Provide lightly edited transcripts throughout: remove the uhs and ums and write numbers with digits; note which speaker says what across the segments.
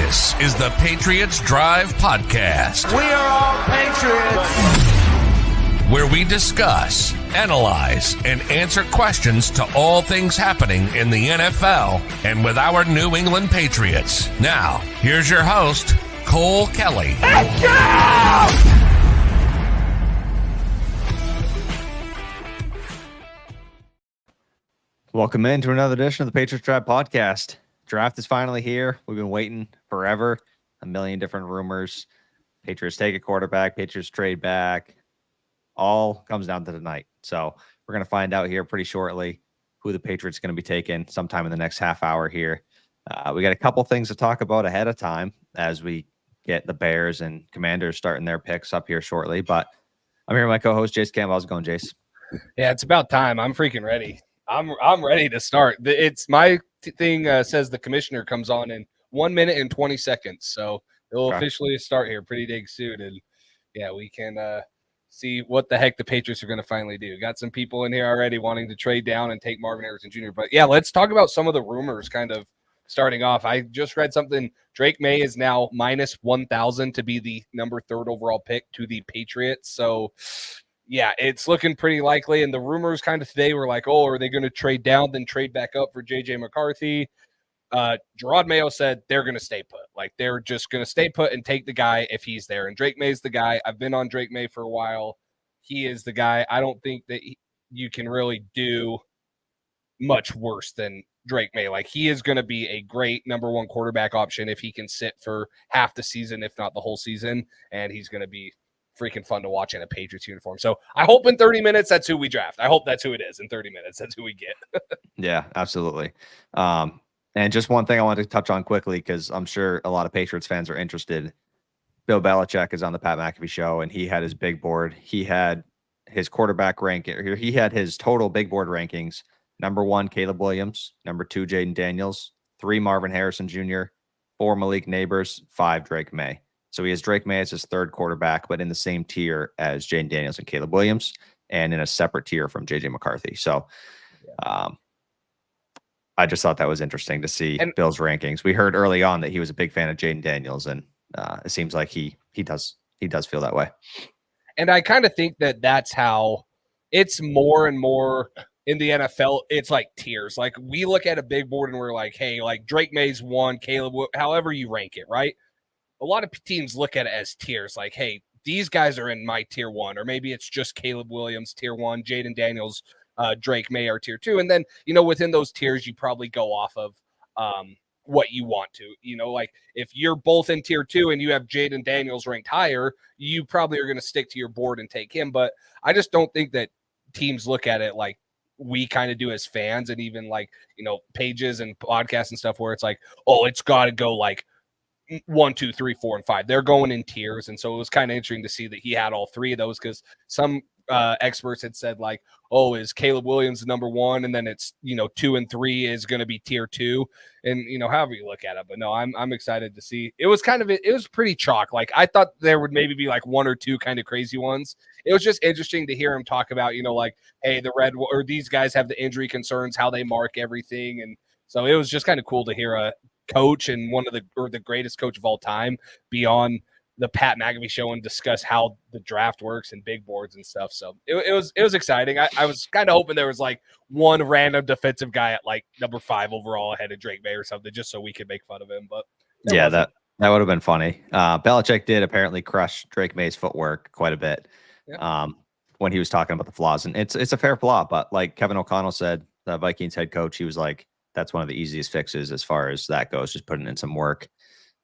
Speaker 1: This is the Patriots Drive Podcast.
Speaker 2: We are all Patriots.
Speaker 1: Where we discuss, analyze, and answer questions to all things happening in the NFL and with our New England Patriots. Now, here's your host, Cole Kelly.
Speaker 2: Let's go!
Speaker 3: Welcome into another edition of the Patriots Drive Podcast. Draft is finally here. We've been waiting forever. A million different rumors. Patriots take a quarterback. Patriots trade back. All comes down to tonight. So we're going to find out here pretty shortly who the Patriots are going to be taking sometime in the next half hour here. We got a couple things to talk about ahead of time as we get the Bears and Commanders starting their picks up here shortly. But I'm here with my co-host, Jace Campbell. How's it going, Jace?
Speaker 4: Yeah, it's about time. I'm freaking ready. I'm ready to start. It's my thing says the commissioner comes on in 1 minute and 20 seconds. So it'll officially start here pretty dang soon. And yeah, we can see what the heck the Patriots are going to finally do. Got some people in here already wanting to trade down and take Marvin Harrison Jr. But yeah, let's talk about some of the rumors kind of starting off. I just read something. Drake Maye is now minus 1,000 to be the number 3rd overall pick to the Patriots. So yeah, it's looking pretty likely. And the rumors kind of today were like, oh, are they going to trade down, then trade back up for J.J. McCarthy? Gerard Mayo said they're going to stay put. Like, they're just going to stay put and take the guy if he's there. And Drake May's the guy. I've been on Drake Maye for a while. He is the guy. I don't think that you can really do much worse than Drake Maye. Like, he is going to be a great number 1 quarterback option if he can sit for half the season, if not the whole season. And he's going to be freaking fun to watch in a Patriots uniform. So I hope in 30 minutes, that's who we draft. I hope that's who it is in 30 minutes. That's who we get.
Speaker 3: Yeah, absolutely. And just one thing I wanted to touch on quickly, because I'm sure a lot of Patriots fans are interested. Bill Belichick is on the Pat McAfee show, and he had his big board. He had his quarterback ranking. He had his total big board rankings. Number 1, Caleb Williams. Number 2, Jaden Daniels. 3, Marvin Harrison Jr. 4, Malik Neighbors. 5, Drake Maye. So he has Drake Maye as his 3rd quarterback, but in the same tier as Jaden Daniels and Caleb Williams, and in a separate tier from J.J. McCarthy. So I just thought that was interesting to see Bill's rankings. We heard early on that he was a big fan of Jaden Daniels, and it seems like he does feel that way.
Speaker 4: And I kind of think that that's how it's more and more in the NFL. It's like tiers. Like, we look at a big board and we're like, hey, like Drake Maye's 1, Caleb, however you rank it, right? A lot of teams look at it as tiers, like, hey, these guys are in my tier 1, or maybe it's just Caleb Williams, tier 1, Jaden Daniels, Drake Maye are tier 2. And then, within those tiers, you probably go off of what you want to. Like, if you're both in tier 2 and you have Jaden Daniels ranked higher, you probably are going to stick to your board and take him. But I just don't think that teams look at it like we kind of do as fans, and even like, pages and podcasts and stuff where it's like, oh, it's got to go like 1, 2, 3, 4, and 5. They're going in tiers. And so it was kind of interesting to see that he had all 3 of those, because some experts had said like, oh, is Caleb Williams number 1, and then it's 2 and 3 is going to be tier 2, and however you look at it. But no, I'm excited to see. It was pretty chalk. Like, I thought there would maybe be like 1 or 2 kind of crazy ones. It was just interesting to hear him talk about like, hey, these guys have the injury concerns, how they mark everything. And so it was just kind of cool to hear a coach and the greatest coach of all time be on the Pat McAfee show and discuss how the draft works and big boards and stuff. So it was exciting. I was kind of hoping there was like one random defensive guy at like number 5 overall ahead of Drake Maye or something, just so we could make fun of him. But
Speaker 3: yeah, that would have been funny. Belichick did apparently crush Drake May's footwork quite a bit when he was talking about the flaws, and it's a fair flaw. But like Kevin O'Connell said, the Vikings head coach, he was like, that's one of the easiest fixes as far as that goes, just putting in some work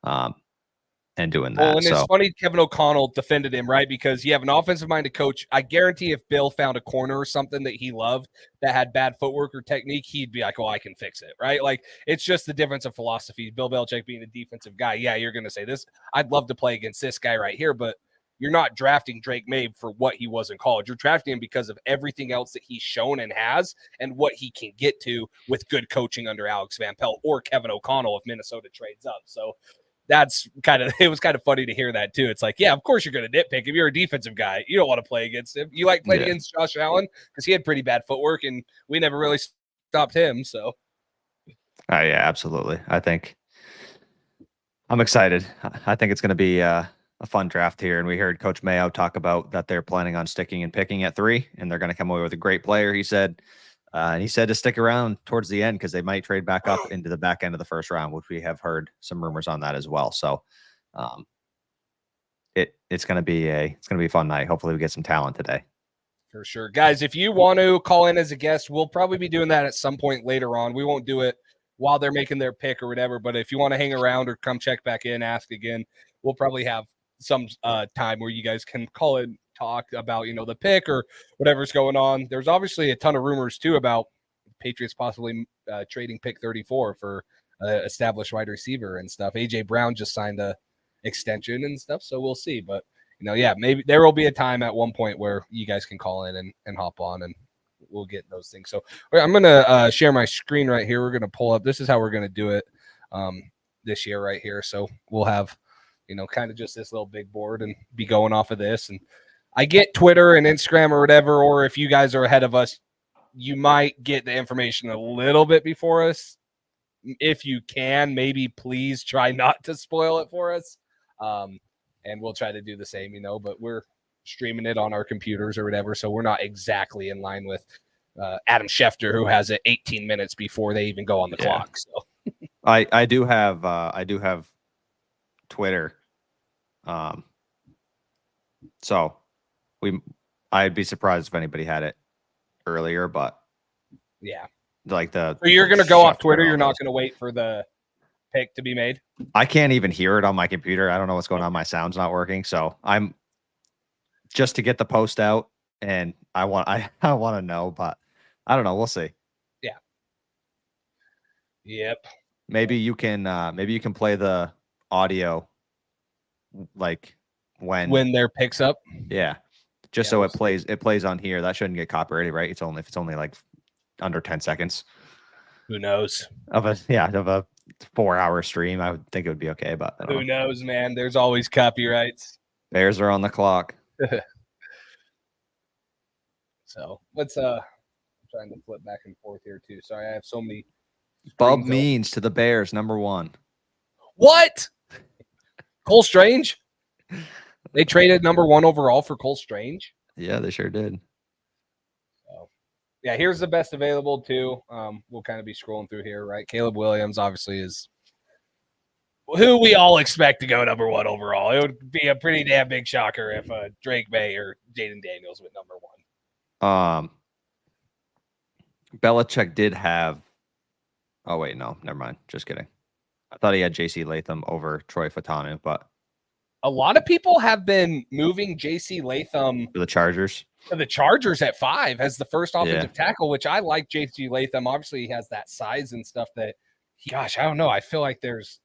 Speaker 3: and doing that.
Speaker 4: Well, and it's funny Kevin O'Connell defended him, right? Because you have an offensive-minded coach. I guarantee if Bill found a corner or something that he loved that had bad footwork or technique, he'd be like, oh, I can fix it, right? Like, it's just the difference of philosophy. Bill Belichick being a defensive guy, yeah, you're going to say this. I'd love to play against this guy right here, but you're not drafting Drake Maye for what he was in college. You're drafting him because of everything else that he's shown and has, and what he can get to with good coaching under Alex Van Pelt or Kevin O'Connell if Minnesota trades up. So it was kind of funny to hear that too. It's like, yeah, of course you're going to nitpick. If you're a defensive guy, you don't want to play against him. You like playing against Josh Allen because he had pretty bad footwork and we never really stopped him. So
Speaker 3: yeah, absolutely. I think I'm excited. I think it's going to be a fun draft here. And we heard Coach Mayo talk about that they're planning on sticking and picking at 3, and they're going to come away with a great player, he said. And he said to stick around towards the end because they might trade back up into the back end of the first round, which we have heard some rumors on that as well. So it's going to be a fun night. Hopefully we get some talent today.
Speaker 4: For sure. Guys, if you want to call in as a guest, we'll probably be doing that at some point later on. We won't do it while they're making their pick or whatever, but if you want to hang around or come check back in, ask again, we'll probably have some time where you guys can call in, talk about, the pick or whatever's going on. There's obviously a ton of rumors too about Patriots possibly trading pick 34 for established wide receiver and stuff. AJ Brown just signed a extension and stuff, so we'll see. But maybe there will be a time at one point where you guys can call in and hop on, and we'll get those things. So I'm going to share my screen right here. We're going to pull up. This is how we're going to do it this year right here. So we'll have, kind of just this little big board and be going off of this. And I get Twitter and Instagram or whatever, or if you guys are ahead of us, you might get the information a little bit before us. If you can, maybe please try not to spoil it for us. And we'll try to do the same, but we're streaming it on our computers or whatever. So we're not exactly in line with Adam Schefter, who has it 18 minutes before they even go on the clock. So
Speaker 3: I do have Twitter. So I'd be surprised if anybody had it earlier, but
Speaker 4: yeah,
Speaker 3: so
Speaker 4: you're going to go off Twitter. You're not going to wait for the pick to be made.
Speaker 3: I can't even hear it on my computer. I don't know what's going on. My sound's not working. So I'm just to get the post out, and I want to know, but I don't know. We'll see.
Speaker 4: Yeah. Yep.
Speaker 3: Maybe you can play the audio like when
Speaker 4: their picks up.
Speaker 3: Yeah. Just so it plays on here. That shouldn't get copyrighted, right? If it's only like under 10 seconds.
Speaker 4: Who knows?
Speaker 3: Of a 4-hour stream, I would think it would be okay, but
Speaker 4: who knows, man? There's always copyrights.
Speaker 3: Bears are on the clock.
Speaker 4: So let's I'm trying to flip back and forth here too. Sorry, I have so many.
Speaker 3: Bub Means to the Bears, number 1.
Speaker 4: What? Cole Strange? They traded number 1 overall for Cole Strange?
Speaker 3: Yeah, they sure did.
Speaker 4: So, yeah, here's the best available too. We'll kind of be scrolling through here, right? Caleb Williams obviously is who we all expect to go number 1 overall. It would be a pretty damn big shocker if Drake Maye or Jaden Daniels went number 1.
Speaker 3: Belichick did have. Oh wait, no, never mind. Just kidding. I thought he had J.C. Latham over Troy Fatanu, but
Speaker 4: a lot of people have been moving J.C. Latham
Speaker 3: for the Chargers.
Speaker 4: To the Chargers at 5 as the first offensive tackle, which I like. J.C. Latham. Obviously, he has that size and stuff that. Gosh, I don't know. I feel like there's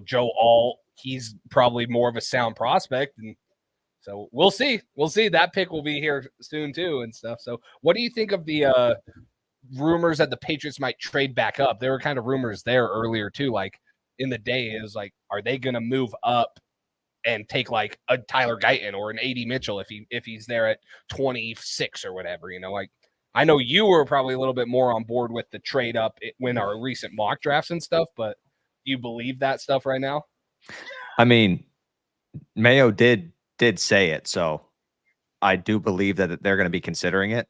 Speaker 4: Joe Alt. He's probably more of a sound prospect, and so we'll see. We'll see. That pick will be here soon too and stuff. So, what do you think of the rumors that the Patriots might trade back up? There were kind of rumors there earlier too. Like in the day, it was like, are they going to move up and take like a Tyler Guyton or an A.D. Mitchell if he's there at 26 or whatever? Like I know you were probably a little bit more on board with the trade up when our recent mock drafts and stuff, but do you believe that stuff right now?
Speaker 3: I mean, Mayo did say it, so I do believe that they're going to be considering it.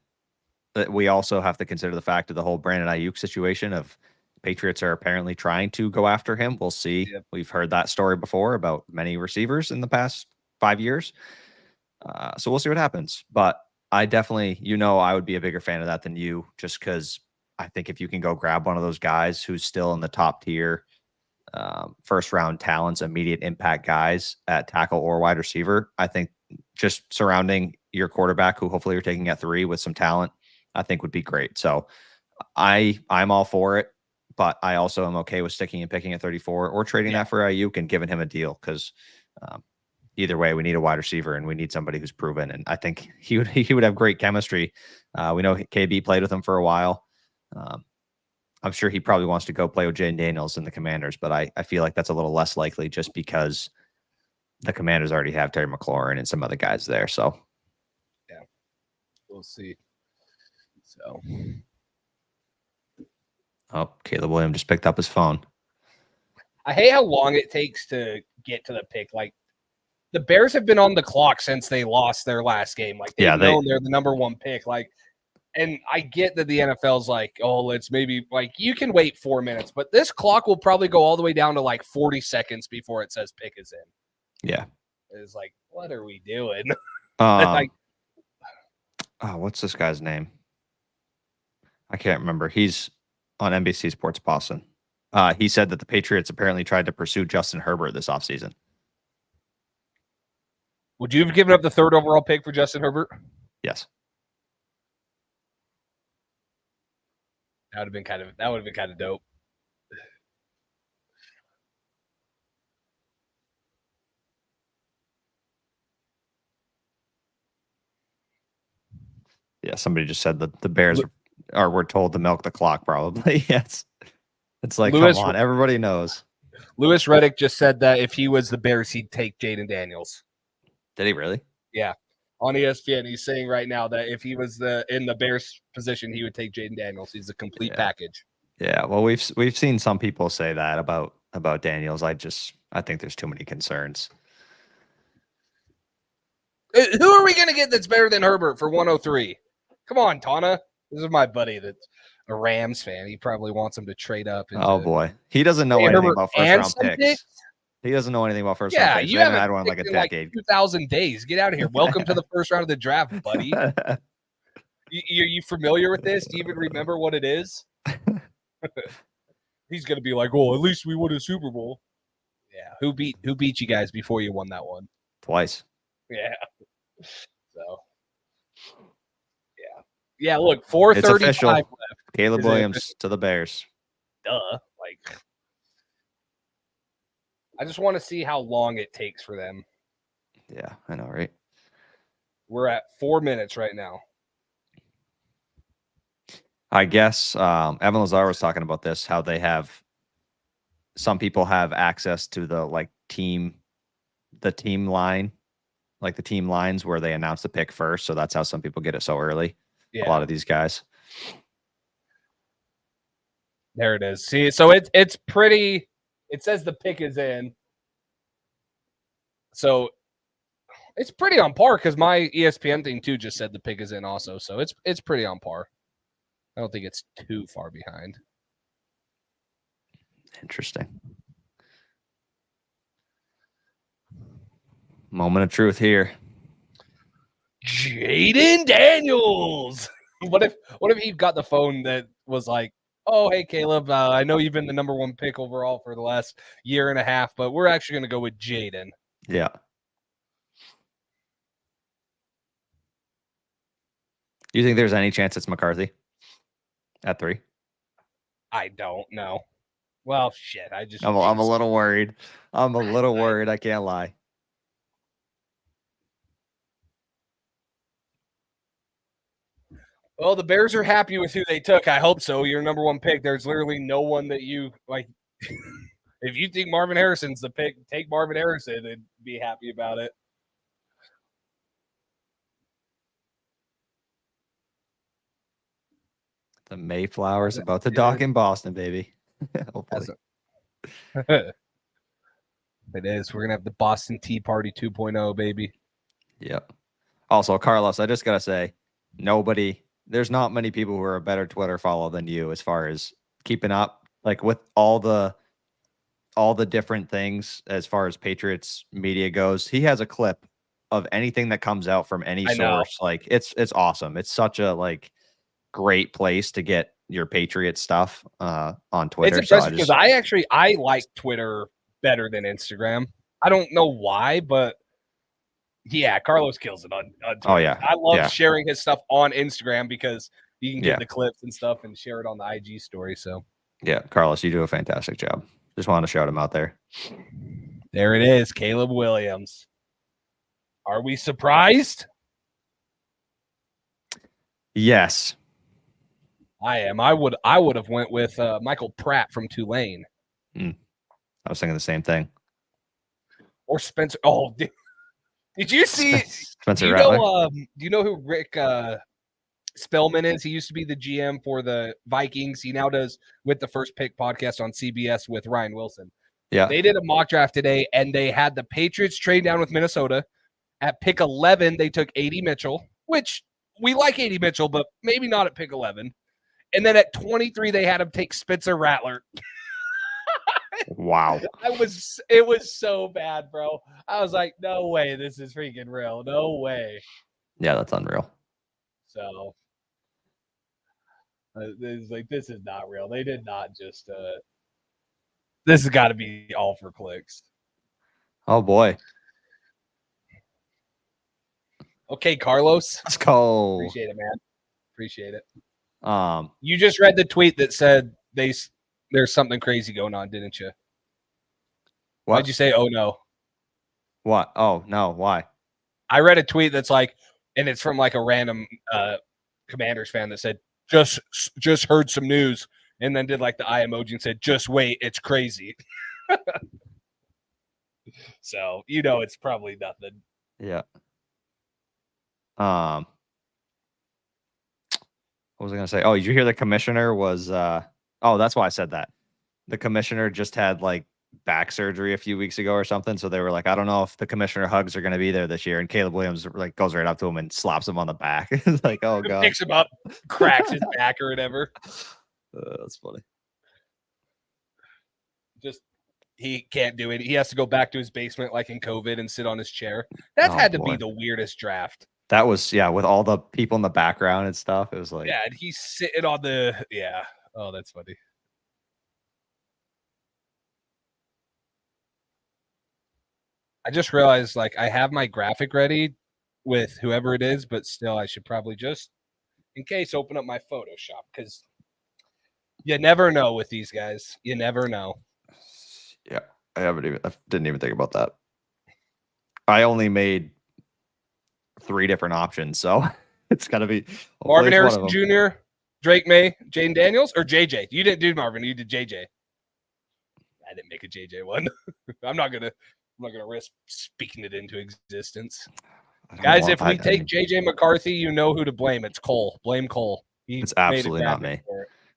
Speaker 3: But we also have to consider the fact of the whole Brandon Ayuk situation of Patriots are apparently trying to go after him. We'll see. Yep. We've heard that story before about many receivers in the past 5 years. So we'll see what happens. But I definitely, I would be a bigger fan of that than you, just because I think if you can go grab one of those guys who's still in the top tier, first round talents, immediate impact guys at tackle or wide receiver, I think just surrounding your quarterback, who hopefully you're taking at 3 with some talent, I think would be great. So I'm all for it, but I also am okay with sticking and picking at 34 or trading that for Ayuk and giving him a deal, because either way, we need a wide receiver and we need somebody who's proven. And I think he would have great chemistry. We know KB played with him for a while. I'm sure he probably wants to go play with Jaden Daniels in the Commanders, but I feel like that's a little less likely just because the Commanders already have Terry McLaurin and some other guys there. So
Speaker 4: yeah, we'll see. So,
Speaker 3: oh, Caleb Williams just picked up his phone.
Speaker 4: I hate how long it takes to get to the pick. Like, the Bears have been on the clock since they lost their last game. Like, they've known they're the number one pick. Like, and I get that the NFL's like, oh, let's maybe, like, you can wait 4 minutes, but this clock will probably go all the way down to like 40 seconds before it says pick is in.
Speaker 3: Yeah.
Speaker 4: It's like, what are we doing?
Speaker 3: Like, what's this guy's name? I can't remember. He's on NBC Sports Boston. He said that the Patriots apparently tried to pursue Justin Herbert this offseason.
Speaker 4: Would you have given up the 3rd overall pick for Justin Herbert?
Speaker 3: Yes.
Speaker 4: That would have been kind of dope.
Speaker 3: Yeah, somebody just said that the Bears were told to milk the clock, probably. Yes. It's like, come on, everybody knows.
Speaker 4: Louis Reddick just said that if he was the Bears, he'd take Jaden Daniels.
Speaker 3: Did he really?
Speaker 4: Yeah. On ESPN, he's saying right now that if he was in the Bears position, he would take Jaden Daniels. He's a complete package.
Speaker 3: Yeah, well, we've seen some people say that about Daniels. I think there's too many concerns.
Speaker 4: Who are we going to get that's better than Herbert for 103? Come on, Tana. This is my buddy that's a Rams fan. He probably wants him to trade up.
Speaker 3: Oh boy, he doesn't know anything about first round picks. He doesn't know anything about first round picks.
Speaker 4: You haven't had one in like a decade. Like 2,000 days. Get out of here. Welcome to the first round of the draft, buddy. You familiar with this? Do you even remember what it is? He's gonna be like, "Oh, at least we won a Super Bowl." Yeah. Who beat you guys before you won that one?
Speaker 3: Twice.
Speaker 4: Yeah. So. Yeah. Look, 4:35 left.
Speaker 3: Caleb Williams to the Bears.
Speaker 4: Duh. Like, I just want to see how long it takes for them.
Speaker 3: Yeah, I know, right?
Speaker 4: We're at 4 minutes right now.
Speaker 3: I guess Evan Lazar was talking about this, how they have some people have access to the team line, like the team lines where they announce the pick first. So that's how some people get it so early. Yeah. A lot of these guys.
Speaker 4: There it is. See, so it's pretty. It says the pick is in. So it's pretty on par because my ESPN thing too just said the pick is in also. So it's pretty on par. I don't think it's too far behind.
Speaker 3: Interesting. Moment of truth here.
Speaker 4: Jaden Daniels. What if he got the phone that was like, "Oh, hey Caleb, I know you've been the number one pick overall for the last year and a half, but we're actually going to go with Jaden."
Speaker 3: Yeah. Do you think there's any chance it's McCarthy at 3?
Speaker 4: I don't know. Well, shit.
Speaker 3: I'm a little worried. I'm a little worried. I can't lie.
Speaker 4: Well, the Bears are happy with who they took. I hope so. Your number one pick. There's literally no one that you like. If you think Marvin Harrison's the pick, take Marvin Harrison and be happy about it.
Speaker 3: The Mayflower's about to dock in Boston, baby. Hopefully.
Speaker 4: It is. We're going to have the Boston Tea Party 2.0, baby.
Speaker 3: Yep. Also, Carlos, I just got to say, there's not many people who are a better Twitter follow than you as far as keeping up, like with all the different things as far as Patriots media goes. He has a clip of anything that comes out from any source. Like it's awesome. It's such a great place to get your Patriots stuff on Twitter.
Speaker 4: It's impressive because I like Twitter better than Instagram. I don't know why, but yeah, Carlos kills it on Twitter.
Speaker 3: Oh yeah,
Speaker 4: I love sharing his stuff on Instagram because you can get the clips and stuff and share it on the IG story. So
Speaker 3: yeah, Carlos, you do a fantastic job. Just wanted to shout him out there.
Speaker 4: There it is, Caleb Williams. Are we surprised?
Speaker 3: Yes.
Speaker 4: I am. I would have went with Michael Pratt from Tulane.
Speaker 3: I was thinking the same thing.
Speaker 4: Or Spencer. Oh, did you see
Speaker 3: Spencer Rattler?
Speaker 4: Do you know who Rick Spellman is? He used to be the GM for the Vikings. He now does with the First Pick podcast on CBS with Ryan Wilson.
Speaker 3: Yeah.
Speaker 4: They did a mock draft today, and they had the Patriots trade down with Minnesota. At pick 11, they took A.D. Mitchell, which we like A.D. Mitchell, but maybe not at pick 11. And then at 23, they had him take Spencer Rattler.
Speaker 3: Wow.
Speaker 4: It was so bad, bro. I was like, no way, this is freaking real. No way.
Speaker 3: Yeah, that's unreal.
Speaker 4: So it's like, this is not real. They did not just this has got to be all for clicks.
Speaker 3: Oh boy.
Speaker 4: Okay, Carlos.
Speaker 3: Let's go.
Speaker 4: Appreciate it, man. Appreciate it.
Speaker 3: Um,
Speaker 4: You just read the tweet that said there's something crazy going on, didn't you?
Speaker 3: what?
Speaker 4: Why'd you say, oh no?
Speaker 3: What? Oh no, why?
Speaker 4: I read a tweet that's like, and it's from like a random Commanders fan that said, just heard some news, and then did like the eye emoji and said, just wait, it's crazy. So, it's probably nothing.
Speaker 3: Yeah. What was I gonna say? Oh, did you hear the commissioner was that's why I said that. The commissioner just had like back surgery a few weeks ago or something. So they were like, I don't know if the commissioner hugs are gonna be there this year. And Caleb Williams like goes right up to him and slaps him on the back. It's like, oh god.
Speaker 4: Picks him up, cracks his back or whatever.
Speaker 3: That's funny.
Speaker 4: Just he can't do it. He has to go back to his basement like in COVID and sit on his chair. That
Speaker 3: Oh,
Speaker 4: had to
Speaker 3: boy.
Speaker 4: be the weirdest draft.
Speaker 3: That was with all the people in the background and stuff. It was like
Speaker 4: Yeah, and he's sitting on the Oh, that's funny. I just realized like I have my graphic ready with whoever it is, but still I should probably just in case open up my Photoshop because you never know with these guys. You never know.
Speaker 3: yeah, I didn't even think about that. I only made 3 different options, so it's gotta be
Speaker 4: Marvin
Speaker 3: hopefully it's one
Speaker 4: Harrison
Speaker 3: of them.
Speaker 4: Jr., Drake Maye, Jaden Daniels, or JJ. You didn't do Marvin, you did JJ. I didn't make a JJ one. I'm not gonna risk speaking it into existence. Guys, if we take JJ McCarthy, you know who to blame. It's Cole. Blame Cole.
Speaker 3: It's absolutely not me.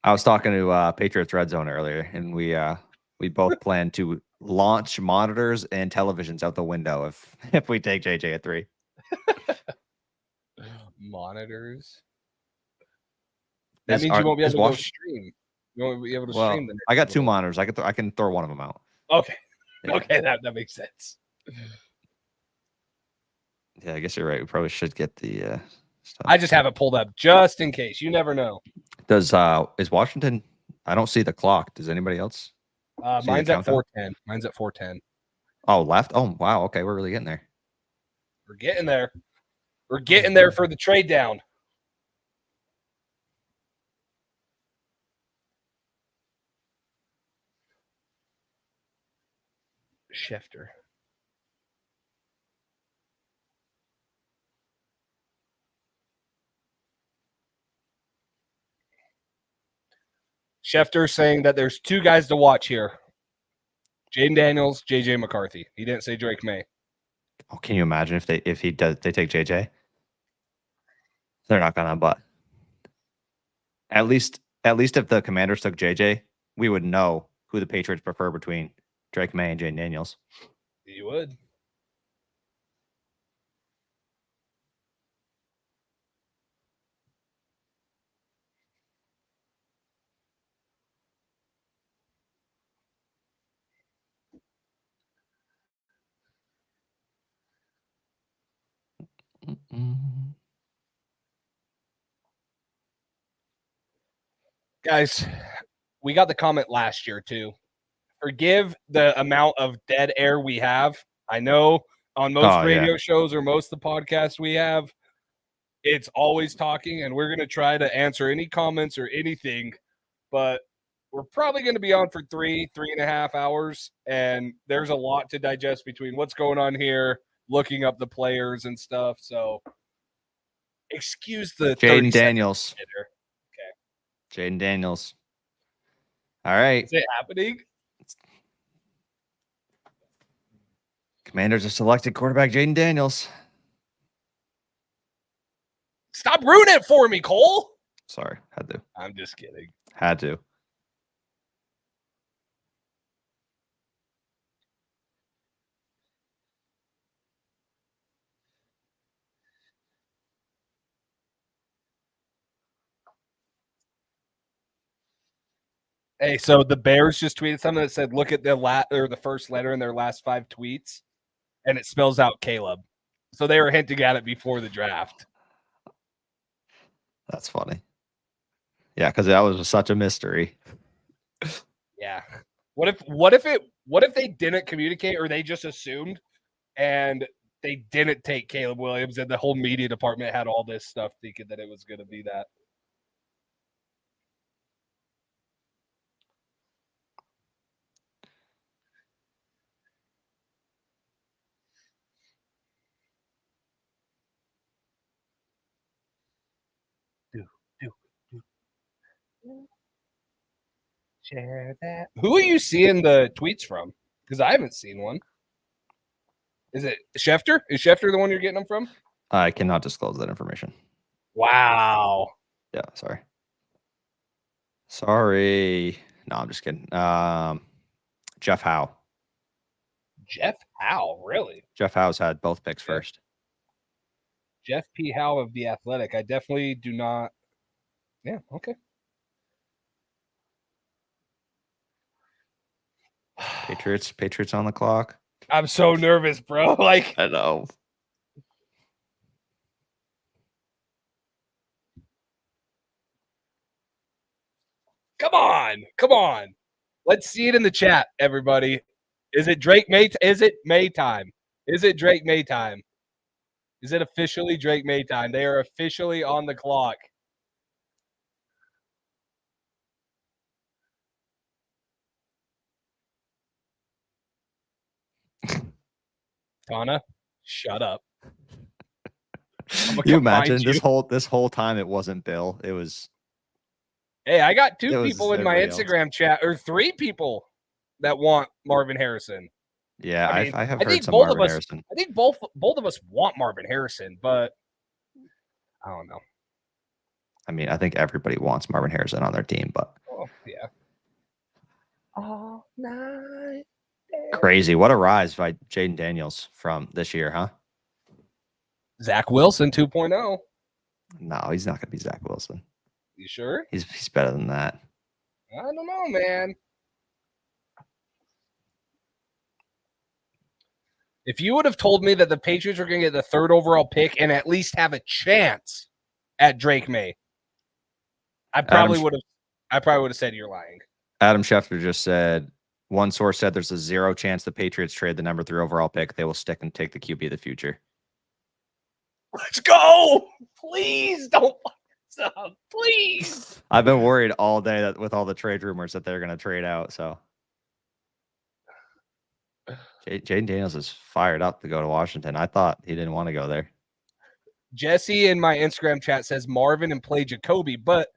Speaker 3: I was talking to Patriots Red Zone earlier, and we both plan to launch monitors and televisions out the window if we take JJ at 3.
Speaker 4: Monitors. That means you won't be able to go stream. You won't be able to stream the next
Speaker 3: I got 2 monitors. I can throw one of them out.
Speaker 4: Okay.
Speaker 3: Yeah.
Speaker 4: Okay, that makes sense.
Speaker 3: Yeah, I guess you're right. We probably should get the stuff.
Speaker 4: I just have it pulled up just in case. You never know.
Speaker 3: Is Washington? I don't see the clock. Does anybody else?
Speaker 4: Mine's at 4:10. Mine's at 4:10.
Speaker 3: Oh, left. Oh, wow. Okay, we're really getting there.
Speaker 4: We're getting there. We're getting there for the trade down. Schefter. Schefter saying that there's 2 guys to watch here. Jaden Daniels, JJ McCarthy. He didn't say Drake Maye.
Speaker 3: Oh, can you imagine if they take JJ? They're not gonna, but at least if the Commanders took JJ, we would know who the Patriots prefer between Drake Maye and Jaden Daniels.
Speaker 4: You would. Guys, we got the comment last year too. Forgive the amount of dead air we have. I know on most radio shows or most of the podcasts we have, it's always talking, and we're going to try to answer any comments or anything, but we're probably going to be on for 3.5 hours, and there's a lot to digest between what's going on here, looking up the players and stuff. So excuse the
Speaker 3: Jaden Daniels.
Speaker 4: Okay.
Speaker 3: Jaden Daniels. All right.
Speaker 4: Is it happening?
Speaker 3: Commanders have selected quarterback Jaden Daniels.
Speaker 4: Stop ruining it for me, Cole.
Speaker 3: Sorry, had to.
Speaker 4: I'm just kidding.
Speaker 3: Had to.
Speaker 4: Hey, so the Bears just tweeted something that said, "Look at the first letter in their last 5 tweets, and it spells out Caleb." So they were hinting at it before the draft.
Speaker 3: That's funny. Yeah, because that was such a mystery.
Speaker 4: Yeah. What if they didn't communicate, or they just assumed, and they didn't take Caleb Williams, and the whole media department had all this stuff thinking that it was going to be that. Share that. Who are you seeing the tweets from? Because I haven't seen one. Is it Schefter? Is Schefter the one you're getting them from?
Speaker 3: I cannot disclose that information.
Speaker 4: Wow.
Speaker 3: Yeah, sorry. Sorry. No, I'm just kidding. Jeff Howe.
Speaker 4: Jeff Howe, really?
Speaker 3: Jeff Howe's had both picks first.
Speaker 4: Jeff P. Howe of The Athletic. I definitely do not. Yeah, okay.
Speaker 3: Patriots on the clock.
Speaker 4: I'm so nervous, bro. Like,
Speaker 3: I know.
Speaker 4: come on. Let's see it in the chat, everybody. Is it Drake May? Is it May time? Is it Drake May time? Is it officially Drake May time? They are officially on the clock. Tana, shut up.
Speaker 3: You imagine this whole time it wasn't Bill. It was.
Speaker 4: Hey, I got 2 people in my Instagram chat, or 3 people that want Marvin Harrison.
Speaker 3: Yeah, I have heard some Marvin Harrison.
Speaker 4: I think both of us want Marvin Harrison, but I don't know.
Speaker 3: I mean, I think everybody wants Marvin Harrison on their team, but
Speaker 4: yeah. All night.
Speaker 3: Crazy. What a rise by Jaden Daniels from this year, huh?
Speaker 4: Zach Wilson 2.0.
Speaker 3: No, he's not going to be Zach Wilson.
Speaker 4: You sure?
Speaker 3: He's better than that.
Speaker 4: I don't know, man. If you would have told me that the Patriots were going to get the 3rd overall pick and at least have a chance at Drake May, I probably would have said you're lying.
Speaker 3: Adam Schefter just said, one source said there's a 0 chance the Patriots trade the number 3 overall pick. They will stick and take the QB of the future.
Speaker 4: Let's go. Please don't fuck us up. Please.
Speaker 3: I've been worried all day that with all the trade rumors that they're going to trade out. So Jaden Daniels is fired up to go to Washington. I thought he didn't want to go there.
Speaker 4: Jesse in my Instagram chat says Marvin and play Jacoby, but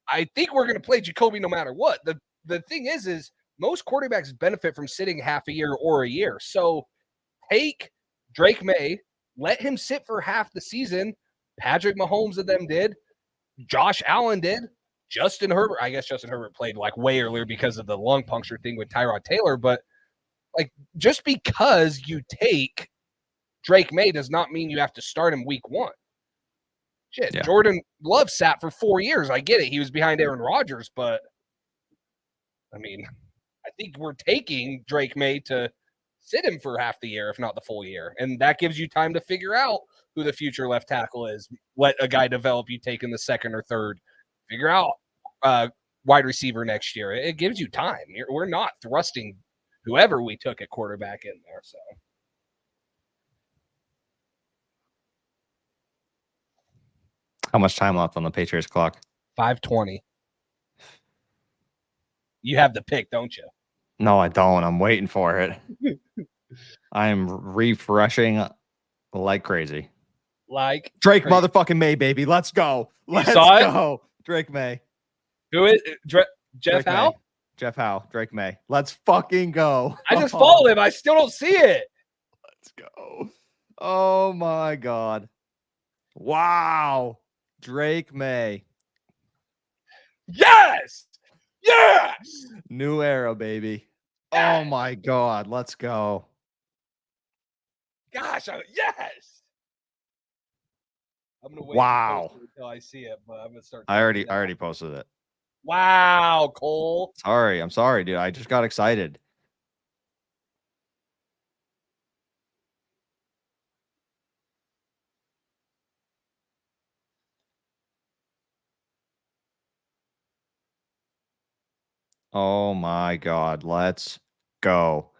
Speaker 4: I think we're going to play Jacoby no matter what. The thing is most quarterbacks benefit from sitting half a year or a year. So take Drake May, let him sit for half the season. Patrick Mahomes of them did. Josh Allen did. Justin Herbert. I guess Justin Herbert played like way earlier because of the lung puncture thing with Tyrod Taylor. But like, just because you take Drake May does not mean you have to start him week 1. Shit, yeah. Jordan Love sat for 4 years. I get it. He was behind Aaron Rodgers, but I mean, I think we're taking Drake May to sit him for half the year, if not the full year. And that gives you time to figure out who the future left tackle is. Let a guy develop you take in the 2nd or 3rd. Figure out wide receiver next year. It gives you time. We're not thrusting whoever we took at quarterback in there. So
Speaker 3: how much time left on the Patriots clock?
Speaker 4: 5:20. You have the pick, don't you?
Speaker 3: No, I don't. I'm waiting for it. I'm refreshing like crazy.
Speaker 4: Like
Speaker 3: Drake motherfucking May, baby. Let's go. Let's go. Drake May.
Speaker 4: Who is Jeff Howe?
Speaker 3: Jeff Howe. Drake May. Let's fucking go.
Speaker 4: I just followed him. I still don't see it.
Speaker 3: Let's go. Oh my God. Wow. Drake May.
Speaker 4: Yes. Yes.
Speaker 3: New era, baby. Oh my God. Let's go.
Speaker 4: Gosh, yes. I'm gonna wait
Speaker 3: until
Speaker 4: I see it, but I'm gonna start.
Speaker 3: I already posted it.
Speaker 4: Wow, Cole.
Speaker 3: Sorry. I'm sorry, dude. I just got excited. Oh my God. Let's go.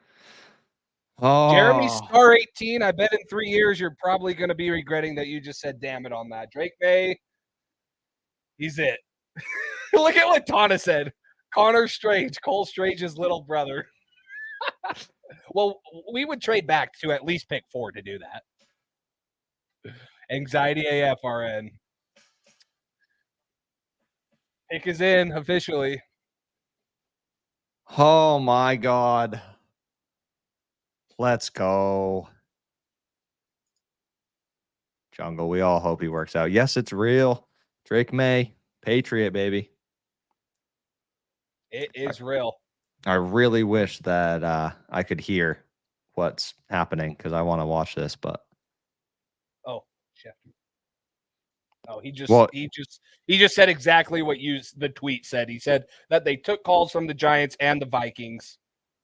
Speaker 4: Jeremy
Speaker 3: Oh,
Speaker 4: Star 18. I bet in 3 years you're probably going to be regretting that you just said damn it on that. Drake Maye, he's it. Look at what Tana said. Connor Strange, Cole Strange's little brother. Well, we would trade back to at least pick 4 to do that. Anxiety AFRN. Pick is in officially.
Speaker 3: oh my God. Let's go. Jungle, we all hope he works out. Yes, it's real. Drake Maye, Patriot, baby.
Speaker 4: It is real.
Speaker 3: I really wish that I could hear what's happening because I want to watch this, but
Speaker 4: Oh, shit. Oh, he
Speaker 3: Well-
Speaker 4: just said exactly what the tweet said. He said that they took calls from the Giants and the Vikings,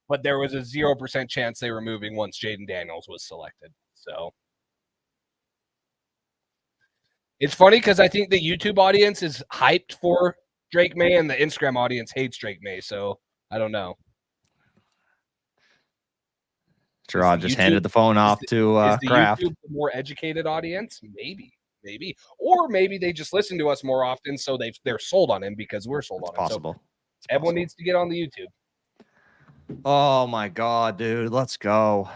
Speaker 4: but there was a 0% chance they were moving once Jaden Daniels was selected. So it's funny because I think the YouTube audience is hyped for Drake Maye and the Instagram audience hates Drake Maye. So I don't know.
Speaker 3: Gerard just handed the phone off to
Speaker 4: Is the
Speaker 3: Kraft.
Speaker 4: YouTube the more educated audience? Maybe. Or maybe they just listen to us more often, so they're sold on him because we're sold on him.
Speaker 3: Possible.
Speaker 4: So everyone needs to get on the YouTube.
Speaker 3: Oh my God, dude. Let's go.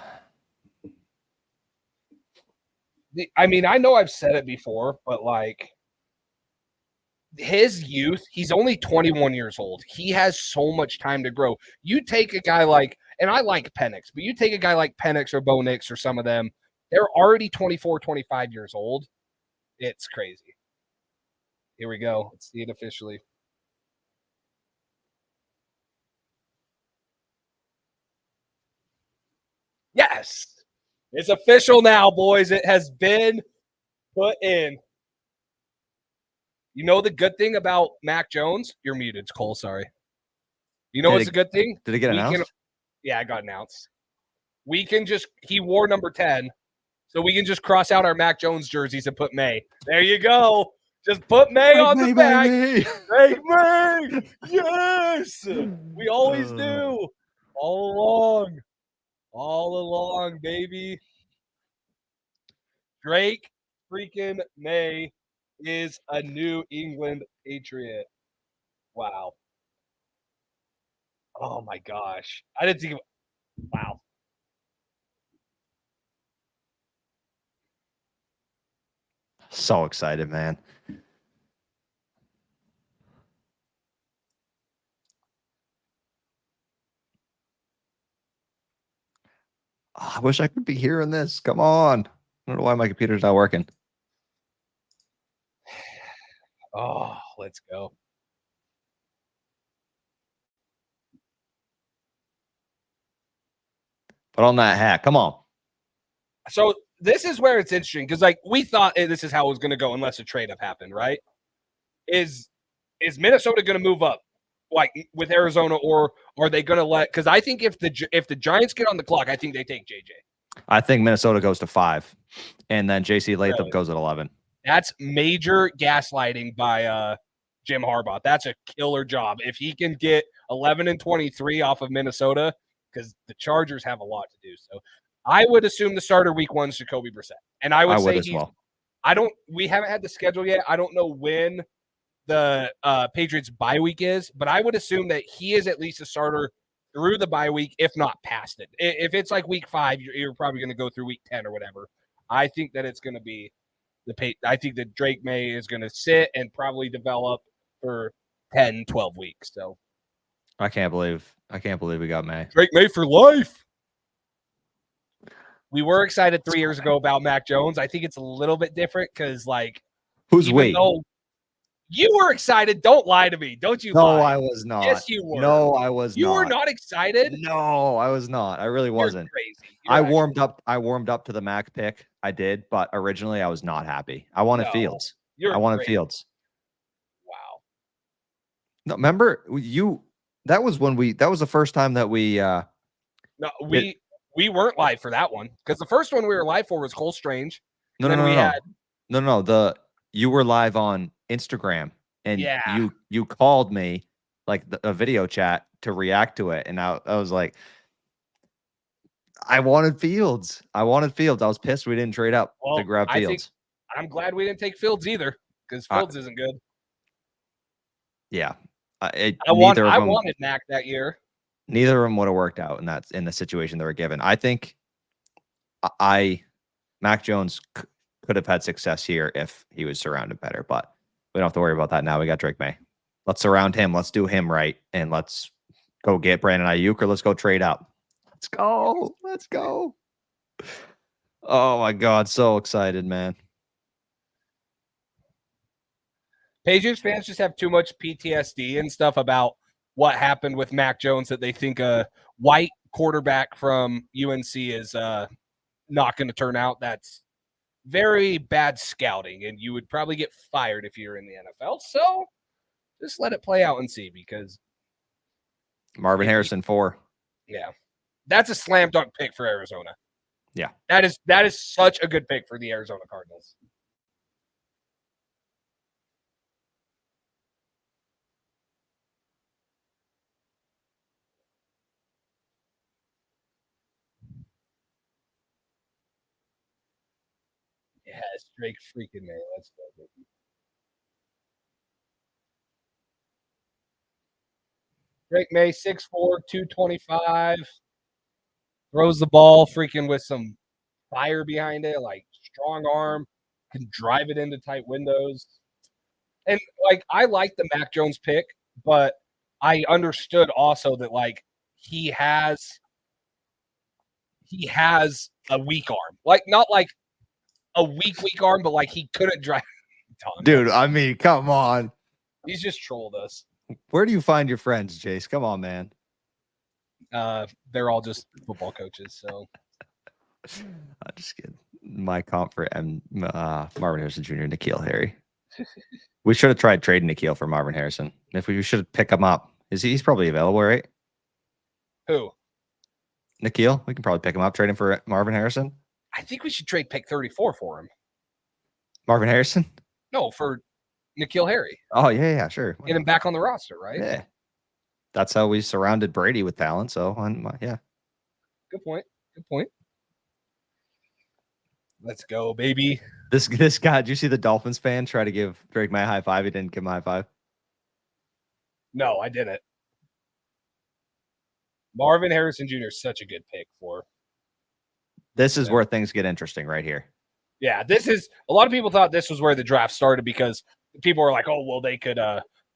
Speaker 4: I mean, I know I've said it before, but like his youth, he's only 21 years old. He has so much time to grow. You take a guy like, and I like Penix, but you take a guy like Penix or Bo Nix or some of them, they're already 24, 25 years old. It's crazy. Here we go. Let's see it officially. Yes. It's official now, boys. It has been put in. You know the good thing about Mac Jones? You're muted, Cole. Sorry. You know what's a good thing?
Speaker 3: Did it get announced?
Speaker 4: Yeah, I got announced. He wore number 10, so we can just cross out our Mac Jones jerseys and put Maye. There you go. Just put Maye on the back. Drake Maye. Yes. We always do. All along, baby. Drake freaking Maye is a New England Patriot. Wow. Oh my gosh. I didn't think wow.
Speaker 3: So excited, man. Oh, I wish I could be hearing this. Come on. I don't know why my computer's not working.
Speaker 4: Oh, let's go.
Speaker 3: Put on that hat. Come on.
Speaker 4: So this is where it's interesting because, like, we thought this is how it was going to go unless a trade-up happened, right? Is Minnesota going to move up, like with Arizona, or are they going to let? Because I think if the Giants get on the clock, I think they take JJ.
Speaker 3: I think Minnesota goes to 5, and then JC Latham
Speaker 4: Really?
Speaker 3: goes at 11.
Speaker 4: That's major gaslighting by Jim Harbaugh. That's a killer job. If he can get 11 and 23 off of Minnesota, because the Chargers have a lot to do. So I would assume the starter week 1 is Jacoby Brissett. And I would say
Speaker 3: as well.
Speaker 4: We haven't had the schedule yet. I don't know when the Patriots bye week is, but I would assume that he is at least a starter through the bye week, if not past it. If it's like week 5, you're probably going to go through week 10 or whatever. I think that it's going to be I think that Drake Maye is going to sit and probably develop for 10, 12 weeks. So
Speaker 3: I can't believe we got Maye.
Speaker 4: Drake Maye for life. We were excited 3 years ago about Mac Jones. I think it's a little bit different because, like,
Speaker 3: Who's we?
Speaker 4: You were excited. Don't lie to me. Don't you
Speaker 3: No,
Speaker 4: lie.
Speaker 3: I was not.
Speaker 4: Yes, you were.
Speaker 3: No, I was not.
Speaker 4: You were not excited?
Speaker 3: No, I was not. I really wasn't.
Speaker 4: You're crazy.
Speaker 3: I warmed up to the Mac pick. I did, but originally I was not happy. I wanted Fields. I wanted Fields.
Speaker 4: Wow.
Speaker 3: No, remember you? That was the first time that we.
Speaker 4: No, we weren't live for that one because the first one we were live for was Cole Strange.
Speaker 3: No. You were live on Instagram, and you called me like a video chat to react to it, and I was like, I wanted Fields. I was pissed we didn't trade up to grab Fields.
Speaker 4: I'm glad we didn't take Fields either because Fields isn't good.
Speaker 3: Yeah,
Speaker 4: I wanted Mac that year.
Speaker 3: Neither of them would have worked out in the situation they were given. I think Mac Jones could have had success here if he was surrounded better, but we don't have to worry about that now. We got Drake Maye. Let's surround him. Let's do him right, and let's go get Brandon Ayuk, or let's go trade up. Let's go. Let's go. Oh my God, so excited, man.
Speaker 4: Patriots fans just have too much PTSD and stuff about what happened with Mac Jones that they think a white quarterback from UNC is not going to turn out. That's very bad scouting, and you would probably get fired if you're in the NFL. So just let it play out and see, because
Speaker 3: Marvin Harrison 4.
Speaker 4: Yeah. That's a slam dunk pick for Arizona.
Speaker 3: Yeah.
Speaker 4: That is such a good pick for the Arizona Cardinals. Yes, Drake freaking Maye. Let's go, baby. Drake Maye, 6'4", 225. Throws the ball freaking with some fire behind it, like strong arm, can drive it into tight windows. And like, I like the Mac Jones pick, but I understood also that like he has a weak arm. Like, not like a weak arm, but like he couldn't drive.
Speaker 3: Dude, I mean, come on.
Speaker 4: He's just trolled us.
Speaker 3: Where do you find your friends, Jace? Come on, man.
Speaker 4: They're all just football coaches, so
Speaker 3: I just get my comp for Marvin Harrison Jr. and N'Keal Harry. We should have tried trading N'Keal for Marvin Harrison. If we should pick him up. He's probably available, right?
Speaker 4: Who?
Speaker 3: N'Keal. We can probably pick him up, trade him for Marvin Harrison.
Speaker 4: I think we should trade pick 34 for him.
Speaker 3: Marvin Harrison?
Speaker 4: No, for N'Keal Harry.
Speaker 3: Oh, yeah, sure.
Speaker 4: Get him back on the roster, right?
Speaker 3: Yeah. That's how we surrounded Brady with talent. So, yeah.
Speaker 4: Good point. Let's go, baby.
Speaker 3: This guy, did you see the Dolphins fan try to give Drake Maye a high five? He didn't give him a high five.
Speaker 4: No, I didn't. Marvin Harrison Jr. is such a good pick for.
Speaker 3: This is where things get interesting right here.
Speaker 4: Yeah, a lot of people thought this was where the draft started because people were like, oh, well, they could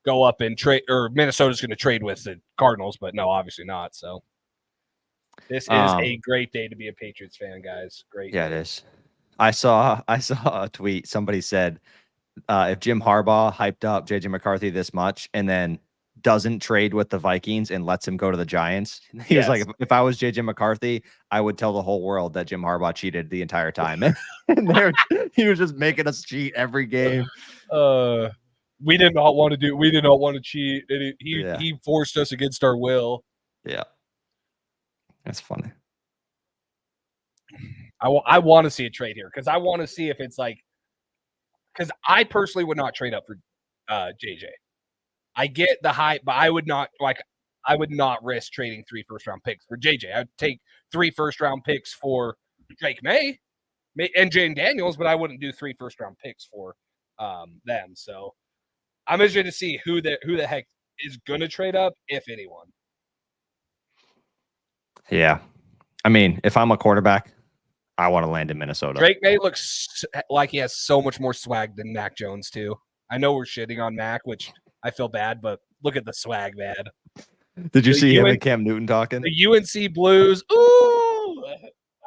Speaker 4: go up and trade, or Minnesota's going to trade with the Cardinals, but no, obviously not. So this is a great day to be a Patriots fan, guys. Great.
Speaker 3: Yeah, it is. I saw a tweet. Somebody said, if Jim Harbaugh hyped up JJ McCarthy this much and then doesn't trade with the Vikings and lets him go to the Giants, he was like, if I was JJ McCarthy, I would tell the whole world that Jim Harbaugh cheated the entire time. And he was just making us cheat every game.
Speaker 4: We did not want to cheat. He forced us against our will.
Speaker 3: Yeah. That's funny.
Speaker 4: I want to see a trade here because I want to see if it's like, because I personally would not trade up for JJ. I get the hype, but I would not risk trading 3 first-round picks for JJ. I'd take 3 first-round picks for Drake Maye and Jane Daniels, but I wouldn't do 3 first-round picks for them. So I'm interested to see who the heck is going to trade up, if anyone.
Speaker 3: Yeah. I mean, if I'm a quarterback, I want to land in Minnesota.
Speaker 4: Drake Maye looks like he has so much more swag than Mac Jones, too. I know we're shitting on Mac, which I feel bad, but look at the swag, man.
Speaker 3: Did you see him and Cam Newton talking?
Speaker 4: The UNC Blues. Ooh!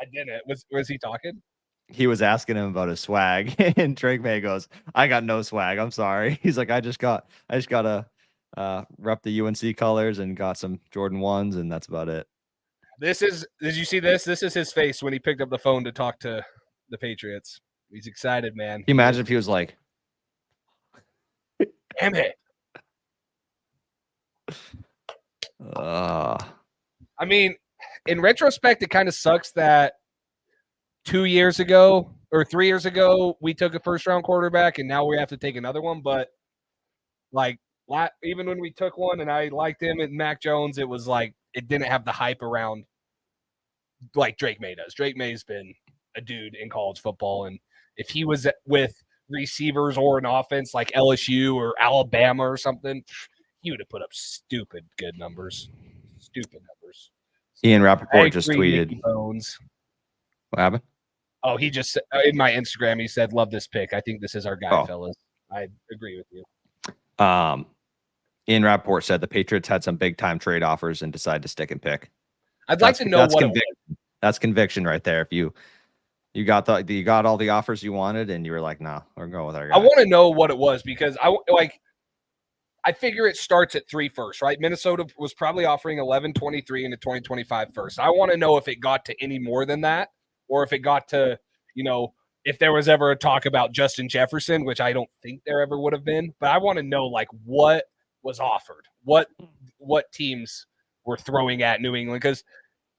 Speaker 4: I didn't. Was he talking?
Speaker 3: He was asking him about his swag, and Drake Maye goes, I got no swag. I'm sorry. He's like, I just got to rep the UNC colors and got some Jordan 1s, and that's about it.
Speaker 4: Did you see this? This is his face when he picked up the phone to talk to the Patriots. He's excited, man.
Speaker 3: Can you imagine if he was like,
Speaker 4: damn it. I mean, in retrospect, it kind of sucks that 2 years ago or 3 years ago, we took a first-round quarterback, and now we have to take another one. But, like, even when we took one and I liked him and Mac Jones, it was like it didn't have the hype around like Drake Maye does. Drake May's been a dude in college football, and if he was with receivers or an offense like LSU or Alabama or something, he would have put up stupid good numbers. Stupid numbers.
Speaker 3: Ian Rappaport just tweeted.
Speaker 4: Nicky Bones.
Speaker 3: What happened?
Speaker 4: Oh, he just in my Instagram, he said, "Love this pick. I think this is our guy, fellas." I agree with you.
Speaker 3: Ian Rappaport said the Patriots had some big time trade offers and decided to stick and pick.
Speaker 4: I'd like to know what
Speaker 3: that's conviction right there. If you got all the offers you wanted and you were like, "No, we're going with our guy."
Speaker 4: I want to know what it was because I figure it starts at 3 first, right? Minnesota was probably offering 11, 23, and a 2025 first. I want to know if it got to any more than that, or if it got to, if there was ever a talk about Justin Jefferson, which I don't think there ever would have been. But I want to know like what was offered, what teams were throwing at New England, because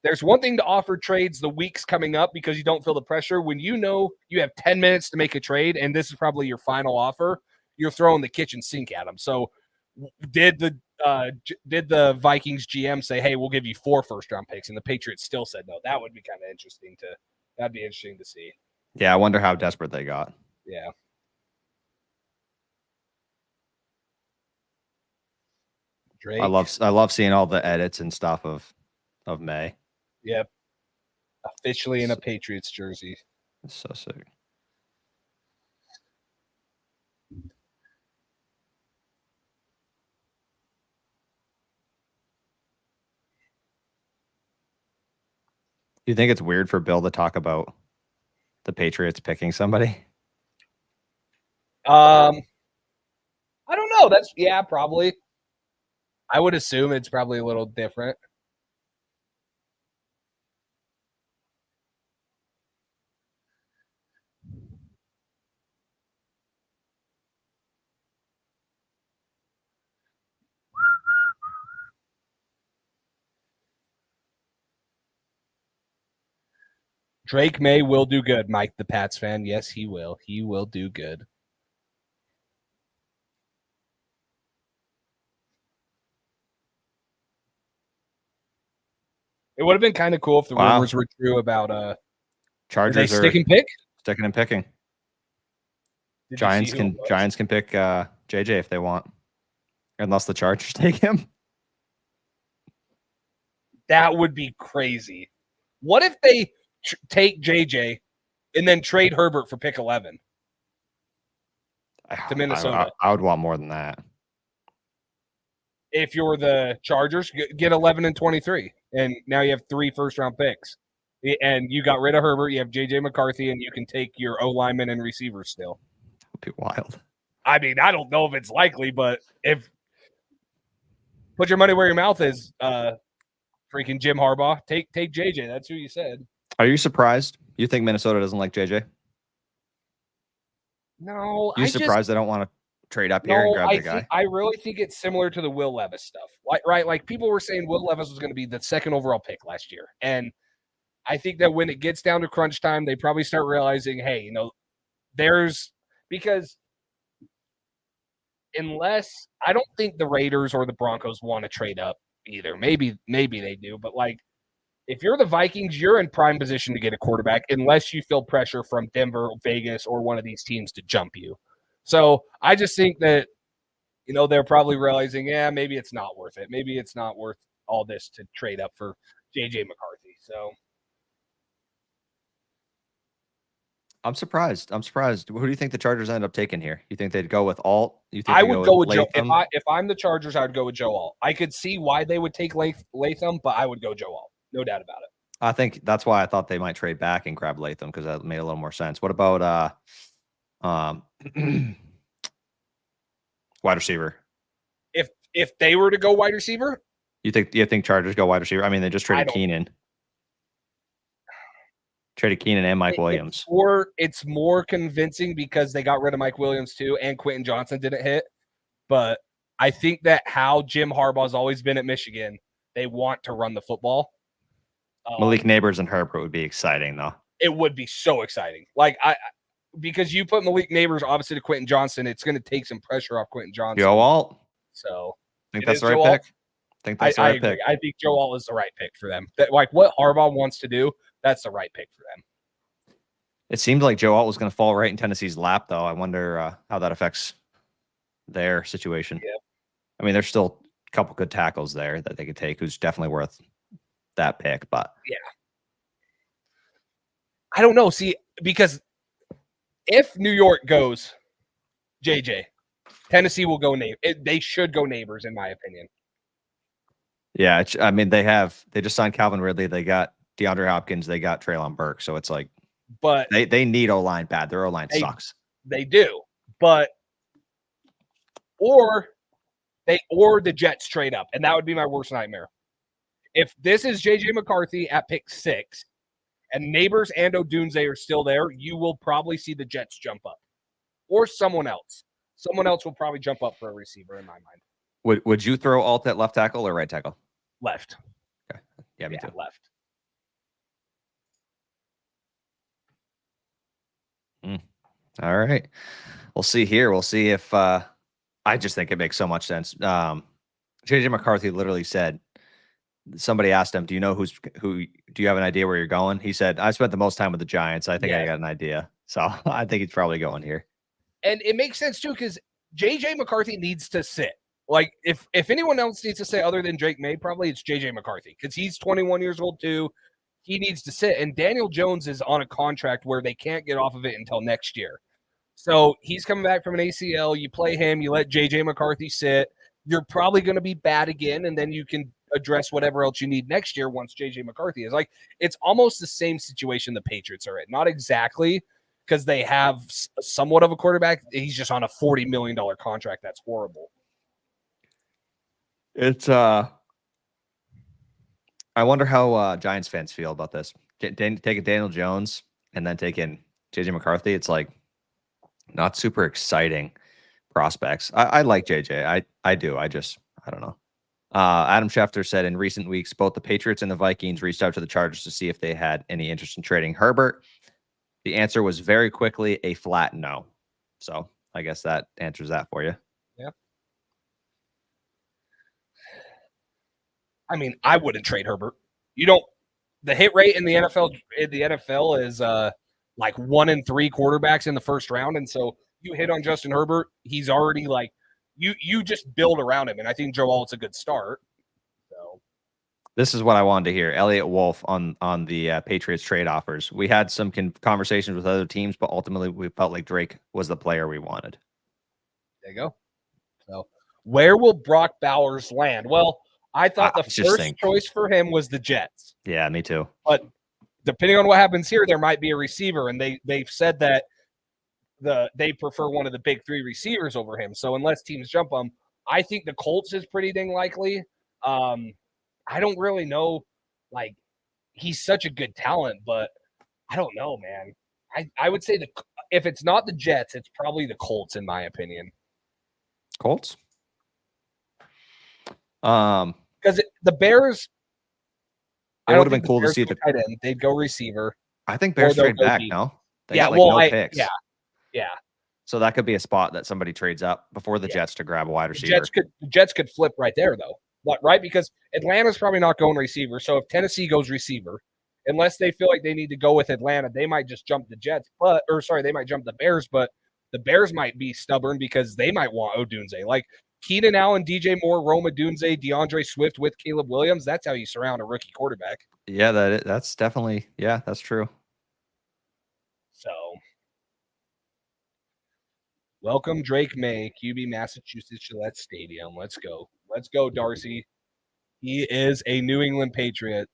Speaker 4: there's one thing to offer trades the weeks coming up because you don't feel the pressure. When you know you have 10 minutes to make a trade and this is probably your final offer, you're throwing the kitchen sink at them. So did the Vikings GM say, "Hey, we'll give you 4 first-round picks," and the Patriots still said no? That would be kind of interesting that'd be interesting to see.
Speaker 3: Yeah, I wonder how desperate they got.
Speaker 4: Yeah. Drake.
Speaker 3: I love seeing all the edits and stuff of Maye.
Speaker 4: Yep. Officially in a Patriots jersey.
Speaker 3: It's so sick. You think it's weird for Bill to talk about the Patriots picking somebody?
Speaker 4: I don't know. Probably. I would assume it's probably a little different. Drake Maye will do good, Mike, the Pats fan. Yes, he will. He will do good. It would have been kind of cool if the rumors were true about
Speaker 3: Chargers
Speaker 4: are sticking
Speaker 3: and picking. Giants can pick JJ if they want, unless the Chargers take him.
Speaker 4: That would be crazy. What if they take JJ and then trade Herbert for pick 11 to Minnesota?
Speaker 3: I would want more than that.
Speaker 4: If you're the Chargers, get 11 and 23, and now you have 3 first-round picks. And you got rid of Herbert, you have J.J. McCarthy, and you can take your O-lineman and receivers still.
Speaker 3: That would be wild.
Speaker 4: I mean, I don't know if it's likely, but if – put your money where your mouth is, freaking Jim Harbaugh. Take J.J. That's who you said.
Speaker 3: Are you surprised? You think Minnesota doesn't like J.J.?
Speaker 4: No.
Speaker 3: You surprised they don't want to trade up here and grab the guy?
Speaker 4: I really think it's similar to the Will Levis stuff. Like people were saying Will Levis was going to be the 2nd overall pick last year. And I think that when it gets down to crunch time, they probably start realizing, hey, because unless I don't think the Raiders or the Broncos want to trade up either. Maybe they do, but like if you're the Vikings, you're in prime position to get a quarterback unless you feel pressure from Denver, Vegas, or one of these teams to jump you. So I just think that, they're probably realizing, maybe it's not worth it. Maybe it's not worth all this to trade up for J.J. McCarthy. So
Speaker 3: I'm surprised. Who do you think the Chargers end up taking here? You think they'd go with Alt?
Speaker 4: I would go with Joe. If I'm the Chargers, I would go with Joe Alt. I could see why they would take Latham, but I would go Joe Alt. No doubt about it.
Speaker 3: I think that's why I thought they might trade back and grab Latham, because that made a little more sense. What about wide receiver?
Speaker 4: If they were to go wide receiver,
Speaker 3: you think Chargers go wide receiver? I mean, they just traded Keenan. Traded Keenan and Mike Williams.
Speaker 4: It's more convincing because they got rid of Mike Williams too, and Quentin Johnson didn't hit. But I think that how Jim Harbaugh's always been at Michigan, they want to run the football.
Speaker 3: Malik Neighbors and Herbert would be exciting, though.
Speaker 4: It would be so exciting. Like, because you put Malik Neighbors opposite of Quentin Johnson, it's going to take some pressure off Quentin Johnson.
Speaker 3: Joe Alt.
Speaker 4: So
Speaker 3: think that's the right pick.
Speaker 4: I agree. I think Joe Alt is the right pick for them. That, like, what Harbaugh wants to do, that's the right pick for them.
Speaker 3: It seemed like Joe Alt was going to fall right in Tennessee's lap, though. I wonder how that affects their situation.
Speaker 4: Yeah.
Speaker 3: I mean, there's still a couple good tackles there that they could take, who's definitely worth that pick. But
Speaker 4: yeah, I don't know. See, because if New York goes JJ, Tennessee will go they should go Neighbors, in my opinion.
Speaker 3: Yeah, I mean, they just signed Calvin Ridley. They got DeAndre Hopkins. They got Treylon Burke. So it's like,
Speaker 4: but
Speaker 3: they need O-line bad. Their O-line sucks.
Speaker 4: They do, but or the Jets trade up, and that would be my worst nightmare. If this is JJ McCarthy at pick 6, and Neighbors and Odunze are still there, you will probably see the Jets jump up, or someone else. Someone else will probably jump up for a receiver, in my mind.
Speaker 3: Would you throw Alt at left tackle or right tackle?
Speaker 4: Left.
Speaker 3: Okay. Yeah, me too.
Speaker 4: Left.
Speaker 3: All right. We'll see here. We'll see if I just think it makes so much sense. JJ McCarthy literally said, somebody asked him, do you know who do you have an idea where you're going? He said, I spent the most time with the Giants. I think I got an idea. So I think he's probably going here.
Speaker 4: And it makes sense too, because JJ McCarthy needs to sit. Like, if anyone else needs to say other than Drake Maye, probably it's JJ McCarthy, because he's 21 years old too. He needs to sit. And Daniel Jones is on a contract where they can't get off of it until next year. So he's coming back from an ACL. You play him, you let JJ McCarthy sit. You're probably going to be bad again, and then you can address whatever else you need next year once JJ McCarthy is. Like, it's almost the same situation the Patriots are in. Not exactly, because they have somewhat of a quarterback. He's just on a $40 million contract. That's horrible.
Speaker 3: It's I wonder how Giants fans feel about this. Taking Daniel Jones and then taking JJ McCarthy. It's like not super exciting prospects. I like JJ. I do. I don't know. Adam Schefter said in recent weeks, both the Patriots and the Vikings reached out to the Chargers to see if they had any interest in trading Herbert. The answer was very quickly a flat no. So I guess that answers that for you.
Speaker 4: Yeah. I mean, I wouldn't trade Herbert. You don't. The hit rate in the NFL is like 1 in 3 quarterbacks in the first round, and so you hit on Justin Herbert, he's already like you just build around him, and I think Joe Alt's a good start. So
Speaker 3: this is what I wanted to hear. Elliot Wolf on the Patriots trade offers. We had some conversations with other teams, but ultimately we felt like Drake was the player we wanted.
Speaker 4: There you go. So where will Brock Bowers land? Well, I thought the first choice for him was the Jets.
Speaker 3: Yeah, me too.
Speaker 4: But depending on what happens here, there might be a receiver, and they've said that they prefer one of the big 3 receivers over him. So unless teams jump him, I think the Colts is pretty dang likely. I don't really know. Like, he's such a good talent, but I don't know, man. I would say if it's not the Jets, it's probably the Colts, in my opinion.
Speaker 3: Colts?
Speaker 4: Because the Bears,
Speaker 3: it would have been cool to see the
Speaker 4: tight end. They'd go receiver.
Speaker 3: I think Bears trade back. Deep. No,
Speaker 4: they got no
Speaker 3: picks.
Speaker 4: Yeah.
Speaker 3: So that could be a spot that somebody trades up before the Jets to grab a wide receiver.
Speaker 4: The Jets could flip right there, though. Right? Because Atlanta's probably not going receiver. So if Tennessee goes receiver, unless they feel like they need to go with Atlanta, they might just jump the Jets. They might jump the Bears, but the Bears might be stubborn because they might want Odunze. Like Keenan Allen, DJ Moore, Rome Odunze, DeAndre Swift with Caleb Williams. That's how you surround a rookie quarterback.
Speaker 3: Yeah, that's definitely, that's true.
Speaker 4: So, welcome Drake Maye, QB Massachusetts Gillette Stadium. Let's go. Let's go, Darcy. He is a New England Patriot.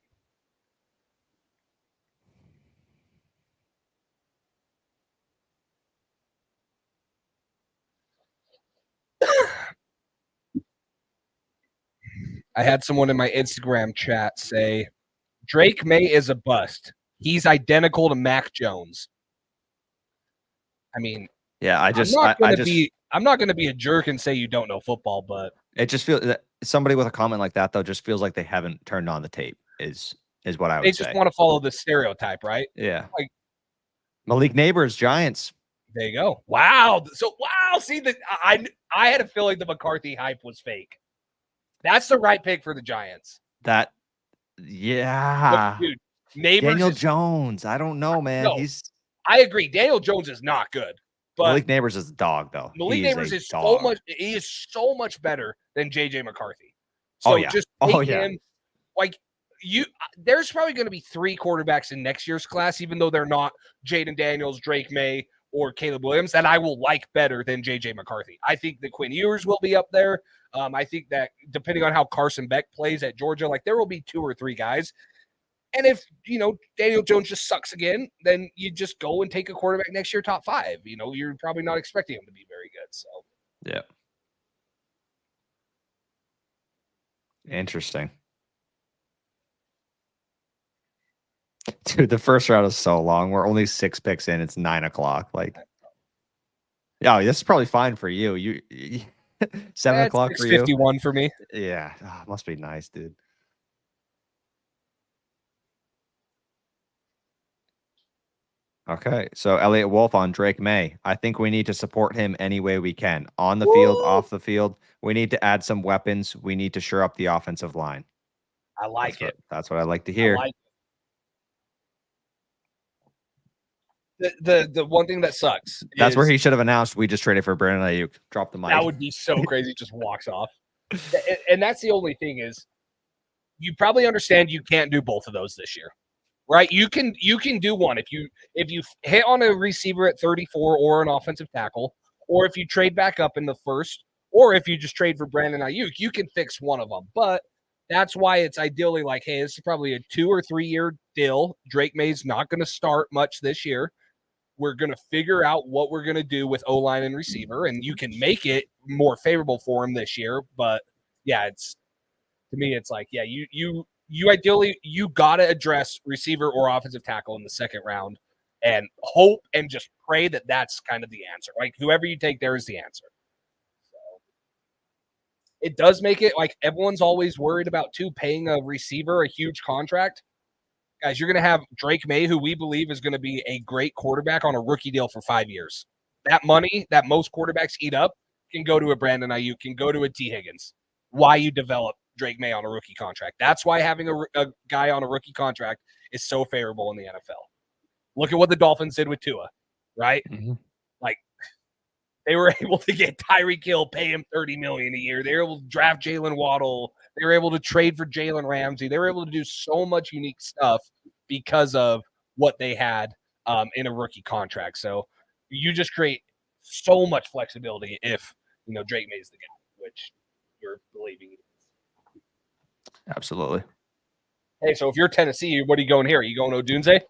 Speaker 4: I had someone in my Instagram chat say, Drake Maye is a bust. He's identical to Mac Jones. I mean,
Speaker 3: yeah,
Speaker 4: I'm not going to be a jerk and say you don't know football, but
Speaker 3: it just feels that somebody with a comment like that though just feels like they haven't turned on the tape. Is what I
Speaker 4: they
Speaker 3: would
Speaker 4: just
Speaker 3: say.
Speaker 4: want to follow the stereotype, right?
Speaker 3: Yeah.
Speaker 4: Like,
Speaker 3: Malik Neighbors, Giants.
Speaker 4: there you go. Wow. So see that I had a feeling the McCarthy hype was fake. That's the right pick for the Giants.
Speaker 3: That, yeah.
Speaker 4: Look, dude, Neighbors
Speaker 3: Daniel
Speaker 4: is
Speaker 3: Jones. I don't know, man.
Speaker 4: no. I agree. Daniel Jones is not good, but
Speaker 3: Malik Neighbors is a dog, though.
Speaker 4: Malik Neighbors is
Speaker 3: dog.
Speaker 4: so much. He is so much better than JJ McCarthy. So just take him. Like there's probably going to be 3 quarterbacks in next year's class, even though they're not Jaden Daniels, Drake Maye, or Caleb Williams, that I will like better than JJ McCarthy. I think the Quinn Ewers will be up there. I think that depending on how Carson Beck plays at Georgia, like there will be 2 or 3 guys. And if, Daniel Jones just sucks again, then you just go and take a quarterback next year, top 5. You're probably not expecting him to be very good. So,
Speaker 3: yeah. Interesting. Dude, the first round is so long. We're only 6 picks in. It's 9:00. Like, yeah, this is probably fine for you. You 7 o'clock for you.
Speaker 4: 51 for me.
Speaker 3: Yeah, must be nice, dude. Okay, so Elliot Wolf on Drake Maye. I think we need to support him any way we can. On the field, off the field. We need to add some weapons. We need to shore up the offensive line.
Speaker 4: I like it.
Speaker 3: That's what I like to hear.
Speaker 4: The one thing that sucks.
Speaker 3: That's where he should have announced we just traded for Brandon Ayuk. Drop the mic.
Speaker 4: That would be so crazy. Just walks off. And that's the only thing is you probably understand you can't do both of those this year. Right? You can do one if you hit on a receiver at 34 or an offensive tackle, or if you trade back up in the first, or if you just trade for Brandon Ayuk, you can fix one of them. But that's why it's ideally like, hey, this is probably a 2 or 3 year deal. Drake Maye's not going to start much this year. We're going to figure out what we're going to do with O-line and receiver, and you can make it more favorable for him this year. But yeah, to me, it's like, yeah, you ideally, you got to address receiver or offensive tackle in the second round and hope and just pray that that's kind of the answer. Like whoever you take there is the answer. So it does make it like everyone's always worried about paying a receiver a huge contract. Guys, you're going to have Drake Maye, who we believe is going to be a great quarterback on a rookie deal for 5 years. That money that most quarterbacks eat up can go to a Brandon Ayuk, can go to a T. Higgins. Why you develop Drake Maye on a rookie contract? That's why having a guy on a rookie contract is so favorable in the NFL. Look at what the Dolphins did with Tua, right?
Speaker 3: Mm-hmm.
Speaker 4: Like they were able to get Tyreek Hill, pay him $30 million a year. They were able to draft Jalen Waddle. They were able to trade for Jalen Ramsey. They were able to do so much unique stuff because of what they had in a rookie contract. So you just create so much flexibility if Drake Maye's the guy, which you're believing.
Speaker 3: Absolutely.
Speaker 4: Hey, so if you're Tennessee, what are you going here? Are you going Odunze?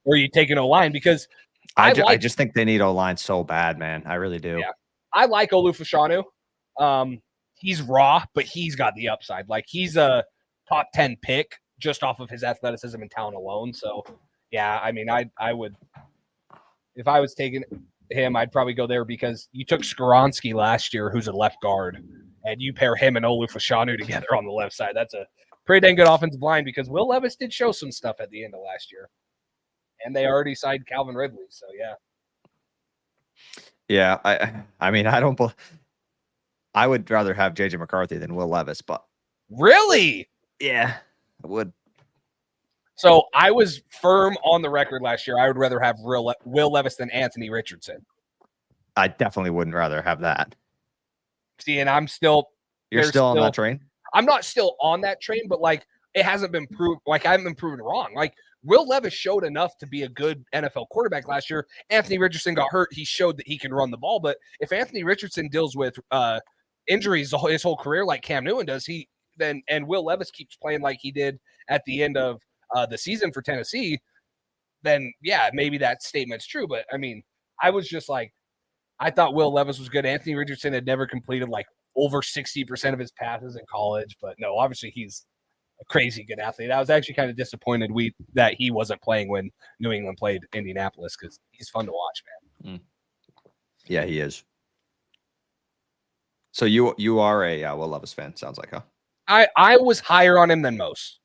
Speaker 4: Or are you taking O-line? Because
Speaker 3: I just think they need O-line so bad, man. I really do.
Speaker 4: Yeah. I like Olufashanu. He's raw, but he's got the upside. Like he's a top 10 pick just off of his athleticism and talent alone. So yeah, I mean, I would, if I was taking him, I'd probably go there because you took Skoronski last year, who's a left guard, and you pair him and Olufashanu together on the left side. That's a pretty dang good offensive line because Will Levis did show some stuff at the end of last year. And they already signed Calvin Ridley. So yeah.
Speaker 3: Yeah, I mean, I would rather have JJ McCarthy than Will Levis, but
Speaker 4: really?
Speaker 3: Yeah, I would.
Speaker 4: So I was firm on the record last year. I would rather have Will Levis than Anthony Richardson.
Speaker 3: I definitely wouldn't rather have that.
Speaker 4: See, and I'm still.
Speaker 3: You're still on that train?
Speaker 4: I'm not still on that train, but like it hasn't been proved. Like I haven't been proven wrong. Like Will Levis showed enough to be a good NFL quarterback last year. Anthony Richardson got hurt. He showed that he can run the ball. But if Anthony Richardson deals with injuries his whole career like Cam Newton does, and Will Levis keeps playing like he did at the end of the season for Tennessee, then yeah, maybe that statement's true. But I mean, I was just like, I thought Will Levis was good. Anthony Richardson had never completed like over 60% of his passes in college, but no, obviously he's a crazy good athlete. I was actually kind of disappointed that he wasn't playing when New England played Indianapolis because he's fun to watch, man.
Speaker 3: Yeah, he is. So you are a Will Levis fan, sounds like, huh?
Speaker 4: I was higher on him than most.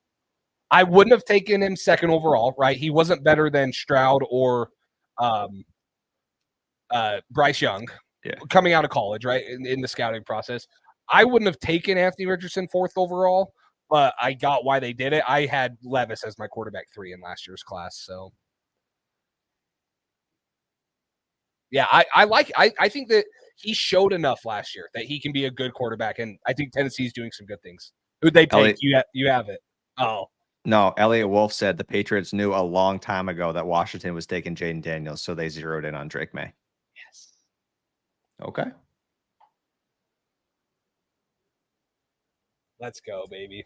Speaker 4: I wouldn't have taken him second overall, right? He wasn't better than Stroud or Bryce Young coming out of college, right? In the scouting process. I wouldn't have taken Anthony Richardson fourth overall, but I got why they did it. I had Levis as my quarterback 3 in last year's class. So yeah, I think that he showed enough last year that he can be a good quarterback, and I think Tennessee's doing some good things. Who'd they take? You have it. Oh.
Speaker 3: No, Elliot Wolf said the Patriots knew a long time ago that Washington was taking Jaden Daniels, so they zeroed in on Drake Maye.
Speaker 4: Yes.
Speaker 3: Okay.
Speaker 4: Let's go, baby.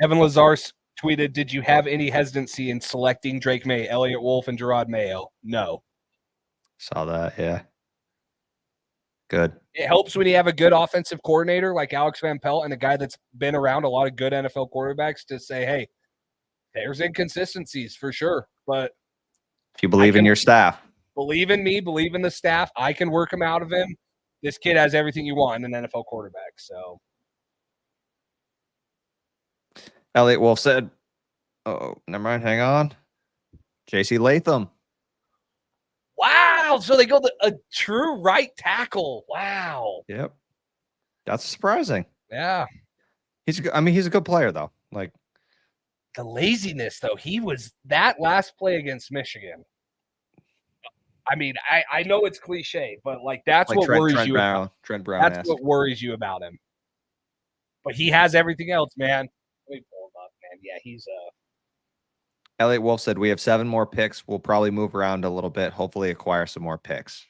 Speaker 4: Evan Lazar tweeted, "Did you have any hesitancy in selecting Drake Maye, Elliot Wolf, and Gerard Mayo?" No.
Speaker 3: Saw that, yeah. Good.
Speaker 4: It helps when you have a good offensive coordinator like Alex Van Pelt and a guy that's been around a lot of good NFL quarterbacks to say, hey, there's inconsistencies for sure. But
Speaker 3: if you believe in your staff.
Speaker 4: Believe in me, believe in the staff. I can work him out of him. This kid has everything you want in an NFL quarterback. So
Speaker 3: Elliot Wolf said, oh, never mind, hang on. J.C. Latham.
Speaker 4: Wow. So they go to a true right tackle. Wow.
Speaker 3: Yep. That's surprising.
Speaker 4: Yeah.
Speaker 3: He's a good player, though. Like
Speaker 4: the laziness, though. He was that last play against Michigan. I mean, I know it's cliche, but like that's like what worries you about
Speaker 3: Trent Brown.
Speaker 4: That's what worries you about him. But he has everything else, man. Let me pull him up, man. Yeah, he's
Speaker 3: Elliot Wolf said we have 7 more picks. We'll probably move around a little bit, hopefully acquire some more picks.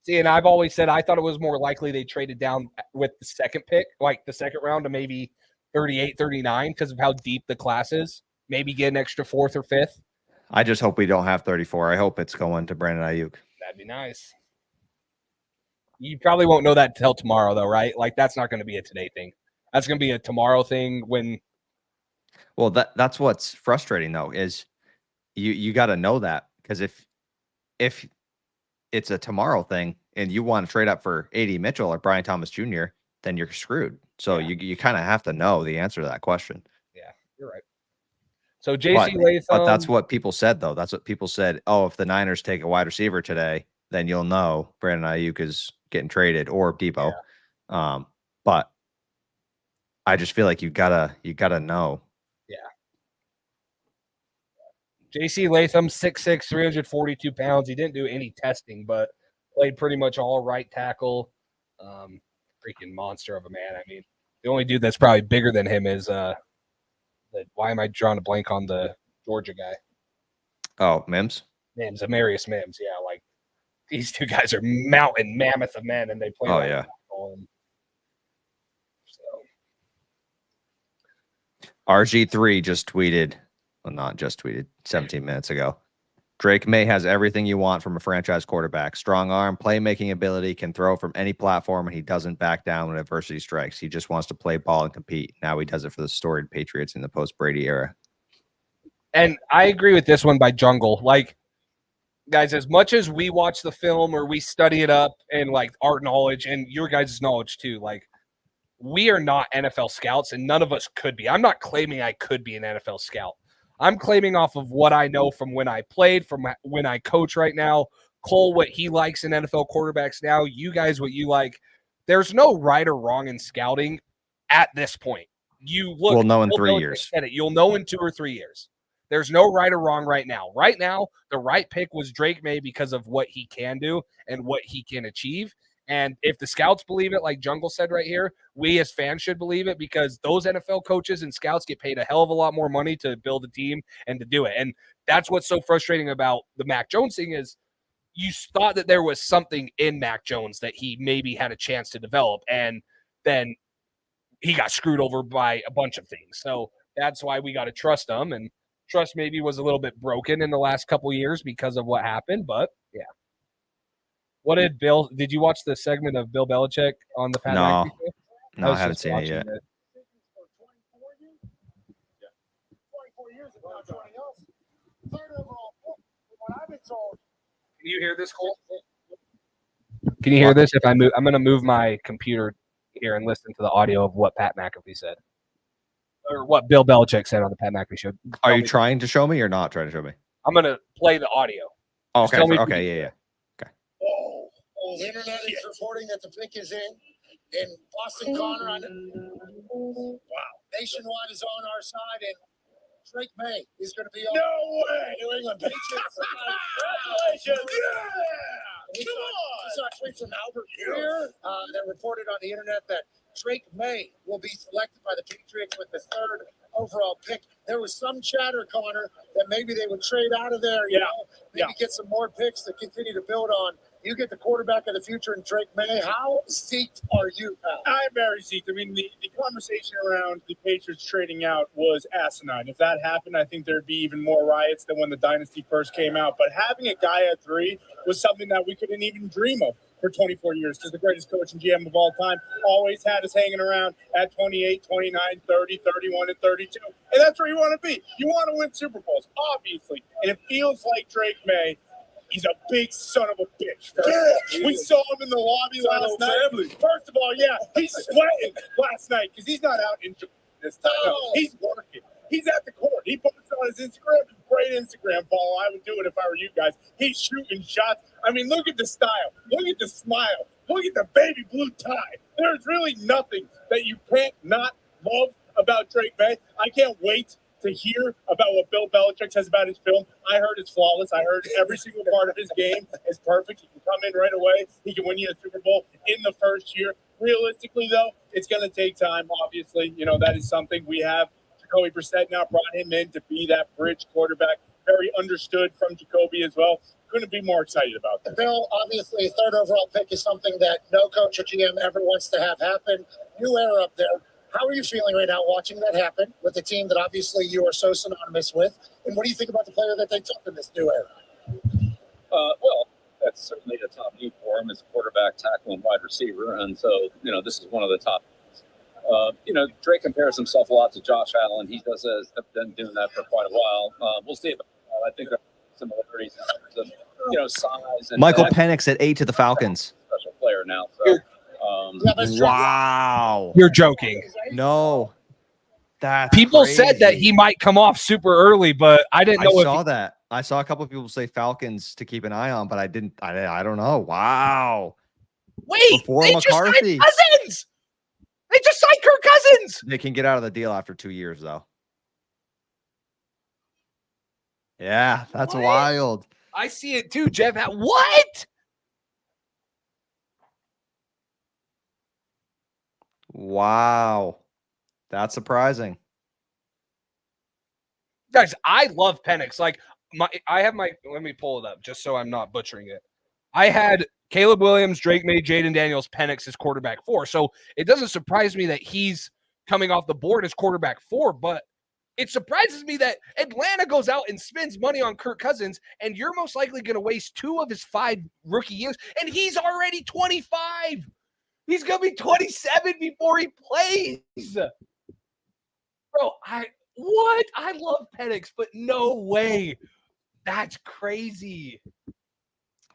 Speaker 4: See, and I've always said I thought it was more likely they traded down with the second pick, like the second round to maybe 38, 39 because of how deep the class is. Maybe get an extra 4th or 5th.
Speaker 3: I just hope we don't have 34. I hope it's going to Brandon Ayuk.
Speaker 4: That'd be nice. You probably won't know that till tomorrow, though, right? Like, that's not going to be a today thing. That's going to be a tomorrow thing when.
Speaker 3: Well, that's what's frustrating, though, is you got to know that because if it's a tomorrow thing and you want to trade up for A.D. Mitchell or Brian Thomas Jr., then you're screwed. So you kind of have to know the answer to that question.
Speaker 4: Yeah, you're right. So J.C. Latham.
Speaker 3: But that's what people said, though. That's what people said. Oh, if the Niners take a wide receiver today, then you'll know Brandon Ayuk is getting traded or Debo. Yeah. But I just feel like you gotta know.
Speaker 4: Yeah. J.C. Latham, 6'6", 342 pounds. He didn't do any testing, but played pretty much all right tackle. Freaking monster of a man. I mean, the only dude that's probably bigger than him is why am I drawing a blank on the Georgia guy?
Speaker 3: Oh, Mims?
Speaker 4: Amarius Mims. Yeah, like these two guys are mountain mammoth of men, and they play.
Speaker 3: Oh, yeah.
Speaker 4: So.
Speaker 3: RG3 just tweeted, well, not just tweeted, 17 minutes ago. Drake Maye has everything you want from a franchise quarterback. Strong arm, playmaking ability, can throw from any platform, and he doesn't back down when adversity strikes. He just wants to play ball and compete. Now he does it for the storied Patriots in the post-Brady era. And
Speaker 4: I agree with this one by Jungle. Like, guys, as much as we watch the film or we study it up and, like, art knowledge and your guys' knowledge too, like, we are not NFL scouts, and none of us could be. I'm not claiming I could be an NFL scout. I'm claiming off of what I know from when I played, from when I coach right now. Cole, what he likes in NFL quarterbacks now. You guys, what you like. There's no right or wrong in scouting at this point. You look.
Speaker 3: We'll know in 3 years.
Speaker 4: You'll know in 2 or 3 years. There's no right or wrong right now. Right now, the right pick was Drake Maye because of what he can do and what he can achieve. And if the scouts believe it, like Jungle said right here, we as fans should believe it because those NFL coaches and scouts get paid a hell of a lot more money to build a team and to do it. And that's what's so frustrating about the Mac Jones thing is you thought that there was something in Mac Jones that he maybe had a chance to develop, and then he got screwed over by a bunch of things. So that's why we got to trust him, and trust maybe was a little bit broken in the last couple of years because of what happened, but yeah. What did you watch the segment of Bill Belichick on the Patriot?
Speaker 3: No, I haven't seen it yet.
Speaker 2: 24 years ago, joining us. 3rd overall pick. What I've been told,
Speaker 4: you hear this, Cole? Can you hear this? If I move, I'm going to move my computer here and listen to the audio of what Pat McAfee said, or what Bill Belichick said on the Pat McAfee show.
Speaker 3: Are you trying to show me or not trying to show me?
Speaker 4: I'm going to play the audio.
Speaker 3: Oh,
Speaker 4: Just
Speaker 3: okay.
Speaker 4: tell me if
Speaker 3: Okay.
Speaker 4: you-
Speaker 3: Yeah. Okay.
Speaker 5: The internet is reporting that the pick is in Boston. Connor, Nationwide is on our side, and Drake Maye is going to be on. No way! New England Patriots. Congratulations! Yeah! Come on! We saw a tweet from Albert here that reported on the internet that Drake Maye will be selected by the Patriots with the 3rd overall pick. There was some chatter, Connor, that maybe they would trade out of there, maybe get some more picks to continue to build on. You get the quarterback of the future in Drake Maye. How zeeked are you, pal?
Speaker 6: I'm very zeeked. I mean, the conversation around the Patriots trading out was asinine. If that happened, I think there'd be even more riots than when the dynasty first came out. But having a guy at 3 was something that we couldn't even dream of for 24 years, because the greatest coach and GM of all time always had us hanging around at 28, 29, 30, 31, and 32. And that's where you want to be. You want to win Super Bowls, obviously. And it feels like Drake Maye. He's a big son of a bitch. We saw him in the lobby last night. First of all, he's sweating last night because he's not out enjoying this time. No, he's working. He's at the court. He posts on his Instagram. Great Instagram follow. I would do it if I were you guys. He's shooting shots. I mean, look at the style. Look at the smile. Look at the baby blue tie. There's really nothing that you can't not love about Drake Maye. I can't wait to hear about what Bill Belichick says about his film. I heard it's flawless. I heard every single part of his game is perfect. He can come in right away. He can win you a Super Bowl in the first year. Realistically, though, it's going to take time, obviously. You know, that is something we have. Jacoby Brissett now brought him in to be that bridge quarterback. Very understood from Jacoby as well. Couldn't be more excited about that.
Speaker 5: Bill, obviously, a 3rd overall pick is something that no coach or GM ever wants to have happen. New era up there. How are you feeling right now watching that happen with the team that obviously you are so synonymous with? And what do you think about the player that they took in this new era?
Speaker 7: Well, that's certainly the top need for him as a quarterback, tackle, and wide receiver. And so, this is one of the top. Drake compares himself a lot to Josh Allen. He has been doing that for quite a while. We'll see about that. I think there are similarities in terms of, size. And
Speaker 3: Michael Penix at 8 to the Falcons.
Speaker 7: Special player now. So,
Speaker 3: Wow.
Speaker 4: You're joking.
Speaker 3: No. That's
Speaker 4: People
Speaker 3: crazy.
Speaker 4: said that he might come off super early, but I didn't know.
Speaker 3: I saw that. I saw a couple of people say Falcons to keep an eye on, but I didn't. I don't know. Wow.
Speaker 4: Wait,
Speaker 3: Before
Speaker 4: they
Speaker 3: McCarthy.
Speaker 4: just signed Cousins. They just signed Kirk Cousins.
Speaker 3: They can get out of the deal after 2 years, though. Yeah, that's
Speaker 4: What?
Speaker 3: wild.
Speaker 4: I see it too, Jeff. What?
Speaker 3: Wow. That's surprising.
Speaker 4: Guys, I love Penix. Like let me pull it up just so I'm not butchering it. I had Caleb Williams, Drake Maye, Jaden Daniels, Penix as quarterback 4. So it doesn't surprise me that he's coming off the board as quarterback 4, but it surprises me that Atlanta goes out and spends money on Kirk Cousins, and you're most likely going to waste 2 of his 5 rookie years, and he's already 25. He's going to be 27 before he plays. Bro, I love Penix, but no way. That's crazy.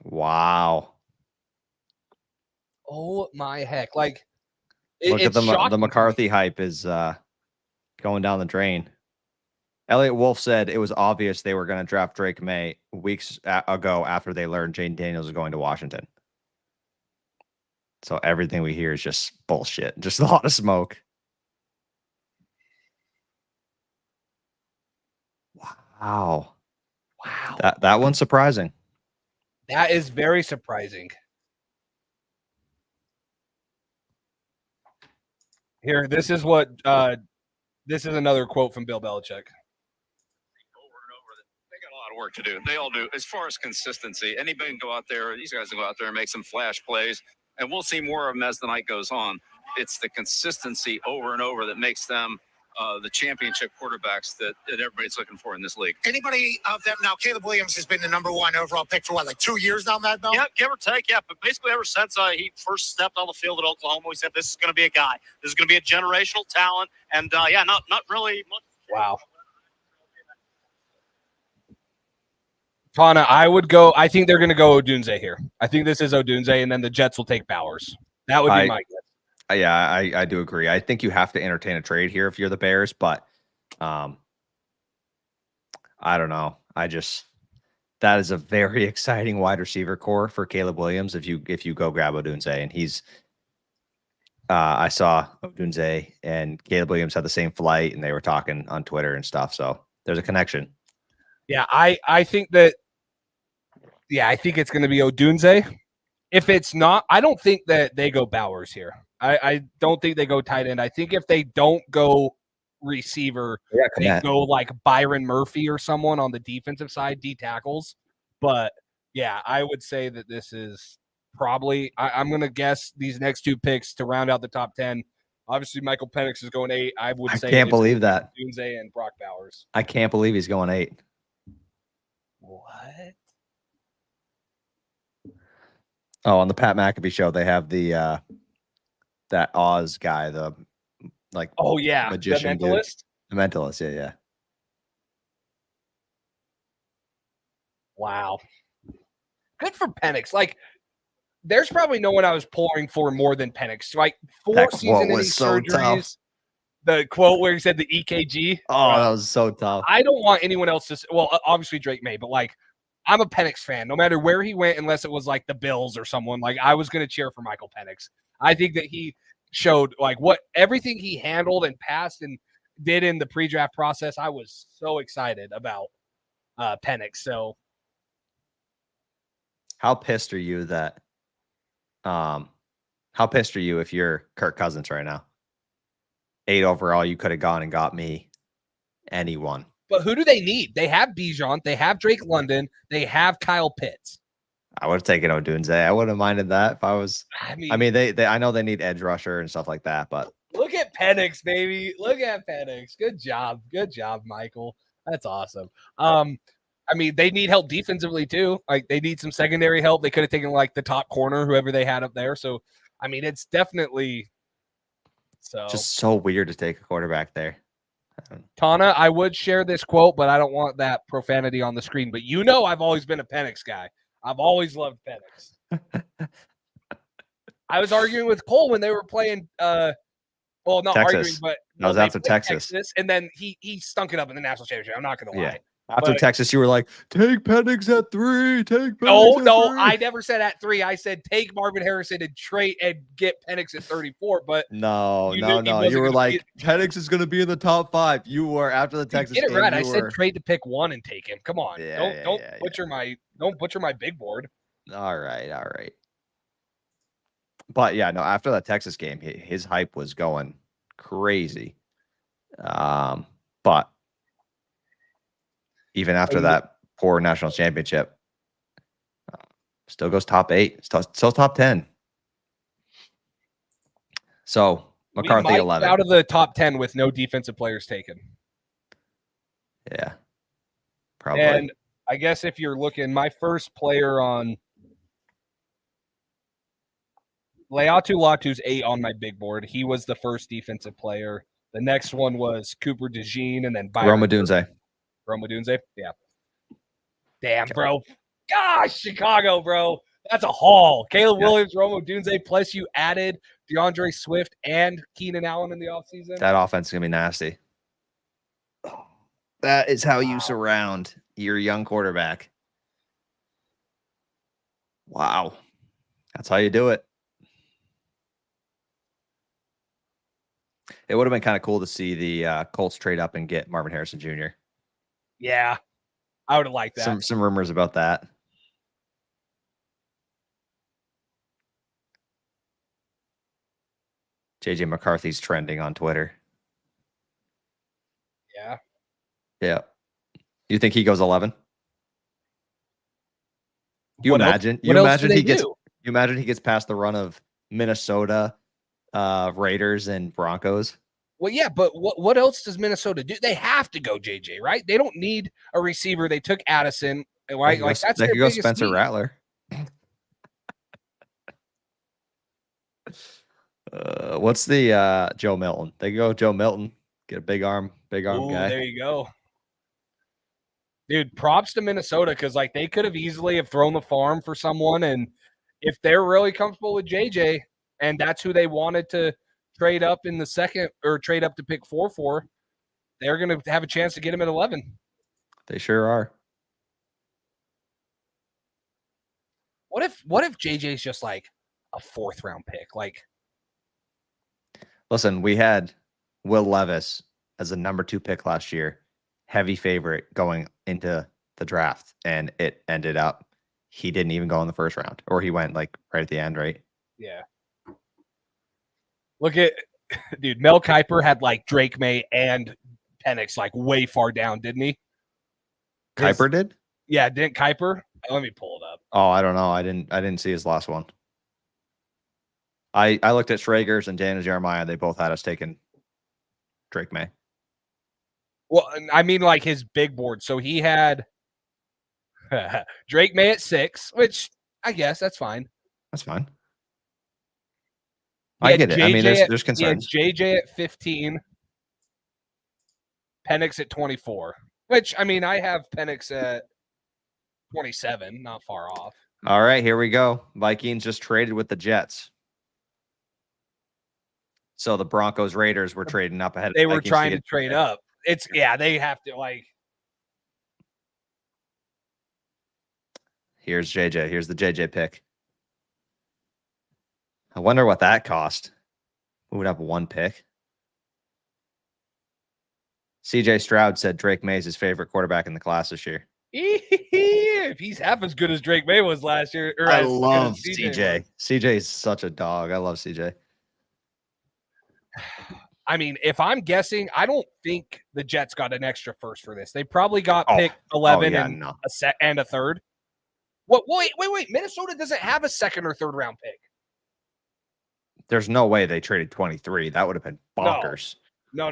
Speaker 3: Wow.
Speaker 4: Oh my heck. Like,
Speaker 3: Look at
Speaker 4: it's shocking.
Speaker 3: the McCarthy hype is going down the drain. Elliot Wolf said it was obvious they were going to draft Drake Maye weeks ago after they learned Jaden Daniels was going to Washington. So everything we hear is just bullshit. Just a lot of smoke. Wow. That one's surprising.
Speaker 4: That is very surprising. Here, this is another quote from Bill Belichick.
Speaker 8: They got a lot of work to do. They all do. As far as consistency, anybody can go out there. These guys can go out there and make some flash plays, and we'll see more of them as the night goes on. It's the consistency over and over that makes them the championship quarterbacks that everybody's looking for in this league.
Speaker 5: Anybody of them now? Caleb Williams has been the #1 overall pick for like 2 years now, Matt Bell?
Speaker 9: Yeah, give or take, yeah. But basically ever since he first stepped on the field at Oklahoma, we said this is going to be a guy. This is going to be a generational talent. And, not really much.
Speaker 4: Wow. Tana, I would go. I think they're going to go Odunze here. I think this is Odunze, and then the Jets will take Bowers. That would be my guess.
Speaker 3: Yeah, I do agree. I think you have to entertain a trade here if you're the Bears, but I don't know. That is a very exciting wide receiver core for Caleb Williams if you go grab Odunze, and he's I saw Odunze and Caleb Williams had the same flight, and they were talking on Twitter and stuff. So there's a connection.
Speaker 4: Yeah, I think that. Yeah, I think it's going to be Odunze. If it's not, I don't think that they go Bowers here. I don't think they go tight end. I think if they don't go receiver, they go like Byron Murphy or someone on the defensive side, D tackles. But yeah, I would say that this is probably, I'm going to guess these next two picks to round out the top 10. Obviously, Michael Penix is going 8. I
Speaker 3: can't believe that.
Speaker 4: Odunze and Brock Bowers.
Speaker 3: I can't believe he's going 8.
Speaker 4: What?
Speaker 3: Oh, on the Pat McAfee show, they have the that Oz guy, the magician,
Speaker 4: the mentalist.
Speaker 3: The mentalist, yeah.
Speaker 4: Wow, good for Penix. Like, there's probably no one I was pouring for more than Penix. Like 4 season-ending surgeries. The quote where he said the EKG.
Speaker 3: Oh, that was so tough.
Speaker 4: I don't want anyone else to. Well, obviously Drake Maye, but like, I'm a Penix fan. No matter where he went, unless it was like the Bills or someone, like I was going to cheer for Michael Penix. I think that he showed like everything he handled and passed and did in the pre-draft process. I was so excited about Penix. So,
Speaker 3: how pissed are you that? How pissed are you if you're Kirk Cousins right now? 8 overall, you could have gone and got me anyone.
Speaker 4: But who do they need? They have Bijan. They have Drake London. They have Kyle Pitts.
Speaker 3: I would have taken Odunze. I wouldn't have minded that if I was. I mean, they I know they need edge rusher and stuff like that, but
Speaker 4: look at Penix, baby. Look at Penix. Good job, Michael. That's awesome. I mean, they need help defensively too. Like they need some secondary help. They could have taken like the top corner, whoever they had up there. So, I mean, it's definitely
Speaker 3: just so weird to take a quarterback there.
Speaker 4: Tana, I would share this quote, but I don't want that profanity on the screen. But you know, I've always been a Penix guy. I've always loved Penix. I was arguing with Cole when they were playing. Not
Speaker 3: Texas.
Speaker 4: arguing, but
Speaker 3: that was after Texas,
Speaker 4: and then he stunk it up in the national championship. I'm not going to lie.
Speaker 3: After Texas, you were like, take Penix at 3. Take Penix
Speaker 4: No,
Speaker 3: 3.
Speaker 4: I never said at 3. I said take Marvin Harrison and trade and get Penix at 34. But
Speaker 3: no. You were like, Penix is going to be in the top 5. You were after the Texas.
Speaker 4: Get it
Speaker 3: game,
Speaker 4: right. I said trade to pick 1 and take him. Come on, don't butcher my big board.
Speaker 3: All right. But yeah, no. After that Texas game, his hype was going crazy. But even after that poor national championship, still goes top 8, still top 10. So McCarthy 11
Speaker 4: out of the top 10 with no defensive players taken.
Speaker 3: Yeah, probably.
Speaker 4: And I guess if you're looking, my first player on Leatu Latu's 8 on my big board. He was the first defensive player. The next one was Cooper DeJean, and then
Speaker 3: Rome Odunze.
Speaker 4: Yeah. Damn, bro. Gosh, Chicago, bro. That's a haul. Caleb Williams, Rome Odunze, plus you added DeAndre Swift and Keenan Allen in the offseason.
Speaker 3: That offense is going to be nasty. That is how you surround your young quarterback. Wow. That's how you do it. It would have been kind of cool to see the Colts trade up and get Marvin Harrison Jr.
Speaker 4: Yeah, I would have liked that.
Speaker 3: Some rumors about that. JJ McCarthy's trending on Twitter. Yeah. You think he goes 11? You imagine he gets past the run of Minnesota, Raiders, and Broncos.
Speaker 4: Well, yeah, but what else does Minnesota do? They have to go JJ, right? They don't need a receiver. They took Addison, right? Like that's
Speaker 3: they
Speaker 4: their
Speaker 3: could go
Speaker 4: biggest
Speaker 3: Spencer
Speaker 4: need.
Speaker 3: Rattler. What's the Joe Milton? They go Joe Milton, get a big arm
Speaker 4: Ooh,
Speaker 3: guy.
Speaker 4: There you go. Dude, props to Minnesota because like they could have easily have thrown the farm for someone, and if they're really comfortable with JJ and that's who they wanted to trade up in the second or trade up to pick 4 they're going to have a chance to get him at 11.
Speaker 3: They sure are.
Speaker 4: What if JJ's just like a 4th round pick? Like,
Speaker 3: listen, we had Will Levis as a number 2 pick last year, heavy favorite going into the draft, and it ended up he didn't even go in the first round, or he went like right at the end, right?
Speaker 4: yeah. Look at dude, Mel Kiper had like Drake Maye and Penix like way far down, didn't he?
Speaker 3: Kiper did?
Speaker 4: Yeah, didn't Kiper? Let me pull it up.
Speaker 3: Oh, I don't know. I didn't see his last one. I looked at Schrager's and Daniel Jeremiah. They both had us taking Drake Maye.
Speaker 4: Well, I mean, like his big board. So he had Drake Maye at 6, which I guess that's fine.
Speaker 3: That's fine. I get it. I mean, there's concerns.
Speaker 4: JJ at 15, Penix at 24, which I mean, I have Penix at 27, not far off.
Speaker 3: All right, here we go. Vikings just traded with the Jets. So the Broncos Raiders were trading up ahead.
Speaker 4: They were trying to trade up. It's they have to like.
Speaker 3: Here's JJ. Here's the JJ pick. I wonder what that cost. We would have 1 pick. CJ Stroud said Drake Maye's his favorite quarterback in the class this year.
Speaker 4: If he's half as good as Drake Maye was last year,
Speaker 3: I love CJ. CJ is such a dog. I love CJ.
Speaker 4: I mean, if I'm guessing, I don't think the Jets got an extra first for this. They probably got pick 11 and a third. What? Wait. Minnesota doesn't have a 2nd or 3rd round pick.
Speaker 3: There's no way they traded 23. That would have been bonkers.
Speaker 4: No.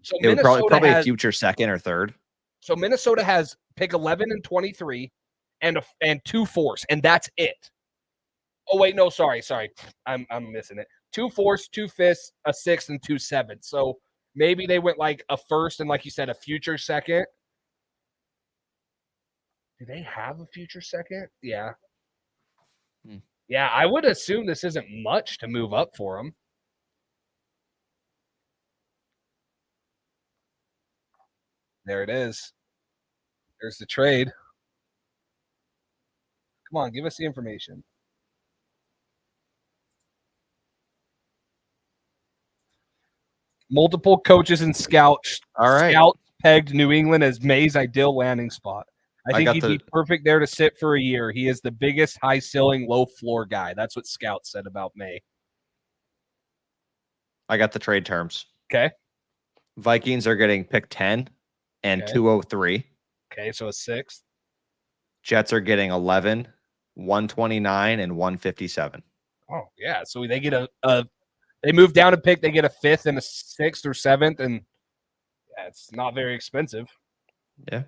Speaker 4: So
Speaker 3: it would probably a future 2nd or 3rd.
Speaker 4: So Minnesota has pick 11 and 23 and 2 4s, and that's it. Oh, wait, no, sorry. I'm missing it. 2 4s, 2 5ths, a 6th, and 2 7ths. So maybe they went like a 1st and, like you said, a future 2nd. Do they have a future 2nd? Yeah. Yeah, I would assume this isn't much to move up for them. There it is. There's the trade. Come on, give us the information. Multiple coaches and scouts.
Speaker 3: All right.
Speaker 4: Scouts pegged New England as Maye's ideal landing spot. I think he'd be perfect there to sit for a year. He is the biggest high ceiling, low floor guy. That's what scouts said about Maye.
Speaker 3: I got the trade terms.
Speaker 4: Okay.
Speaker 3: Vikings are getting pick 10 and 203.
Speaker 4: Okay, so a 6th.
Speaker 3: Jets are getting 11, 129, and 157.
Speaker 4: Oh, yeah. So they get they move down a pick, they get a 5th and a 6th or 7th, and it's not very expensive.
Speaker 3: Yeah.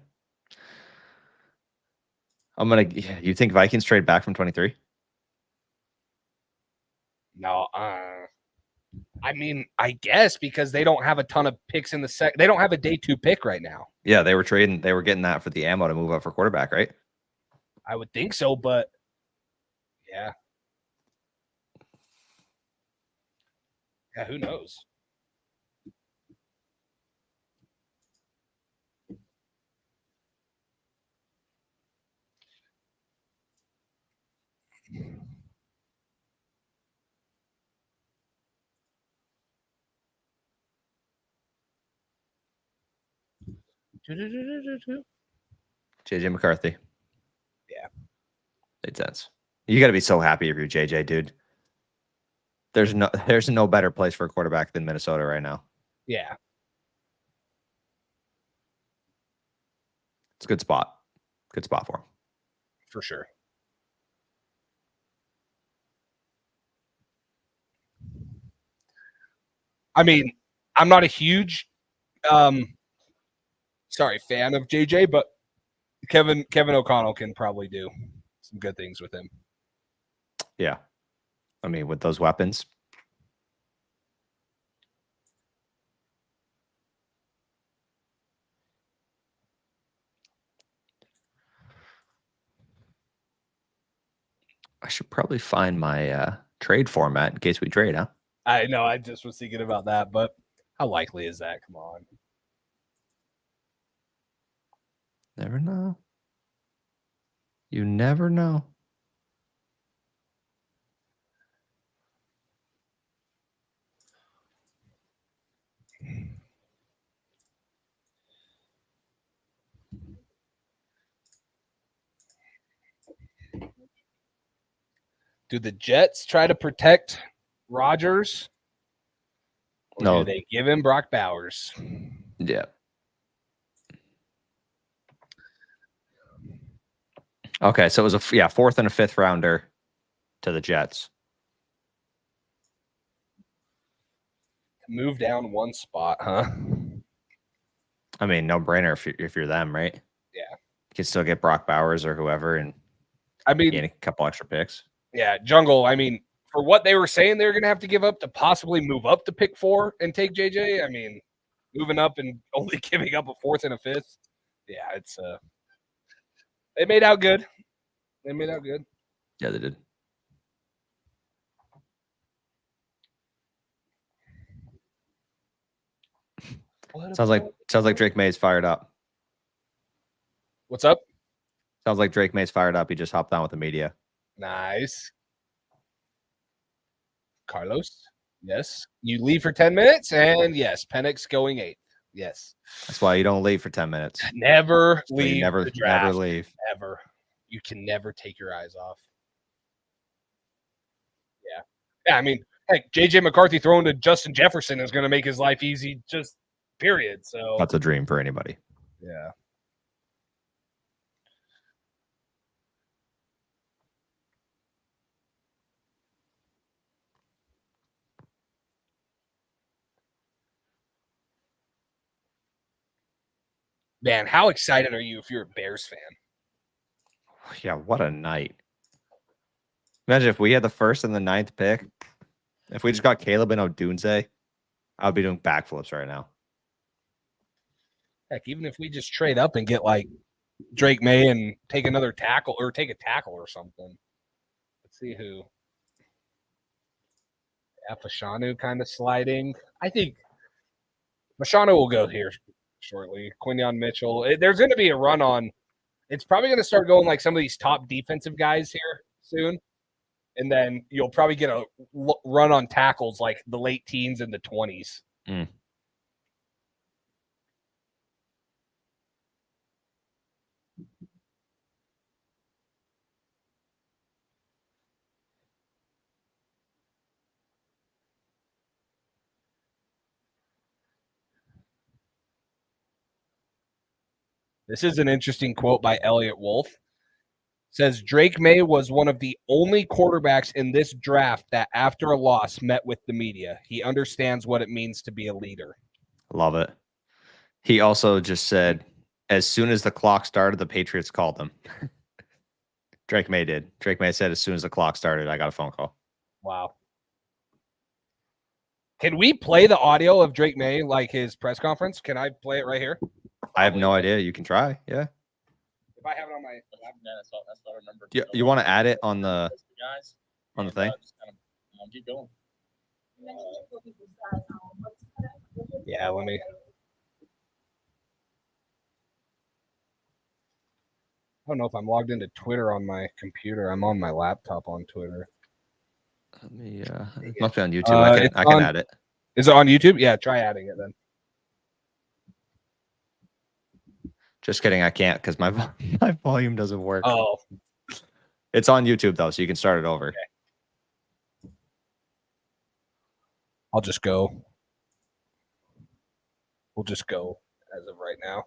Speaker 3: You think Vikings trade back from 23?
Speaker 4: No, I mean, I guess because they don't have a ton of picks in the second. They don't have a day 2 pick right now.
Speaker 3: Yeah, they were getting that for the ammo to move up for quarterback, right?
Speaker 4: I would think so, but yeah. Yeah, who knows?
Speaker 3: JJ McCarthy.
Speaker 4: Yeah.
Speaker 3: Made sense. You got to be so happy if you're JJ, dude. There's no better place for a quarterback than Minnesota right now.
Speaker 4: Yeah.
Speaker 3: It's a good spot. Good spot for him.
Speaker 4: For sure. I mean, I'm not a huge fan of JJ, but Kevin O'Connell can probably do some good things with him.
Speaker 3: Yeah. I mean, with those weapons. I should probably find my trade format in case we trade, huh?
Speaker 4: I know. I just was thinking about that, but how likely is that? Come on.
Speaker 3: Never know. You never know.
Speaker 4: Do the Jets try to protect Rodgers? Or
Speaker 3: No.
Speaker 4: do they give him Brock Bowers?
Speaker 3: Yeah. Okay, so it was a 4th and a 5th rounder to the Jets.
Speaker 4: Move down one spot, huh?
Speaker 3: I mean, no brainer if you're them, right?
Speaker 4: Yeah.
Speaker 3: You can still get Brock Bowers or whoever and
Speaker 4: I mean,
Speaker 3: gain a couple extra picks.
Speaker 4: Yeah, Jungle. I mean, for what they were saying they're going to have to give up to possibly move up to pick 4 and take JJ. I mean, moving up and only giving up a 4th and a 5th. Yeah, it's they made out good. They made out good.
Speaker 3: Yeah, they did. Sounds like Drake May's fired up.
Speaker 4: What's up?
Speaker 3: Sounds like Drake May's fired up. He just hopped on with the media.
Speaker 4: Nice. Carlos, yes. You leave for 10 minutes, and yes, Penix going 8th. Yes.
Speaker 3: That's why you don't leave for 10 minutes.
Speaker 4: Never
Speaker 3: So
Speaker 4: leave
Speaker 3: never,
Speaker 4: the draft.
Speaker 3: never leave.
Speaker 4: Ever. You can never take your eyes off. Yeah. Yeah, I mean, heck, J.J. McCarthy throwing to Justin Jefferson is going to make his life easy, just period. So
Speaker 3: That's a dream for anybody.
Speaker 4: yeah. Man, how excited are you if you're a Bears fan?
Speaker 3: Yeah, what a night. Imagine if we had the 1st and the 9th pick. If we just got Caleb and Odunze, I would be doing backflips right now.
Speaker 4: Heck, even if we just trade up and get like Drake Maye and take another tackle or take a tackle or something. Let's see who. Fashanu kind of sliding. I think Fashanu will go here shortly. Quinyon Mitchell. There's going to be a run on. It's probably going to start going like some of these top defensive guys here soon. And then you'll probably get a run on tackles like the late teens and the 20s.
Speaker 3: Mm.
Speaker 4: This is an interesting quote by Elliot Wolf. Says Drake Maye was one of the only quarterbacks in this draft that after a loss met with the media. He understands what it means to be a leader.
Speaker 3: Love it. He also just said, as soon as the clock started, the Patriots called him. Drake Maye did. Drake Maye said, as soon as the clock started, I got a phone call.
Speaker 4: Wow. Can we play the audio of Drake Maye, like his press conference? Can I play it right here?
Speaker 3: I have no idea. You can try. Yeah.
Speaker 4: If I have it on my
Speaker 7: That's what I remember.
Speaker 3: You want to add it on the thing?
Speaker 7: Just kind of keep going.
Speaker 4: Yeah, let me. I don't know if I'm logged into Twitter on my computer. I'm on my laptop on Twitter.
Speaker 3: Let me. It must be on YouTube. I can add it.
Speaker 4: Is it on YouTube? Yeah, try adding it then.
Speaker 3: Just kidding. I can't because my volume doesn't work.
Speaker 4: Oh,
Speaker 3: it's on YouTube though, so you can start it over.
Speaker 4: Okay. I'll just go. We'll just go as of right now.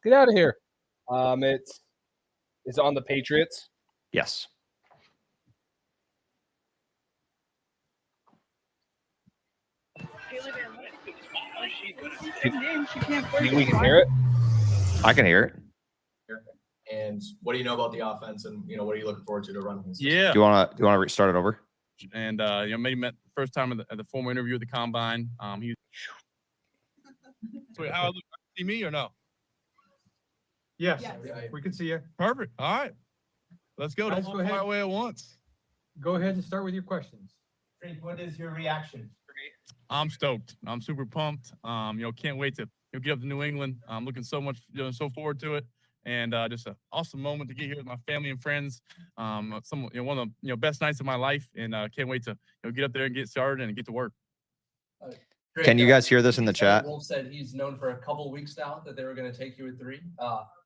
Speaker 4: Get out of here. It's on the Patriots.
Speaker 3: Yes.
Speaker 4: We can hear it.
Speaker 3: I can hear it.
Speaker 10: And what do you know about the offense, and what are you looking forward to run?
Speaker 11: Yeah.
Speaker 3: Do you want to restart it over?
Speaker 11: And maybe met first time at the formal interview at the combine. So how see me or no?
Speaker 12: Yes,
Speaker 10: Yes.
Speaker 12: we can see you.
Speaker 11: Perfect. All right. Let's go.
Speaker 12: Guys,
Speaker 11: Don't
Speaker 12: go
Speaker 11: all
Speaker 12: ahead.
Speaker 11: fire away at once.
Speaker 12: Go ahead and start with your questions.
Speaker 13: Drake, what is your reaction?
Speaker 11: I'm stoked. I'm super pumped. Can't wait to get up to New England. I'm looking so so forward to it. And just an awesome moment to get here with my family and friends. One of the best nights of my life, and can't wait to get up there and get started and get to work.
Speaker 10: Drake,
Speaker 3: Can you guys hear this in the chat?
Speaker 10: Wolf said he's known for a couple weeks now that they were going to take you at 3.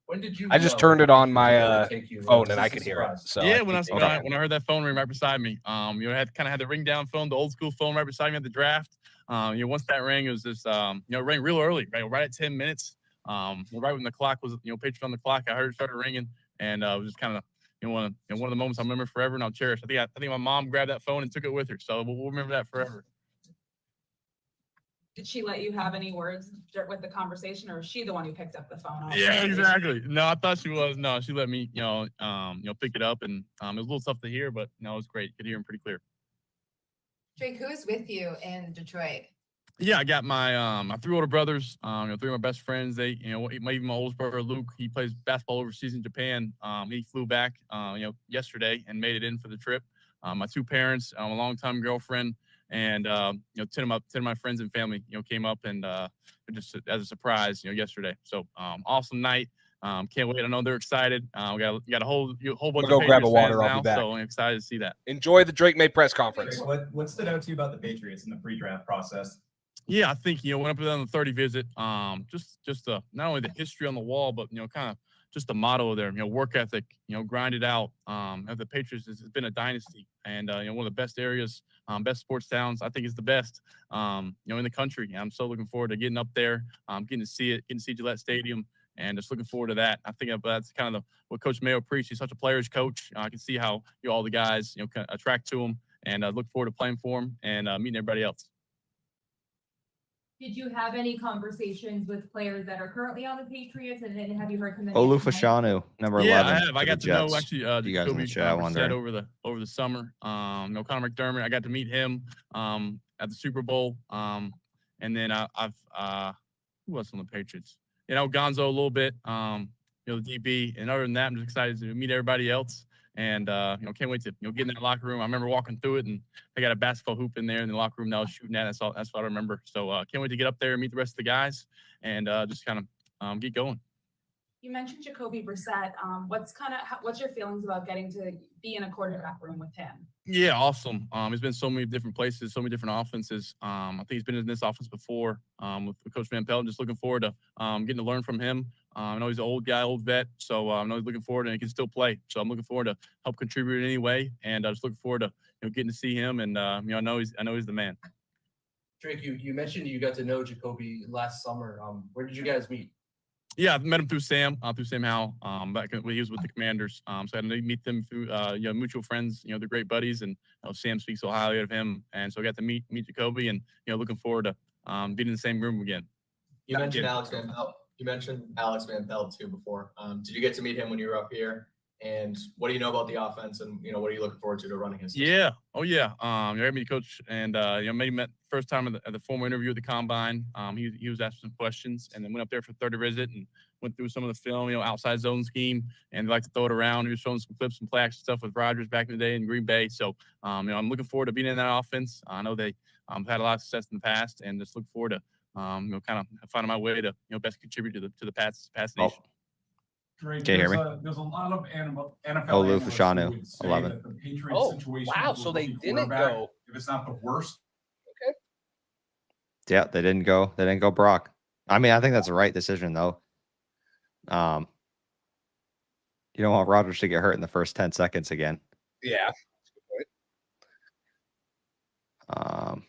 Speaker 10: When did you?
Speaker 4: I just
Speaker 10: know
Speaker 4: turned it
Speaker 10: that
Speaker 4: on
Speaker 10: they
Speaker 4: my
Speaker 10: were gonna take you?
Speaker 4: phone
Speaker 10: Was
Speaker 4: and
Speaker 10: this
Speaker 4: I
Speaker 10: a
Speaker 4: could hear it.
Speaker 10: surprise?
Speaker 4: So
Speaker 11: Yeah,
Speaker 4: I
Speaker 11: when I
Speaker 4: think
Speaker 11: when I heard that phone ring right beside me, had the ring down phone, the old school phone right beside me at the draft. Once that rang, it was just it rang real early, right at 10 minutes. Right when the clock was Patriot on the clock, I heard it started ringing, and it was just kind of one of the moments I'll remember forever and I'll cherish. I think my mom grabbed that phone and took it with her, so we'll remember that forever.
Speaker 14: Did she let you have any words with the conversation, or is she the one who picked up the phone?
Speaker 11: Yeah, exactly. No, I thought she was. No, she let me, pick it up, and it was a little tough to hear, but no, it was great. Could hear him pretty clear.
Speaker 15: Drake, who is with you in Detroit?
Speaker 11: Yeah, I got my 3 older brothers. 3 of my best friends. They, even my oldest brother Luke. He plays basketball overseas in Japan. He flew back, yesterday and made it in for the trip. My 2 parents, a longtime girlfriend, and 10 of my friends and family, came up and just as a surprise, yesterday. So awesome night. Can't wait. I know they're excited. We got a whole bunch
Speaker 4: go
Speaker 11: of
Speaker 4: grab a
Speaker 11: Patriots
Speaker 4: water.
Speaker 11: fans
Speaker 4: I'll be
Speaker 11: now,
Speaker 4: back.
Speaker 11: so I'm excited to see that.
Speaker 4: Enjoy the Drake Maye press conference.
Speaker 13: What stood out to you about the Patriots in the pre-draft process?
Speaker 11: Yeah, I think went up there on the 30 visit. Just not only the history on the wall, but kind of just the motto there. Work ethic. Grind it out. The Patriots has been a dynasty, and one of the best areas, best sports towns. I think it's the best, in the country. And I'm so looking forward to getting up there, getting to see it, getting to see Gillette Stadium, and just looking forward to that. I think that's kind of what Coach Mayo preached. He's such a player's coach. I can see how all the guys kind of attract to him, and I look forward to playing for him and meeting everybody else.
Speaker 14: Did you have any conversations with players that are currently on the Patriots, and then have you heard from them?
Speaker 3: Olufashanu, number 11.
Speaker 11: Yeah, I have. I
Speaker 3: for
Speaker 11: got
Speaker 3: the
Speaker 11: to know
Speaker 3: Jets.
Speaker 11: actually
Speaker 3: You guys in the chat wondering.
Speaker 11: over the summer. Connor McDermott. I got to meet him at the Super Bowl. And then I've who else on the Patriots? Gonzo a little bit. The DB. And other than that, I'm just excited to meet everybody else. And can't wait to get in that locker room. I remember walking through it, and they got a basketball hoop in there in the locker room that I was shooting at. That's what I remember. So can't wait to get up there and meet the rest of the guys, and just kind of get going.
Speaker 14: You mentioned Jacoby Brissett. What's your feelings about getting to be in a quarterback room with him?
Speaker 11: Yeah, awesome. He's been so many different places, so many different offenses. I think he's been in this offense before with Coach Van Pelt. Just looking forward to getting to learn from him. I know he's an old guy, old vet, so I know he's looking forward and he can still play. So I'm looking forward to help contribute in any way, and I just looking forward to getting to see him. And I know he's the man.
Speaker 10: Drake, you mentioned you got to know Jacoby last summer. Where did you guys meet?
Speaker 11: Yeah, I've met him through Sam Howell. Back when he was with the Commanders. So I had to meet them through mutual friends. They're great buddies, and Sam speaks so highly of him. And so I got to meet Jacoby, and looking forward to being in the same room again.
Speaker 10: You mentioned Alex Van Pelt. You mentioned Alex Van Pelt too before. Did you get to meet him when you were up here? And what do you know about the offense? And what are you looking forward to running his system?
Speaker 11: Yeah. Oh yeah. You heard me, Coach, and maybe met first time at the formal interview at the combine. He was asking some questions, and then went up there for 30 visit and went through some of the film, outside zone scheme, and they like to throw it around. He was showing some clips and play action stuff with Rodgers back in the day in Green Bay. So I'm looking forward to being in that offense. I know they had a lot of success in the past, and just look forward to kind of finding my way to best contribute to the Pats nation.
Speaker 12: Drake,
Speaker 3: Can you hear me?
Speaker 12: There's a lot of NFL
Speaker 3: Olufashanu,
Speaker 12: analysts who would say
Speaker 3: 11.
Speaker 12: that the Patriots
Speaker 4: Oh,
Speaker 12: situation
Speaker 4: wow,
Speaker 12: with
Speaker 4: so they
Speaker 12: rookie
Speaker 4: didn't
Speaker 12: quarterback,
Speaker 4: go.
Speaker 12: If it's not the worst.
Speaker 4: Okay.
Speaker 3: Yeah, they didn't go Brock. I mean, I think that's the right decision though. You don't want Rodgers to get hurt in the first 10 seconds again.
Speaker 4: Yeah. That's a good point.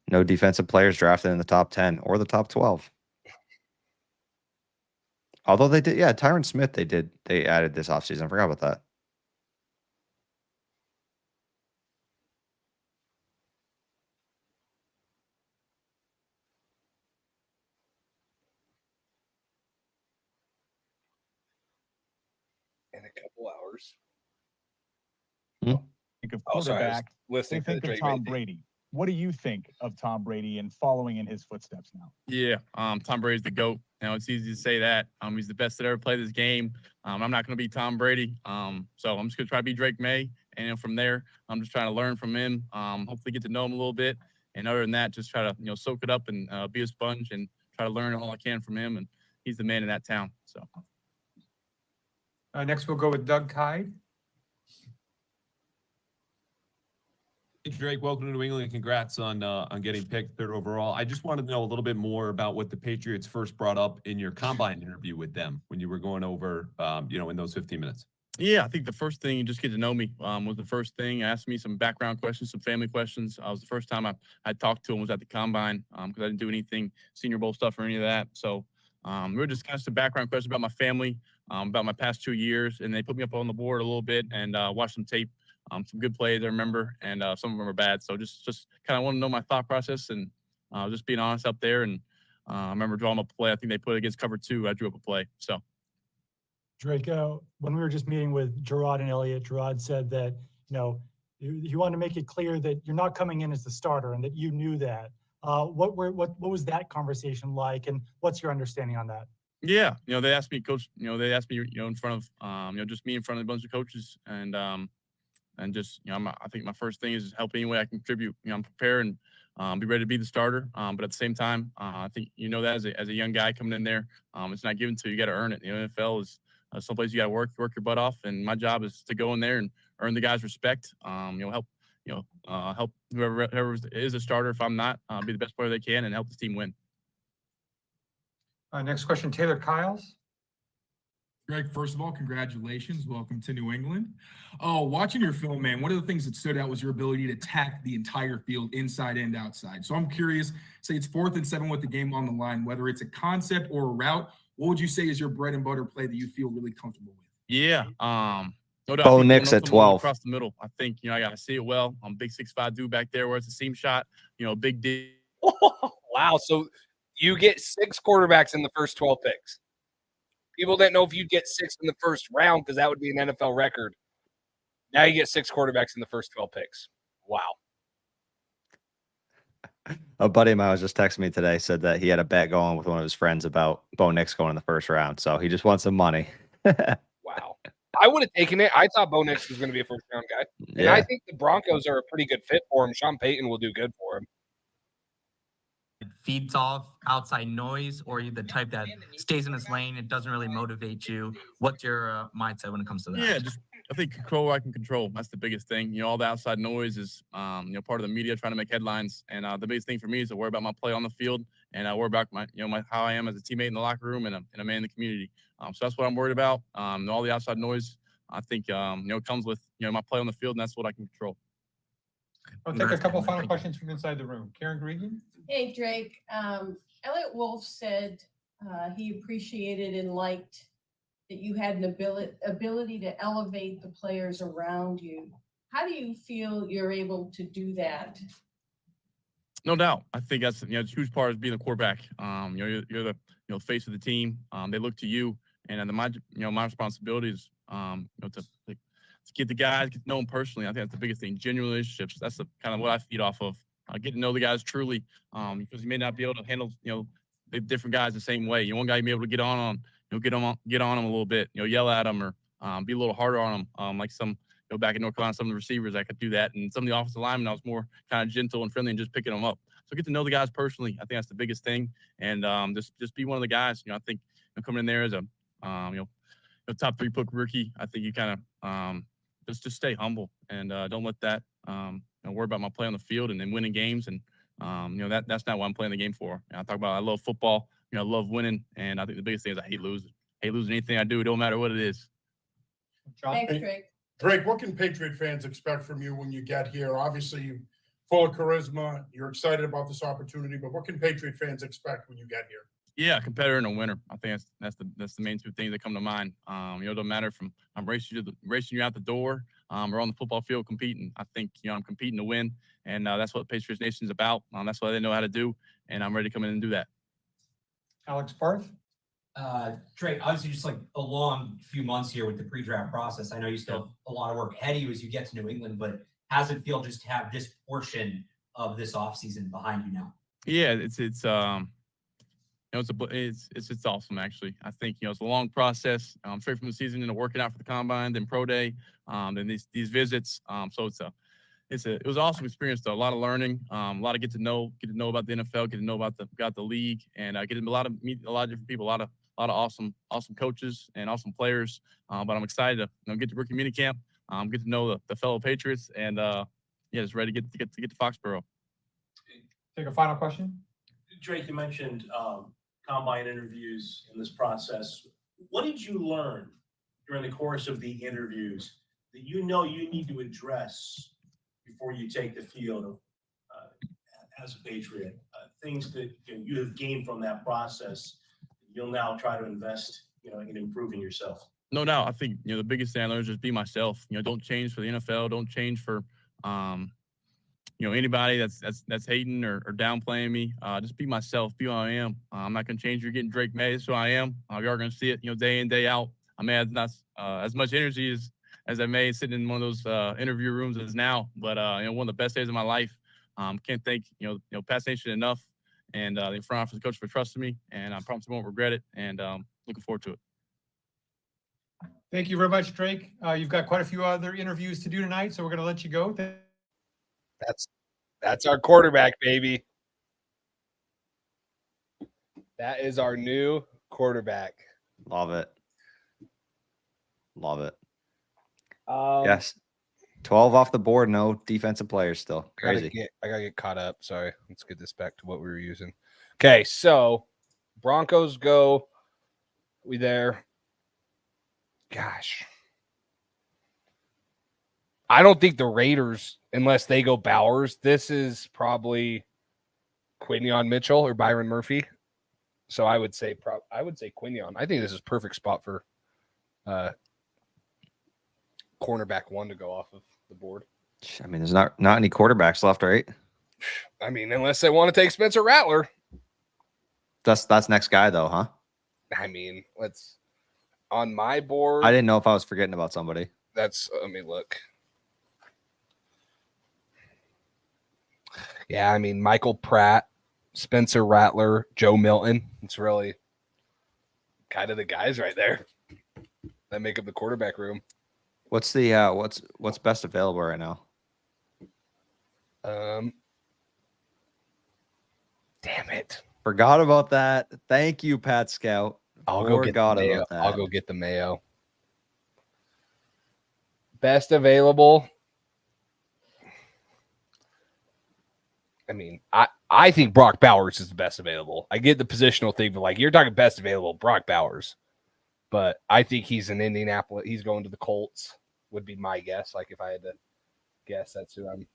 Speaker 3: No defensive players drafted in the top 10 or the top 12. Although they did, yeah, Tyron Smith, they added this offseason. I forgot about that.
Speaker 4: In a couple hours.
Speaker 3: Hmm?
Speaker 11: Think of
Speaker 4: Oh, sorry, I was
Speaker 11: quarterback.
Speaker 4: listening
Speaker 11: They
Speaker 4: to the
Speaker 11: think of
Speaker 4: Drake
Speaker 11: Tom
Speaker 4: Maye thing.
Speaker 11: Brady.
Speaker 16: What do you think of Tom Brady and following in his footsteps now?
Speaker 11: Yeah, Tom Brady's the GOAT. It's easy to say that. He's the best that ever played this game. I'm not going to be Tom Brady. So I'm just going to try to be Drake Maye. And from there, I'm just trying to learn from him, hopefully get to know him a little bit. And other than that, just try to, soak it up and be a sponge and try to learn all I can from him. And he's the man in that town. So
Speaker 12: Next, we'll go with Doug Kyde.
Speaker 17: Hey, Drake, welcome to New England. Congrats on getting picked 3rd overall. I just wanted to know a little bit more about what the Patriots first brought up in your combine interview with them when you were going over, in those 15 minutes.
Speaker 11: Yeah, I think the first thing, you just get to know me, was the first thing. Asked me some background questions, some family questions. Was the first time I talked to him was at the combine, because I didn't do anything Senior Bowl stuff or any of that. So we were just kind of some background questions about my family, about my past 2 years, and they put me up on the board a little bit and watched some tape, some good plays I remember, and some of them are bad. So just kind of want to know my thought process and just being honest up there. And I remember drawing up a play. I think they put it against cover 2. I drew up a play. So.
Speaker 18: Drake, when we were just meeting with Gerard and Elliott, Gerard said that, you want to make it clear that you're not coming in as the starter and that you knew that. What was that conversation like, and what's your understanding on that?
Speaker 11: Yeah, they asked me, Coach, they asked me, in front of, just me in front of a bunch of coaches, and just, I think my first thing is help any way I can contribute. I'm prepared and be ready to be the starter. But at the same time, I think that as a young guy coming in there, it's not given to you. You got to earn it. The NFL is someplace you got to work your butt off, and my job is to go in there and earn the guys' respect. Help help whoever is a starter. If I'm not, be the best player they can and help the team win.
Speaker 12: Next question, Taylor Kyles.
Speaker 19: Greg, first of all, congratulations. Welcome to New England. Watching your film, man, one of the things that stood out was your ability to attack the entire field, inside and outside. So I'm curious, say it's 4th and 7 with the game on the line, whether it's a concept or a route, what would you say is your bread and butter play that you feel really comfortable with?
Speaker 11: Yeah. No doubt.
Speaker 3: Bo Nix at 12.
Speaker 11: Across the middle. I think, I got to see it well. I'm big 6'5" dude back there where it's a seam shot, big D.
Speaker 4: Wow. So you get 6 quarterbacks in the first 12 picks. People didn't know if you'd get 6 in the first round because that would be an NFL record. Now you get 6 quarterbacks in the first 12 picks. Wow.
Speaker 3: A buddy of mine was just texting me today, said that he had a bet going with one of his friends about Bo Nix going in the first round. So he just wants some money.
Speaker 4: Wow. I would have taken it. I thought Bo Nix was going to be a first round guy. And I think the Broncos are a pretty good fit for him. Sean Payton will do good for him.
Speaker 20: Feeds off outside noise, or you're the type that stays in his lane, it doesn't really motivate you? What's your mindset when it comes to that?
Speaker 11: Yeah, I think control what I can control. That's the biggest thing. All the outside noise is part of the media trying to make headlines. And the biggest thing for me is to worry about my play on the field, and I worry about my how I am as a teammate in the locker room and a man in the community. So that's what I'm worried about. All the outside noise, I think comes with my play on the field, and that's what I can control.
Speaker 12: I'll take a couple of final questions from inside the room. Karen Gregan.
Speaker 21: Hey, Drake. Elliot Wolf said he appreciated and liked that you had an ability to elevate the players around you. How do you feel you're able to do that?
Speaker 11: No doubt. I think that's a huge part of being a quarterback. You're the face of the team. They look to you, and my responsibility is to get the guys, get to know them personally. I think that's the biggest thing. Genuine relationships. That's kind of what I feed off of. Get to know the guys truly, because you may not be able to handle the different guys the same way. One guy you may be able to get on them, get on them a little bit, yell at them or be a little harder on them. Like some back in North Carolina, some of the receivers I could do that, and some of the offensive linemen I was more kind of gentle and friendly and just picking them up. So get to know the guys personally. I think that's the biggest thing, and just be one of the guys. I think coming in there as a top 3 pick rookie, I think you kind of just stay humble and don't let that worry about my play on the field and then winning games. And that's not what I'm playing the game for. I talk about I love football. I love winning, and I think the biggest thing is I hate losing. Hate losing anything I do. It don't matter what it is.
Speaker 21: Thanks, Drake.
Speaker 22: Drake, what can Patriot fans expect from you when you get here? Obviously, you're full of charisma. You're excited about this opportunity, but what can Patriot fans expect when you get here?
Speaker 11: Yeah, a competitor and a winner. I think that's the main 2 things that come to mind. It don't matter if I'm racing you out the door or on the football field competing. I think I'm competing to win, and that's what Patriots Nation is about. That's what they know how to do, and I'm ready to come in and do that.
Speaker 12: Alex Barth.
Speaker 23: Drake, obviously just like a long few months here with the pre-draft process. I know you still have a lot of work ahead of you as you get to New England, but how does it feel just to have this portion of this offseason behind you now?
Speaker 11: Yeah, it's awesome actually. I think it's a long process, straight from the season into working out for the combine, then pro day, then these visits. So it was an awesome experience though. A lot of learning, a lot of get to know about the NFL, get to know about the league, and get to meet a lot of different people, a lot of awesome coaches and awesome players. But I'm excited to get to rookie minicamp, get to know the fellow Patriots, and just ready to get to Foxborough.
Speaker 12: Take a final question.
Speaker 1: Drake, you mentioned combine interviews in this process. What did you learn during the course of the interviews that you need to address before you take the field as a Patriot? Things that you have gained from that process, you'll now try to invest, in improving yourself.
Speaker 11: No doubt. I think the biggest thing I learned is just be myself. Don't change for the NFL. Don't change for anybody that's hating or downplaying me. Just be myself. Be who I am. I'm not gonna change. You're getting Drake Maye. That's who I am. You are gonna see it. Day in, day out. I may have not as much energy as I may sitting in one of those interview rooms as now, but one of the best days of my life. Can't thank Pat Nation enough, and the front office coach for trusting me, and I promise I won't regret it. And looking forward to it.
Speaker 12: Thank you very much, Drake. You've got quite a few other interviews to do tonight, so we're going to let you go.
Speaker 4: That's our quarterback, baby. That is our new quarterback.
Speaker 3: Love it.
Speaker 4: Yes.
Speaker 3: 12 off the board. No defensive players still. Crazy.
Speaker 4: I gotta get caught up. Sorry. Let's get this back to what we were using. Okay, so Broncos go. We there. Gosh. I don't think the Raiders, unless they go Bowers, this is probably Quinion Mitchell or Byron Murphy. So I would say Quinion. I think this is perfect spot for cornerback 1 to go off of the board.
Speaker 3: I mean, there's not any quarterbacks left, right?
Speaker 4: I mean, unless they want to take Spencer Rattler.
Speaker 3: That's next guy though, huh?
Speaker 4: I mean, let's on my board.
Speaker 3: I didn't know if I was forgetting about somebody.
Speaker 4: Let me look. Yeah, I mean, Michael Pratt, Spencer Rattler, Joe Milton. It's really kind of the guys right there that make up the quarterback room.
Speaker 3: What's the what's best available right now?
Speaker 4: Damn it.
Speaker 3: Forgot about that. Thank you, Pat Scout.
Speaker 4: I'll go get the Mayo. Best available. I mean, I think Brock Bowers is the best available. I get the positional thing, but you're talking best available, Brock Bowers. But I think he's in Indianapolis. He's going to the Colts, would be my guess. If I had to guess, that's who I'm.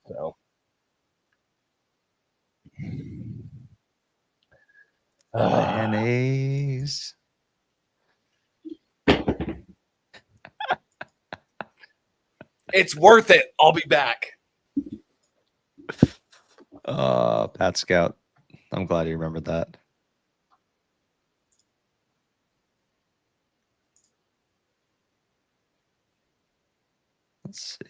Speaker 4: So.
Speaker 3: Mayonnaise.
Speaker 4: It's worth it. I'll be back.
Speaker 3: Pat Scout. I'm glad you remembered that. Let's see.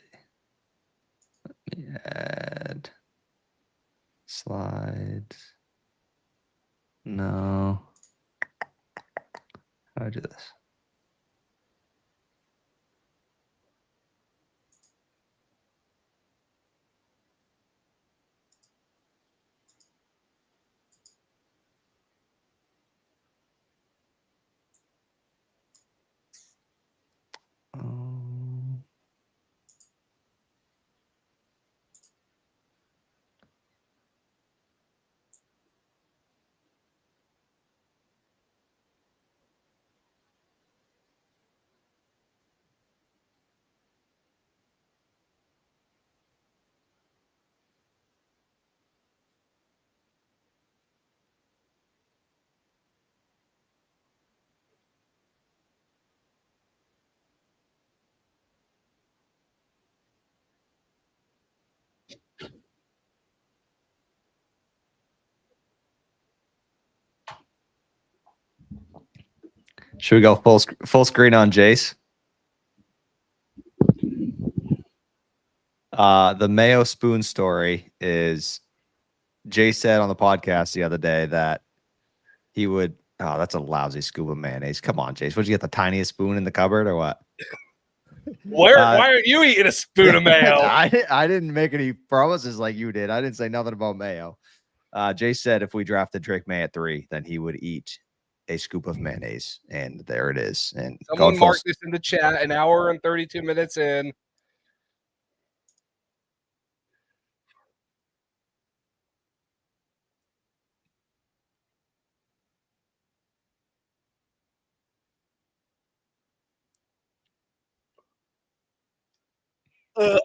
Speaker 3: Let me add slides. No. How do I do this? Should we go full screen on Jace? The Mayo spoon story is Jay said on the podcast the other day that he would. Oh, that's a lousy scoop of mayonnaise. Come on, Jace. Would you get the tiniest spoon in the cupboard or what?
Speaker 4: Why aren't you eating a spoon of mayo?
Speaker 3: I didn't make any promises like you did. I didn't say nothing about mayo. Jay said if we drafted Drake May at 3, then he would eat a scoop of mayonnaise, and there it is. And
Speaker 4: Someone mark this in the chat. An hour and 32 minutes in. Oh.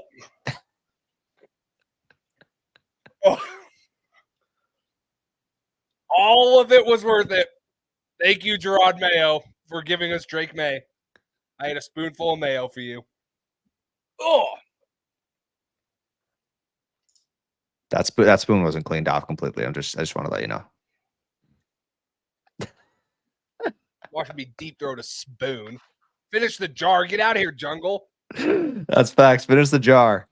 Speaker 4: All of it was worth it. Thank you, Gerard Mayo, for giving us Drake May. I had a spoonful of mayo for you. Oh,
Speaker 3: that spoon wasn't cleaned off completely. I just want to let you know.
Speaker 4: watching me deep throat a spoon. Finish the jar. Get out of here, Jungle.
Speaker 3: That's facts. Finish the jar.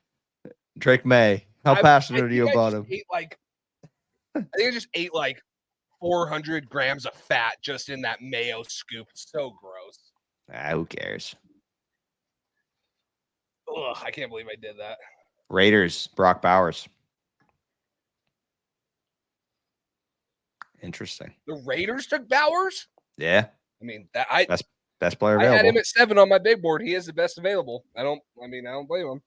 Speaker 3: Drake May. How passionate are you about him?
Speaker 4: I think I just ate like 400 grams of fat just in that mayo scoop. It's so gross.
Speaker 3: Who cares?
Speaker 4: Ugh, I can't believe I did that.
Speaker 3: Raiders, Brock Bowers. Interesting.
Speaker 4: The Raiders took Bowers?
Speaker 3: Yeah.
Speaker 4: I mean, that
Speaker 3: best player
Speaker 4: I
Speaker 3: available.
Speaker 4: had him at 7 on my big board. He is the best available. I don't blame him.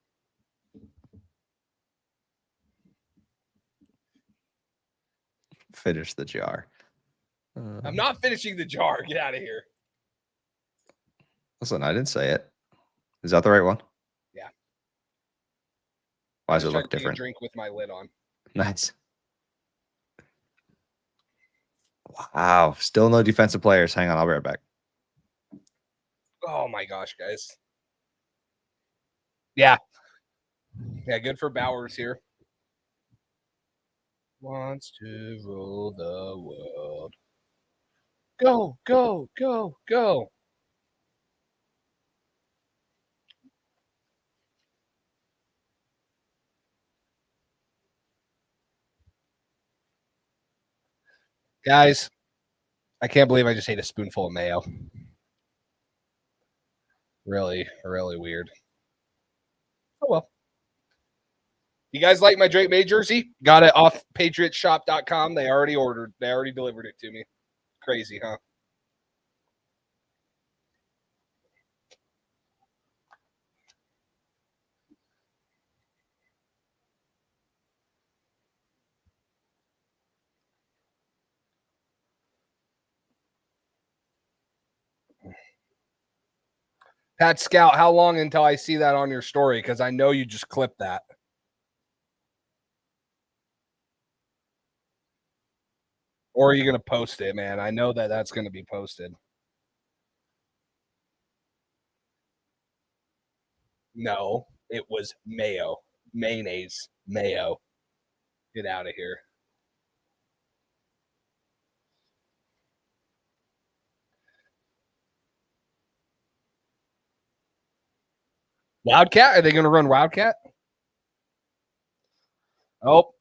Speaker 3: Finish the jar.
Speaker 4: I'm not finishing the jar. Get out of here.
Speaker 3: Listen, I didn't say it. Is that the right one?
Speaker 4: Yeah.
Speaker 3: Why does it
Speaker 4: Trying
Speaker 3: look
Speaker 4: to take a
Speaker 3: different?
Speaker 4: drink with my lid on.
Speaker 3: Nice. Wow. Still no defensive players. Hang on. I'll be right back.
Speaker 4: Oh my gosh, guys. Yeah. Yeah, good for Bowers here. Wants to rule the world. Go, go, go, go. Guys, I can't believe I just ate a spoonful of mayo. Really, really weird. Oh, well. You guys like my Drake May jersey? Got it off patriotshop.com. They already ordered. They already delivered it to me. Crazy, huh? Pat Scout, how long until I see that on your story? Because I know you just clipped that. Or are you going to post it, man? I know that that's going to be posted. No, it was mayo. Mayonnaise. Mayo. Get out of here. Wildcat? Are they going to run Wildcat? Oh,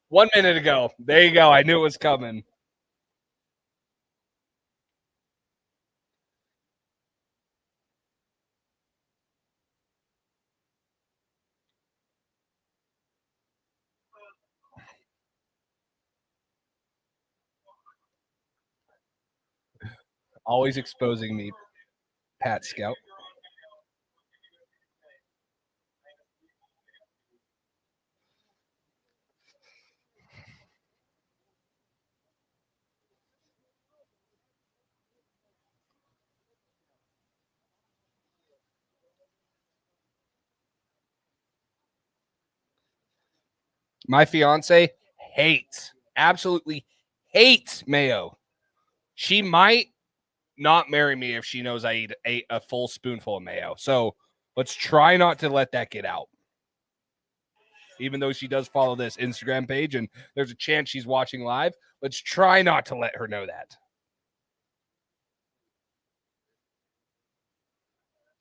Speaker 4: 1 minute ago. There you go. I knew it was coming. Always exposing me, Pat Scout. My fiance absolutely hates mayo. She might not marry me if she knows I eat a full spoonful of mayo. So let's try not to let that get out. Even though she does follow this Instagram page and there's a chance she's watching live, let's try not to let her know that.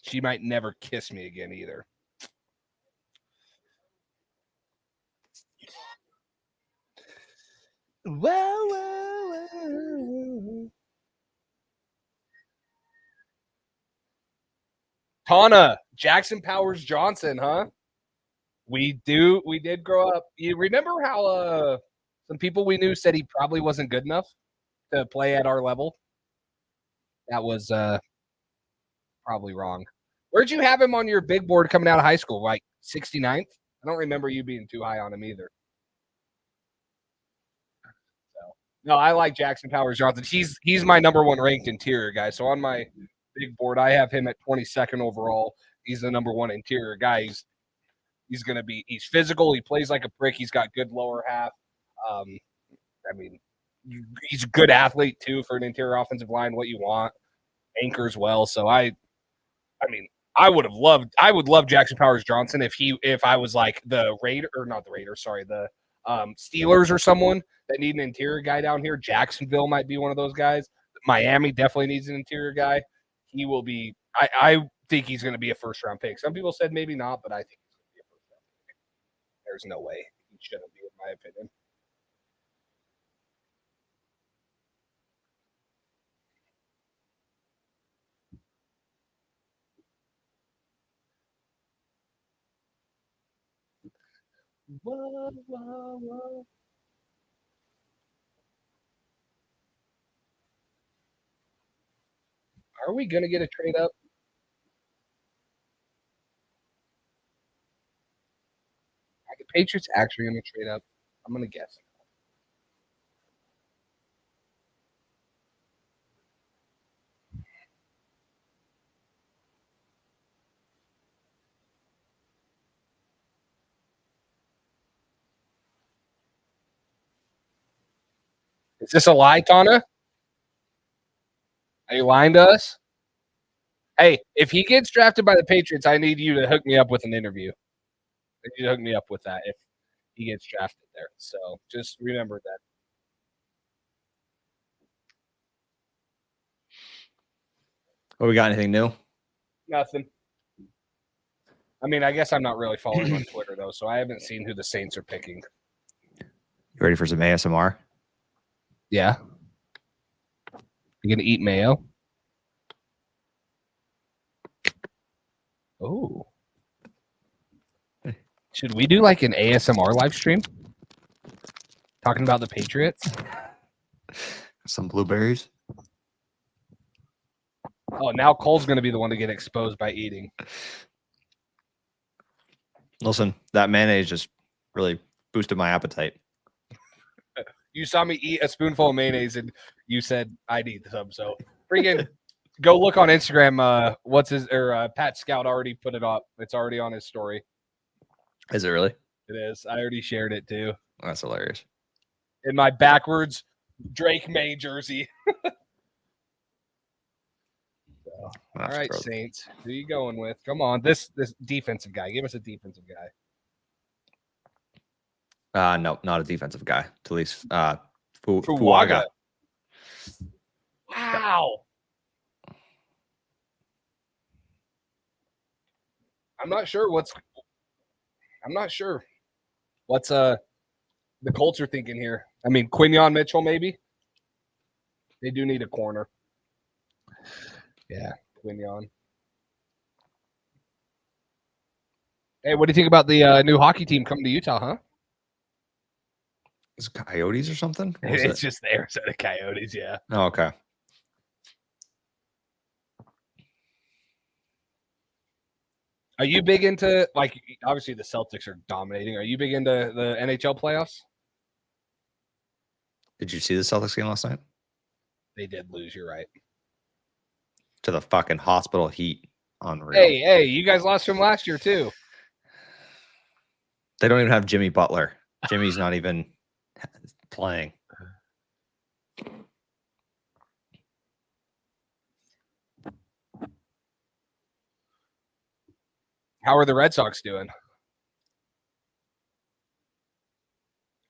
Speaker 4: She might never kiss me again either. Tana, Jackson Powers Johnson, huh? We did grow up. You remember how some people we knew said he probably wasn't good enough to play at our level? That was probably wrong. Where'd you have him on your big board coming out of high school? Like 69th? I don't remember you being too high on him either. So, no, I like Jackson Powers Johnson. He's my number one ranked interior guy. So on my big board, I have him at 22nd overall. He's the number one interior guy. He's physical. He plays like a brick. He's got good lower half. I mean, he's a good athlete too for an interior offensive line. What you want, anchors well. So I mean, I would love Jackson Powers Johnson if I was like the Steelers or someone that need an interior guy down here. Jacksonville might be one of those guys. Miami definitely needs an interior guy. He will be. I think he's going to be a first round pick. Some people said maybe not, but I think he's going to be a first round pick. There's no way he shouldn't be, in my opinion. Whoa. Are we going to get a trade up? Are the Patriots actually going to trade up? I'm going to guess. Is this a lie, Tana? Are you lying to us? Hey, if he gets drafted by the Patriots, I need you to hook me up with an interview. I need you to hook me up with that if he gets drafted there. So just remember that.
Speaker 3: Well, we got anything new?
Speaker 4: Nothing. I mean, I guess I'm not really following on Twitter, though, so I haven't seen who the Saints are picking.
Speaker 3: You ready for some ASMR?
Speaker 4: Yeah. You going to eat mayo? Oh. Should we do like an ASMR live stream? Talking about the Patriots?
Speaker 3: Some blueberries.
Speaker 4: Oh, now Cole's going to be the one to get exposed by eating.
Speaker 3: Listen, that mayonnaise just really boosted my appetite.
Speaker 4: You saw me eat a spoonful of mayonnaise and you said I'd eat some. So freaking go look on Instagram. Pat Scout already put it up. It's already on his story.
Speaker 3: Is it really?
Speaker 4: It is. I already shared it too.
Speaker 3: That's hilarious.
Speaker 4: In my backwards Drake Maye jersey. All right, Saints. Who are you going with? Come on. This defensive guy. Give us a defensive guy.
Speaker 3: No, not a defensive guy. Talise
Speaker 4: Fuaga. Wow. I'm not sure what's the Colts are thinking here. I mean, Quinyon Mitchell, maybe. They do need a corner. Yeah, Quinyon. Hey, what do you think about the new hockey team coming to Utah, huh?
Speaker 3: Is it Coyotes or something?
Speaker 4: It's just the Arizona Coyotes, yeah.
Speaker 3: Oh, okay.
Speaker 4: Are you big into, like, obviously the Celtics are dominating. Are you big into the NHL playoffs?
Speaker 3: Did you see the Celtics game last night?
Speaker 4: They did lose, you're right.
Speaker 3: To the fucking hospital heat. Unreal.
Speaker 4: Hey, you guys lost from last year, too.
Speaker 3: They don't even have Jimmy Butler. Jimmy's not even playing.
Speaker 4: How are the Red Sox doing?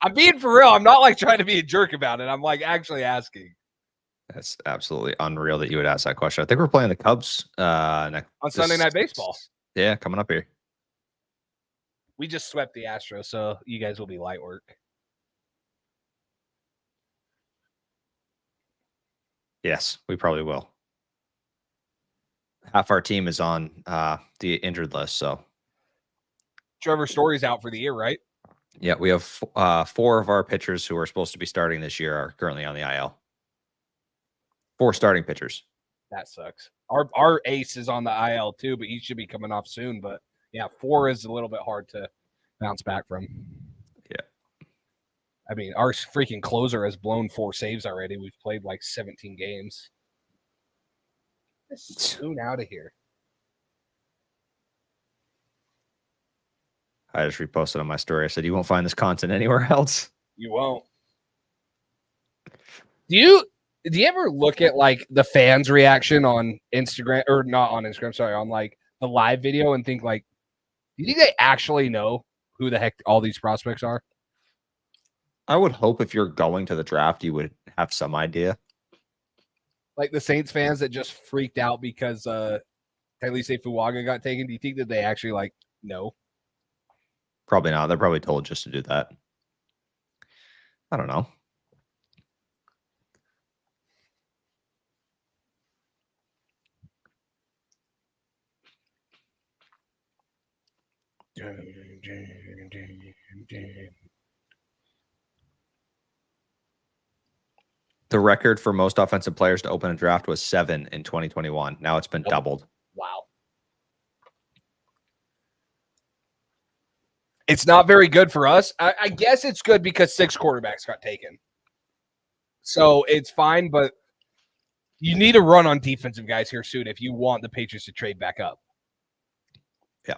Speaker 4: I'm being for real. I'm not like trying to be a jerk about it. I'm like actually asking.
Speaker 3: That's absolutely unreal that you would ask that question. I think we're playing the Cubs
Speaker 4: on Sunday Night Baseball.
Speaker 3: Yeah, coming up here.
Speaker 4: We just swept the Astros, so you guys will be light work.
Speaker 3: Yes, we probably will. Half our team is on the injured list, so
Speaker 4: Trevor Story's out for the year, right?
Speaker 3: yeah, we have 4 of our pitchers who are supposed to be starting this year are currently on the IL. 4 starting pitchers.
Speaker 4: That sucks. Our ace is on the IL too, but he should be coming off soon. But yeah, 4 is a little bit hard to bounce back from.
Speaker 3: Yeah.
Speaker 4: I mean, our freaking closer has blown 4 saves already. We've played like 17 games. Soon out of here.
Speaker 3: I just reposted on my story. I said, you won't find this content anywhere else.
Speaker 4: You won't. Do you ever look at like the fans' reaction on Instagram, or not on Instagram, sorry, on like the live video and think like, do you think they actually know who the heck all these prospects are?
Speaker 3: I would hope if you're going to the draft, you would have some idea.
Speaker 4: Like the Saints fans that just freaked out because Tailise Fuaga got taken. Do you think that they actually like know?
Speaker 3: Probably not. They're probably told just to do that. I don't know. The record for most offensive players to open a draft was 7 in 2021. Now it's been doubled.
Speaker 4: Wow. It's not very good for us. I guess it's good because 6 quarterbacks got taken. So it's fine, but you need to run on defensive guys here soon if you want the Patriots to trade back up.
Speaker 3: Yeah.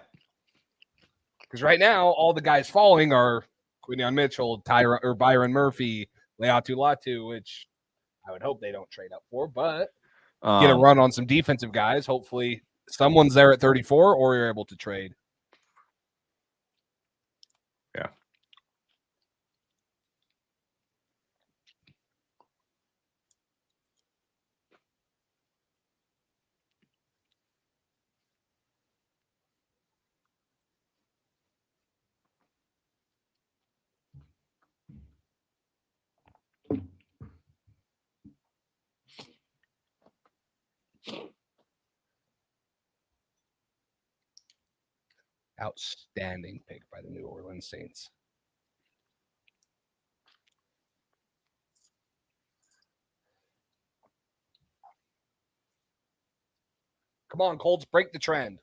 Speaker 4: Because right now, all the guys falling are Quinion Mitchell, Byron Murphy, Leatu Latu, which I would hope they don't trade up for, but get a run on some defensive guys. Hopefully someone's there at 34 or you're able to trade.
Speaker 3: Yeah.
Speaker 4: Outstanding pick by the New Orleans Saints. Come on, Colts, break the trend.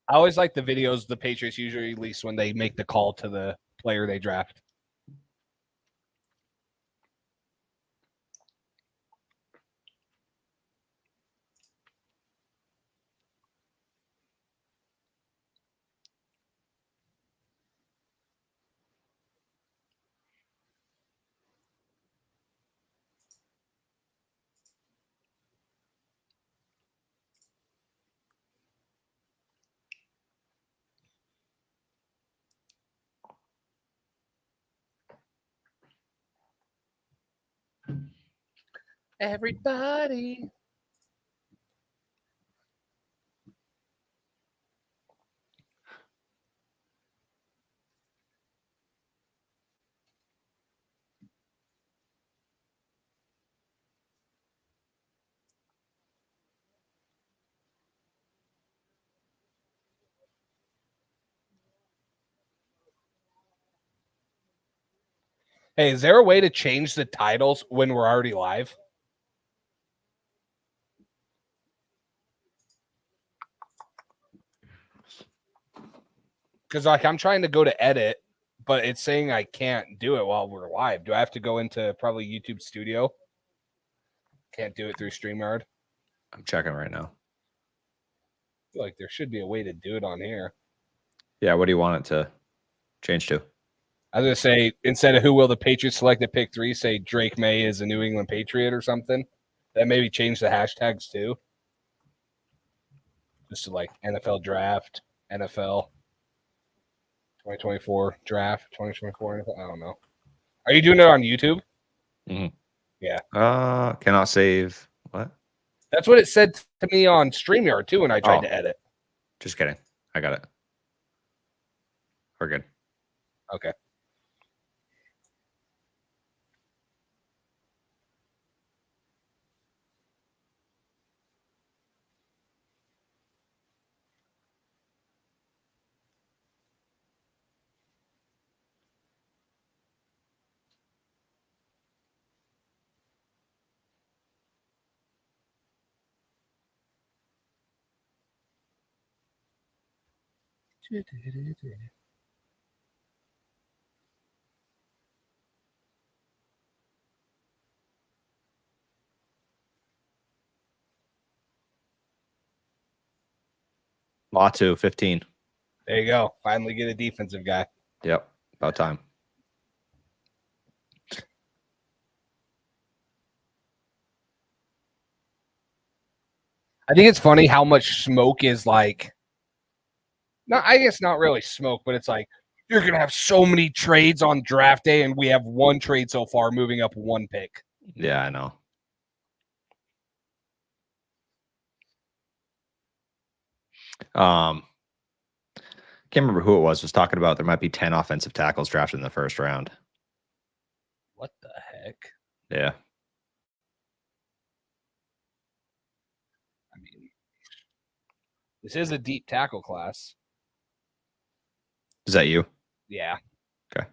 Speaker 4: I always like the videos the Patriots usually release when they make the call to the player they draft. Everybody. Hey, is there a way to change the titles when we're already live? Because like I'm trying to go to edit, but it's saying I can't do it while we're live. Do I have to go into probably YouTube Studio? Can't do it through StreamYard.
Speaker 3: I'm checking right now.
Speaker 4: I feel like there should be a way to do it on here.
Speaker 3: Yeah, what do you want it to change to?
Speaker 4: I was going to say, instead of who will the Patriots select at pick 3, say Drake Maye is a New England Patriot or something. That maybe change the hashtags too. Just to like NFL draft, NFL 2024 draft, 2024 NFL. I don't know. Are you doing it on YouTube?
Speaker 3: Mm-hmm.
Speaker 4: Yeah.
Speaker 3: Cannot save. What?
Speaker 4: That's what it said to me on StreamYard too when I tried to edit.
Speaker 3: Just kidding. I got it. We're good.
Speaker 4: Okay.
Speaker 3: Latu, 15.
Speaker 4: There you go. Finally get a defensive guy.
Speaker 3: Yep. About time.
Speaker 4: I think it's funny how much smoke is like, not, I guess not really smoke, but it's like you're going to have so many trades on draft day, and we have one trade so far moving up one pick.
Speaker 3: Yeah, I know. Can't remember who it was talking about there might be 10 offensive tackles drafted in the first round.
Speaker 4: What the heck?
Speaker 3: Yeah.
Speaker 4: I mean, this is a deep tackle class.
Speaker 3: Is that you?
Speaker 4: Yeah.
Speaker 3: Okay.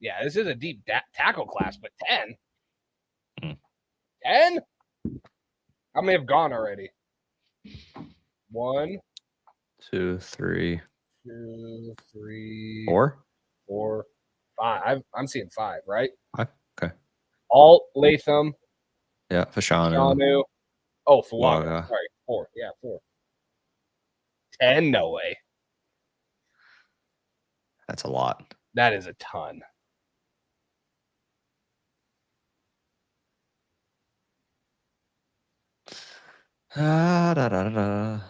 Speaker 4: Yeah, this is a deep tackle class, but 10?
Speaker 3: Hmm.
Speaker 4: 10? How many have gone already? 1,
Speaker 3: 2, 3,
Speaker 4: 2, 3,
Speaker 3: 4,
Speaker 4: 4, 5. I'm seeing 5, right?
Speaker 3: 5. Okay.
Speaker 4: Alt, Latham,
Speaker 3: Yeah, Fashanu.
Speaker 4: Shanu. Oh, Fuaga.
Speaker 3: Fuaga.
Speaker 4: Sorry, 4. Yeah, 4. 10? No way.
Speaker 3: That's a lot.
Speaker 4: That is a ton.
Speaker 3: Da, da, da, da.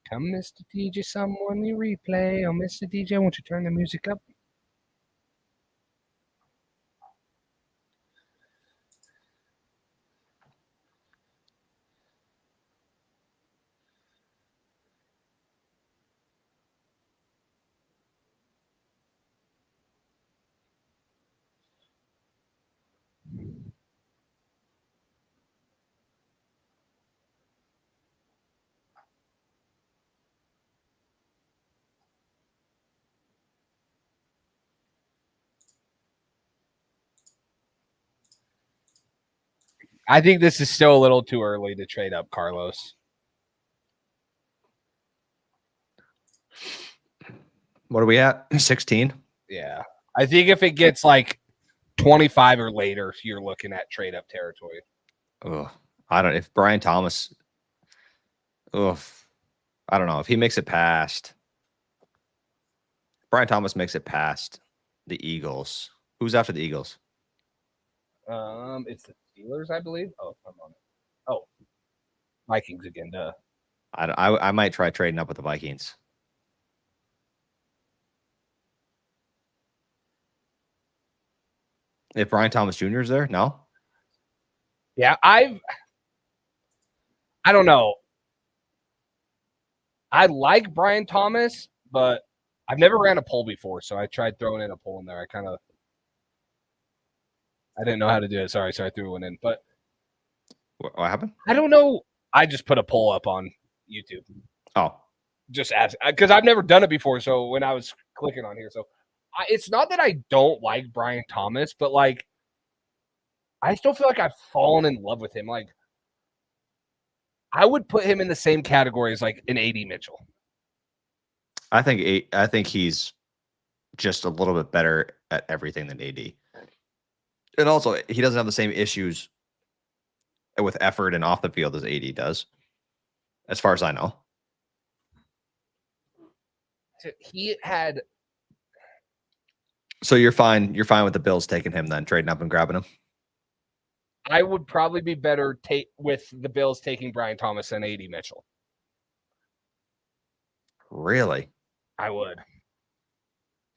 Speaker 4: Come, Mr. DJ, someone you replay. Oh, Mr. DJ, won't you turn the music up? I think this is still a little too early to trade up Carlos.
Speaker 3: What are we at? 16?
Speaker 4: Yeah. I think if it gets like 25 or later, you're looking at trade up territory.
Speaker 3: Ugh. I don't. If Brian Thomas, I don't know if he makes it past. Brian Thomas makes it past the Eagles. Who's after the Eagles?
Speaker 4: It's the Steelers, I believe. Oh, I'm on it. Oh, Vikings again. Duh.
Speaker 3: I might try trading up with the Vikings. If Brian Thomas Jr. is there, no.
Speaker 4: Yeah, I don't know. I like Brian Thomas, but I've never ran a poll before, so I tried throwing in a poll in there. I didn't know how to do it. Sorry, I threw one in. But
Speaker 3: what happened?
Speaker 4: I don't know. I just put a poll up on YouTube.
Speaker 3: Oh,
Speaker 4: just ask because I've never done it before. So when I was clicking on here, so it's not that I don't like Brian Thomas, but like I still feel like I've fallen in love with him. Like I would put him in the same category as like an AD Mitchell.
Speaker 3: I think he's just a little bit better at everything than AD. And also, he doesn't have the same issues with effort and off the field as AD does, as far as I know.
Speaker 4: He had.
Speaker 3: So you're fine. You're fine with the Bills taking him then, trading up and grabbing him.
Speaker 4: I would probably be better with the Bills taking Brian Thomas than AD Mitchell.
Speaker 3: Really?
Speaker 4: I would.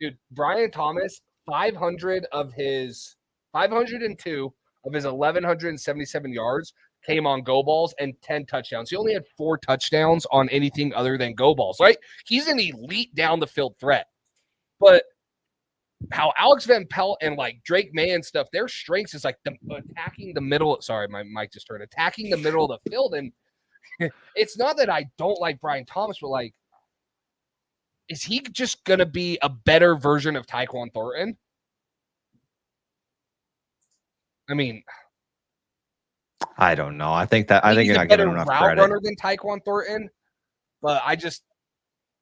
Speaker 4: Dude, Brian Thomas, 502 of his 1,177 yards came on go balls and 10 touchdowns. He only had 4 touchdowns on anything other than go balls, right? He's an elite down the field threat. But how Alex Van Pelt and like Drake Maye and stuff, their strengths is like attacking the middle. Sorry, my mic just turned. Attacking the middle of the field. And it's not that I don't like Brian Thomas, but like, is he just going to be a better version of Tyquan Thornton? I mean,
Speaker 3: I don't know. I think you're not
Speaker 4: better
Speaker 3: giving enough
Speaker 4: route
Speaker 3: credit.
Speaker 4: runner than Tyquan Thornton, but I just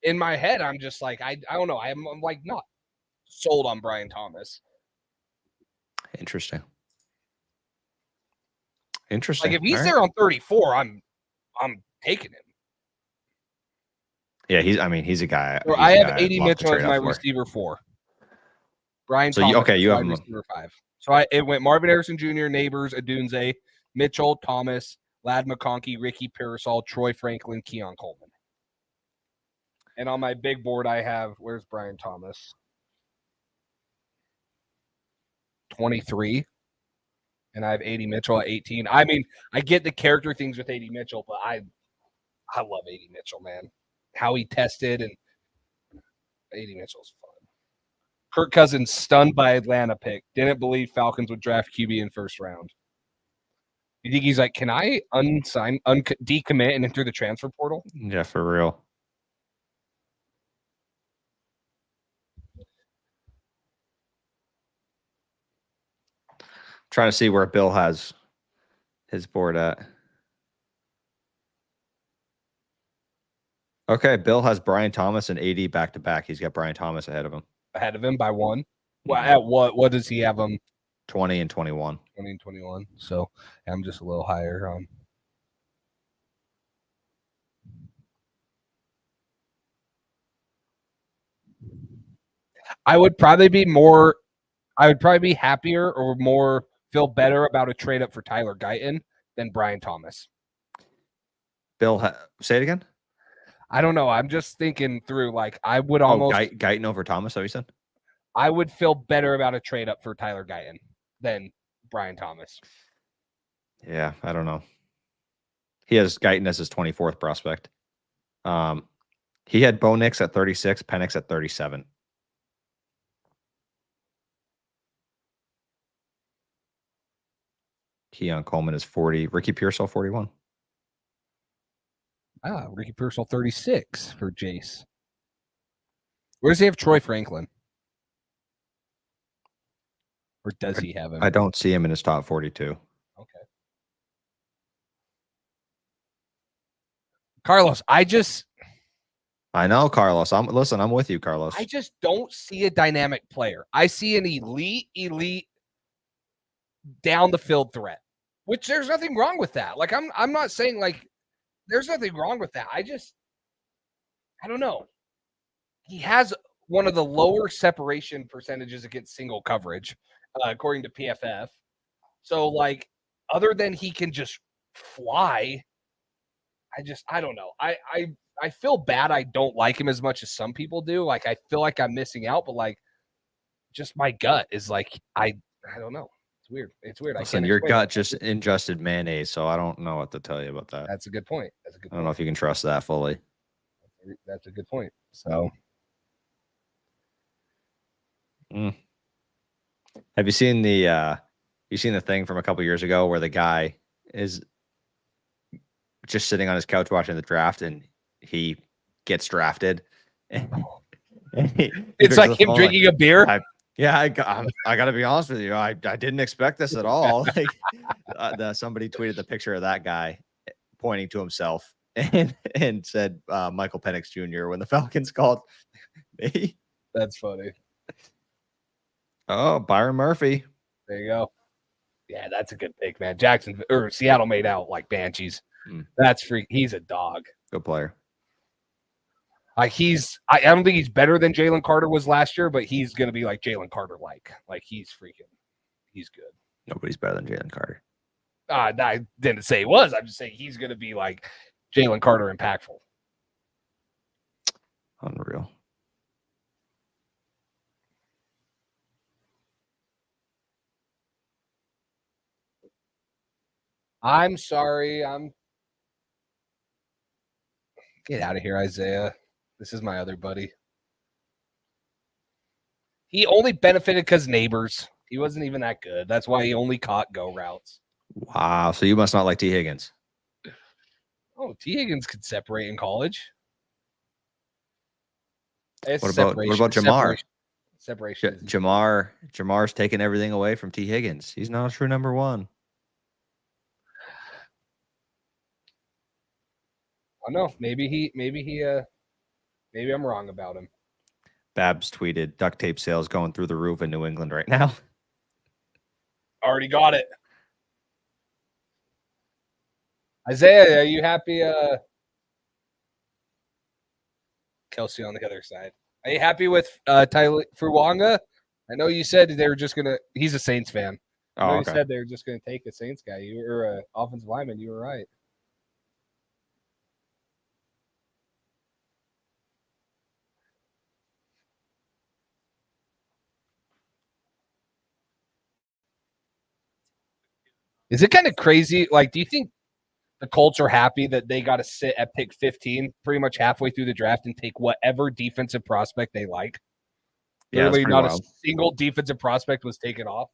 Speaker 4: in my head, I'm just like, I don't know. I'm like not sold on Brian Thomas.
Speaker 3: Interesting.
Speaker 4: Like if he's there on 34, I'm taking him.
Speaker 3: Yeah, he's a guy.
Speaker 4: So
Speaker 3: he's
Speaker 4: I
Speaker 3: a
Speaker 4: have
Speaker 3: guy I'd
Speaker 4: 80
Speaker 3: love to
Speaker 4: Mitchell as
Speaker 3: trade
Speaker 4: my
Speaker 3: up for.
Speaker 4: receiver 4. Brian
Speaker 3: So
Speaker 4: Thomas.
Speaker 3: you have
Speaker 4: wide
Speaker 3: him.
Speaker 4: receiver 5. So it went Marvin Harrison Jr., Neighbors, Adunze, Mitchell, Thomas, Lad McConkey, Ricky Parasol, Troy Franklin, Keon Coleman. And on my big board, I have, where's Brian Thomas? 23. And I have 80 Mitchell at 18. I mean, I get the character things with 80 Mitchell, but I love 80 Mitchell, man. How he tested, and 80 Mitchell's fun. Kirk Cousins stunned by Atlanta pick. Didn't believe Falcons would draft QB in first round. You think he's like, can I decommit and enter the transfer portal?
Speaker 3: Yeah, for real. Trying to see where Bill has his board at. Okay, Bill has Brian Thomas and AD back to back. He's got Brian Thomas ahead of him.
Speaker 4: Ahead of him by 1. Well, at what does he have him?
Speaker 3: 20 and 21.
Speaker 4: 20 and 21. So I'm just a little higher. I would probably be happier or more feel better about a trade up for Tyler Guyton than Brian Thomas.
Speaker 3: Bill, say it again.
Speaker 4: I don't know. I'm just thinking through. Like I would almost
Speaker 3: Guyton over Thomas. Have you said?
Speaker 4: I would feel better about a trade up for Tyler Guyton than Brian Thomas.
Speaker 3: Yeah, I don't know. He has Guyton as his 24th prospect. He had Bo Nix at 36, Penix at 37. Keon Coleman is 40. Ricky Pearsall 41.
Speaker 4: Ricky Pearsall 36 for Jace. Where does he have Troy Franklin? Or does he have him?
Speaker 3: I don't see him in his top 42.
Speaker 4: Okay. Carlos, I
Speaker 3: know, Carlos. I'm with you, Carlos.
Speaker 4: I just don't see a dynamic player. I see an elite down the field threat, which there's nothing wrong with that. Like I'm not saying like there's nothing wrong with that. I don't know. He has one of the lower separation percentages against single coverage, according to PFF. So like, other than he can just fly, I don't know. I feel bad. I don't like him as much as some people do. Like, I feel like I'm missing out, but like, just my gut is like, I don't know. It's weird. It's weird.
Speaker 3: Listen, your gut just ingested mayonnaise, so I don't know what to tell you about that.
Speaker 4: That's a good point.
Speaker 3: I don't know if you can trust that fully.
Speaker 4: That's a good point. So,
Speaker 3: have you seen the thing from a couple years ago where the guy is just sitting on his couch watching the draft and he gets drafted?
Speaker 4: It's like him drinking a beer.
Speaker 3: I got to be honest with you. I didn't expect this at all. Like, somebody tweeted the picture of that guy pointing to himself and said Michael Penix Jr. when the Falcons called me.
Speaker 4: That's funny.
Speaker 3: Oh, Byron Murphy.
Speaker 4: There you go. Yeah, that's a good pick, man. Seattle made out like banshees. That's freak. He's a dog.
Speaker 3: Good player.
Speaker 4: I don't think he's better than Jalen Carter was last year, but he's going to be like Jalen Carter like he's good.
Speaker 3: Nobody's better than Jalen Carter.
Speaker 4: I didn't say he was. I'm just saying he's going to be like Jalen Carter impactful.
Speaker 3: Unreal.
Speaker 4: I'm sorry. Get out of here, Isaiah. This is my other buddy. He only benefited because Neighbors. He wasn't even that good. That's why he only caught go routes.
Speaker 3: Wow. So you must not like T. Higgins.
Speaker 4: Oh, T. Higgins could separate in college.
Speaker 3: What about Jamar?
Speaker 4: Separation.
Speaker 3: Jamar's taking everything away from T. Higgins. He's not a true number one.
Speaker 4: I don't know. Maybe he Maybe I'm wrong about him.
Speaker 3: Babs tweeted duct tape sales going through the roof in New England right now.
Speaker 4: Already got it. Isaiah, are you happy? Kelsey on the other side. Are you happy with Tyler Fuwanga? I know you said they were just gonna. He's a Saints fan. I know
Speaker 3: Oh,
Speaker 4: you
Speaker 3: okay.
Speaker 4: said they were just gonna take a Saints guy. You were an offensive lineman. You were right. Is it kind of crazy? Like, do you think the Colts are happy that they got to sit at pick 15 pretty much halfway through the draft and take whatever defensive prospect they like?
Speaker 3: Yeah, that's
Speaker 4: Literally
Speaker 3: pretty
Speaker 4: not
Speaker 3: wild.
Speaker 4: a single defensive prospect was taken off.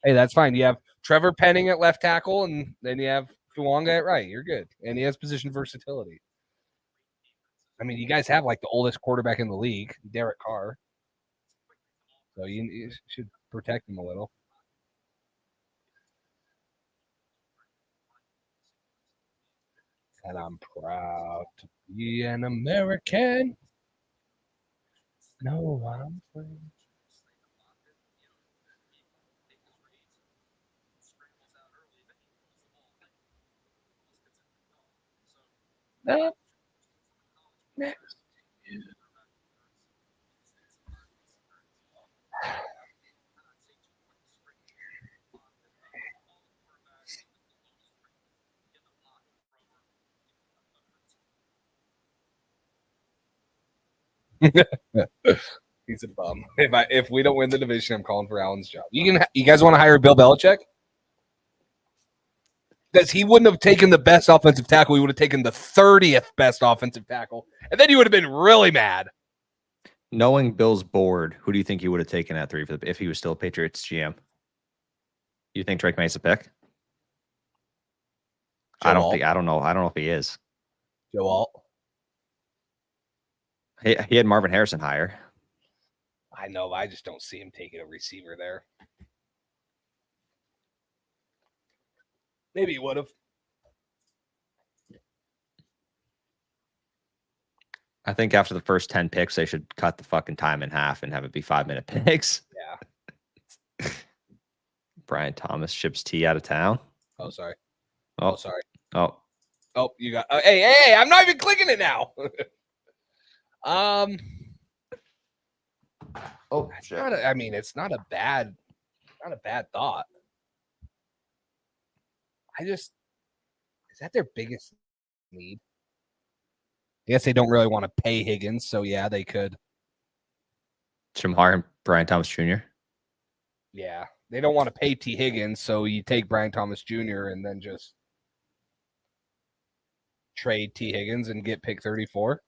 Speaker 4: Hey, that's fine. You have Trevor Penning at left tackle, and then you have Fuwanga at right. You're good. And he has position versatility. I mean, you guys have like the oldest quarterback in the league, Derek Carr. So you should protect him a little. And I'm proud to be an American. No, I'm free. Up next. He's a bum. If we don't win the division, I'm calling for Allen's job. You guys want to hire Bill Belichick? Because he wouldn't have taken the best offensive tackle. He would have taken the 30th best offensive tackle. And then he would have been really mad.
Speaker 3: Knowing Bill's board, who do you think he would have taken at 3 if he was still Patriots GM? You think Drake May's a pick? I don't know if he is.
Speaker 4: Joe Alt.
Speaker 3: He had Marvin Harrison higher.
Speaker 4: I know, but I just don't see him taking a receiver there. Maybe he would have.
Speaker 3: I think after the first 10 picks, they should cut the fucking time in half and have it be 5-minute picks.
Speaker 4: Yeah.
Speaker 3: Brian Thomas ships T out of town.
Speaker 4: Oh, sorry.
Speaker 3: Oh,
Speaker 4: sorry.
Speaker 3: Oh,
Speaker 4: You got. Hey! I'm not even clicking it now.
Speaker 3: Oh,
Speaker 4: it's not it's not a bad thought. Is that their biggest need? I guess they don't really want to pay Higgins, so yeah, they could.
Speaker 3: Shamar and Brian Thomas Jr.
Speaker 4: Yeah, they don't want to pay T. Higgins, so you take Brian Thomas Jr. and then just trade T. Higgins and get pick 34.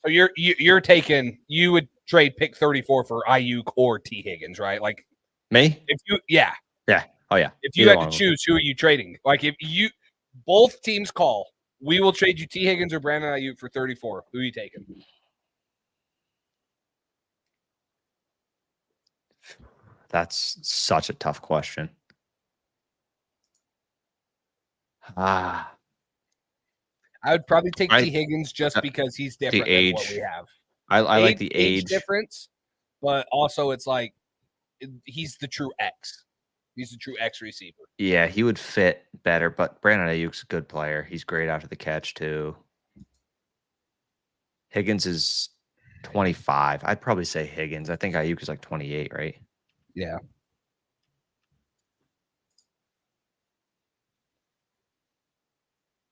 Speaker 4: So you would trade pick 34 for Ayuk or T. Higgins, right? Like
Speaker 3: me?
Speaker 4: Yeah.
Speaker 3: Oh yeah.
Speaker 4: If you had to choose, who are you trading? Like if both teams call, we will trade you T. Higgins or Brandon Ayuk for 34. Who are you taking?
Speaker 3: That's such a tough question.
Speaker 4: I would probably take T. Higgins just because he's different than what we have.
Speaker 3: I like the age
Speaker 4: difference, but also it's like he's the true X. He's the true X receiver.
Speaker 3: Yeah, he would fit better, but Brandon Ayuk's a good player. He's great after the catch, too. Higgins is 25. I'd probably say Higgins. I think Ayuk is like 28, right?
Speaker 4: Yeah.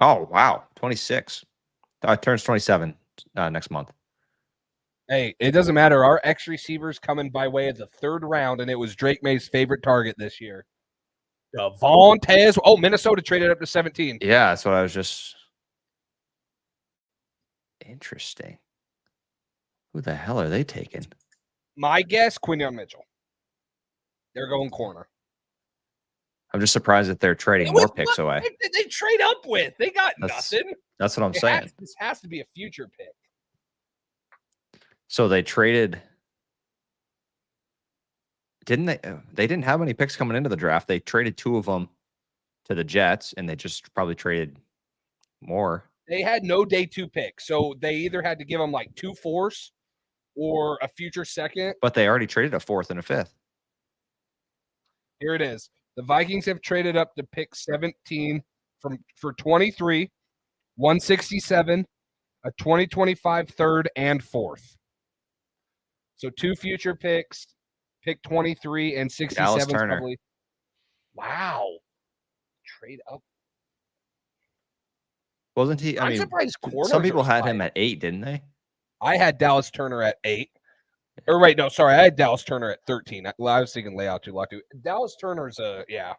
Speaker 3: Oh, wow. 26. Turns 27 next month.
Speaker 4: Hey, it doesn't matter. Our X receivers coming by way of the 3rd round, and it was Drake May's favorite target this year. Devontae. Oh, Minnesota traded up to 17.
Speaker 3: Yeah, that's what I was just. Interesting. Who the hell are they taking?
Speaker 4: My guess, Quinyon Mitchell. They're going corner.
Speaker 3: I'm just surprised that they're trading more picks away.
Speaker 4: What did they trade up with? They got nothing.
Speaker 3: That's what I'm saying.
Speaker 4: This has to be a future pick.
Speaker 3: So they traded. Didn't they? They didn't have any picks coming into the draft. They traded 2 of them to the Jets, and they just probably traded more.
Speaker 4: They had no day 2 pick, so they either had to give him like 2 fourths or a future second.
Speaker 3: But they already traded a 4th and a 5th.
Speaker 4: Here it is. The Vikings have traded up to pick 17 for 23, 167, a 2025 third and 4th. So 2 future picks, pick 23 and 67.
Speaker 3: Dallas Turner.
Speaker 4: Probably. Wow. Trade up.
Speaker 3: Wasn't he? I
Speaker 4: I'm
Speaker 3: mean,
Speaker 4: surprised corners
Speaker 3: some people
Speaker 4: are
Speaker 3: had him
Speaker 4: sliding.
Speaker 3: at 8, didn't they?
Speaker 4: I had Dallas Turner at 8. Or wait, no, sorry. I had Dallas Turner at 13. I was thinking layout too lucky. Dallas Turner's yeah.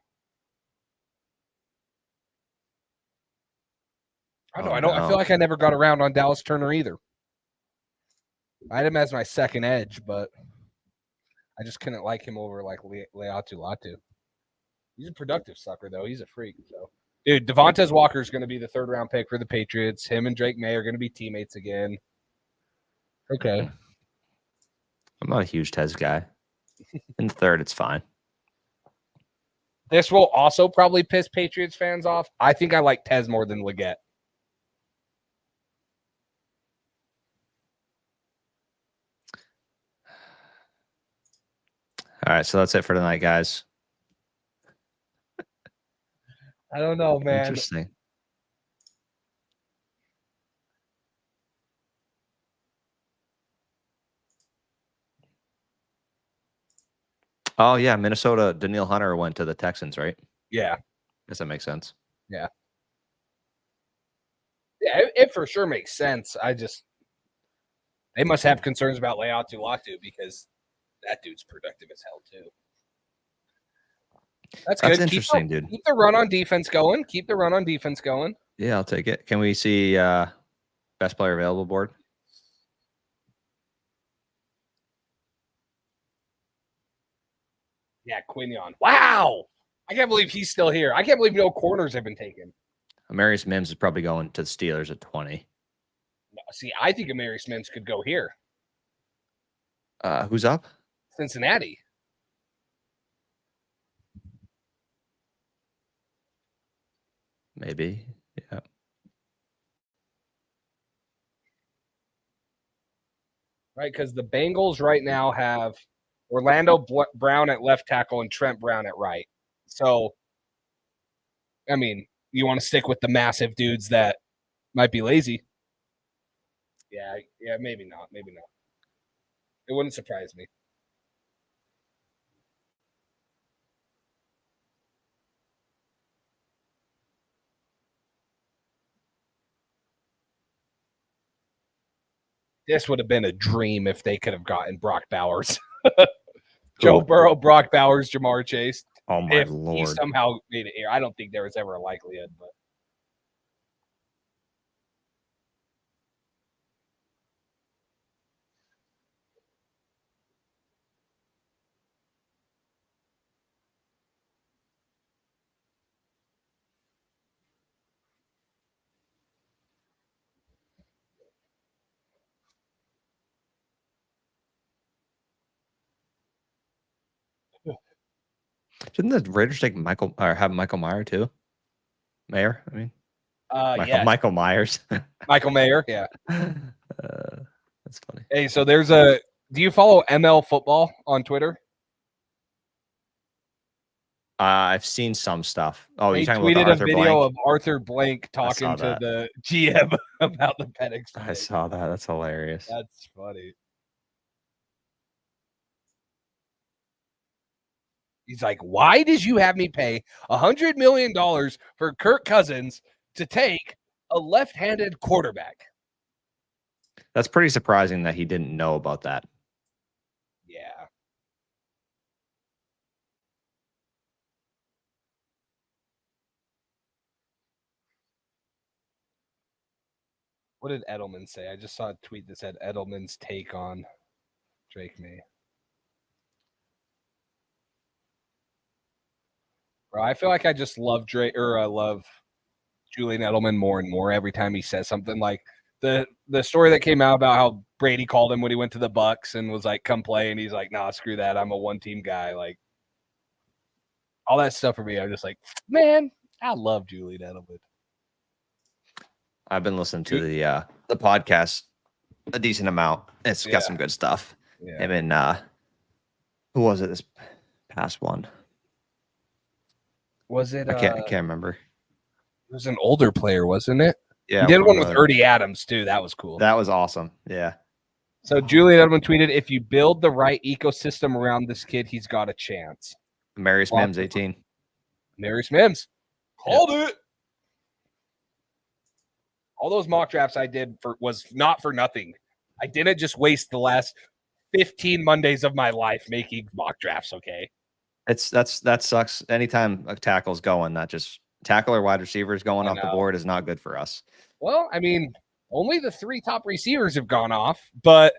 Speaker 4: I know.
Speaker 3: Oh,
Speaker 4: I don't. I
Speaker 3: no.
Speaker 4: feel like I never got around on Dallas Turner either. I had him as my second edge, but I just couldn't like him over like Leatu Latu. He's a productive sucker though. He's a freak. So, dude, Devontae Walker is going to be the 3rd round pick for the Patriots. Him and Drake Maye are going to be teammates again. Okay.
Speaker 3: I'm not a huge Tez guy. In the 3rd, it's fine.
Speaker 4: This will also probably piss Patriots fans off. I think I like Tez more than Leggett.
Speaker 3: All right, so that's it for tonight, guys.
Speaker 4: I don't know, man.
Speaker 3: Interesting. Oh, yeah, Minnesota, Daniil Hunter went to the Texans, right?
Speaker 4: Yeah.
Speaker 3: Guess that makes sense.
Speaker 4: Yeah. Yeah, it for sure makes sense. They must have concerns about Leatu Latu because that dude's productive as hell too. That's good.
Speaker 3: Interesting, dude.
Speaker 4: Keep the run on defense going. Keep the run on defense going.
Speaker 3: Yeah, I'll take it. Can we see best player available board?
Speaker 4: Yeah, Quinion. Wow. I can't believe he's still here. I can't believe no corners have been taken.
Speaker 3: Amarius Mims is probably going to the Steelers at 20.
Speaker 4: See, I think Amarius Mims could go here.
Speaker 3: Who's up?
Speaker 4: Cincinnati.
Speaker 3: Maybe. Yeah.
Speaker 4: Right, because the Bengals right now have Orlando Brown at left tackle and Trent Brown at right. So, I mean, you want to stick with the massive dudes that might be lazy. Yeah, maybe not. Maybe not. It wouldn't surprise me. This would have been a dream if they could have gotten Brock Bowers. Joe Burrow, Brock Bowers, Jamar Chase.
Speaker 3: Oh, my
Speaker 4: if
Speaker 3: Lord.
Speaker 4: He somehow made it here. I don't think there was ever a likelihood, but.
Speaker 3: Didn't the Raiders take Michael or have Michael Meyer too? Mayer, I mean.
Speaker 4: Yeah.
Speaker 3: Michael Myers.
Speaker 4: Michael Mayer, yeah.
Speaker 3: That's funny.
Speaker 4: Hey, so do you follow ML Football on Twitter?
Speaker 3: I've seen some stuff. Oh,
Speaker 4: They
Speaker 3: you're talking about
Speaker 4: tweeted
Speaker 3: the Arthur
Speaker 4: a video
Speaker 3: Blank?
Speaker 4: of Arthur Blank talking to
Speaker 3: that.
Speaker 4: the GM about the Penix.
Speaker 3: I saw that. That's hilarious.
Speaker 4: That's funny. He's like, why did you have me pay $100 million for Kirk Cousins to take a left-handed quarterback?
Speaker 3: That's pretty surprising that he didn't know about that.
Speaker 4: Yeah. What did Edelman say? I just saw a tweet that said Edelman's take on Drake Maye. Bro, I feel like I just love Drake, or I love Julian Edelman more and more every time he says something. Like the story that came out about how Brady called him when he went to the Bucks and was like, "Come play," and he's like, "Nah, screw that. I'm a one-team guy." Like all that stuff for me, I'm just like, man, I love Julian Edelman.
Speaker 3: I've been listening to the podcast a decent amount. It's got some good stuff.
Speaker 4: Yeah.
Speaker 3: Him and who was it this past one?
Speaker 4: Was it?
Speaker 3: I can't remember.
Speaker 4: It was an older player, wasn't it?
Speaker 3: Yeah,
Speaker 4: He did one with
Speaker 3: another-
Speaker 4: Ernie Adams too. That was cool.
Speaker 3: That was awesome. Yeah.
Speaker 4: So Julian Edelman tweeted, "If you build the right ecosystem around this kid, he's got a chance."
Speaker 3: Marius Mims, 18.
Speaker 4: Marius Mims. Called it. All those mock drafts I did was not for nothing. I didn't just waste the last 15 Mondays of my life making mock drafts, okay?
Speaker 3: That sucks. Anytime a tackle's going, not just tackle or wide receivers going
Speaker 4: I
Speaker 3: off the
Speaker 4: know.
Speaker 3: board is not good for us.
Speaker 4: Well, I mean, only the 3 top receivers have gone off, but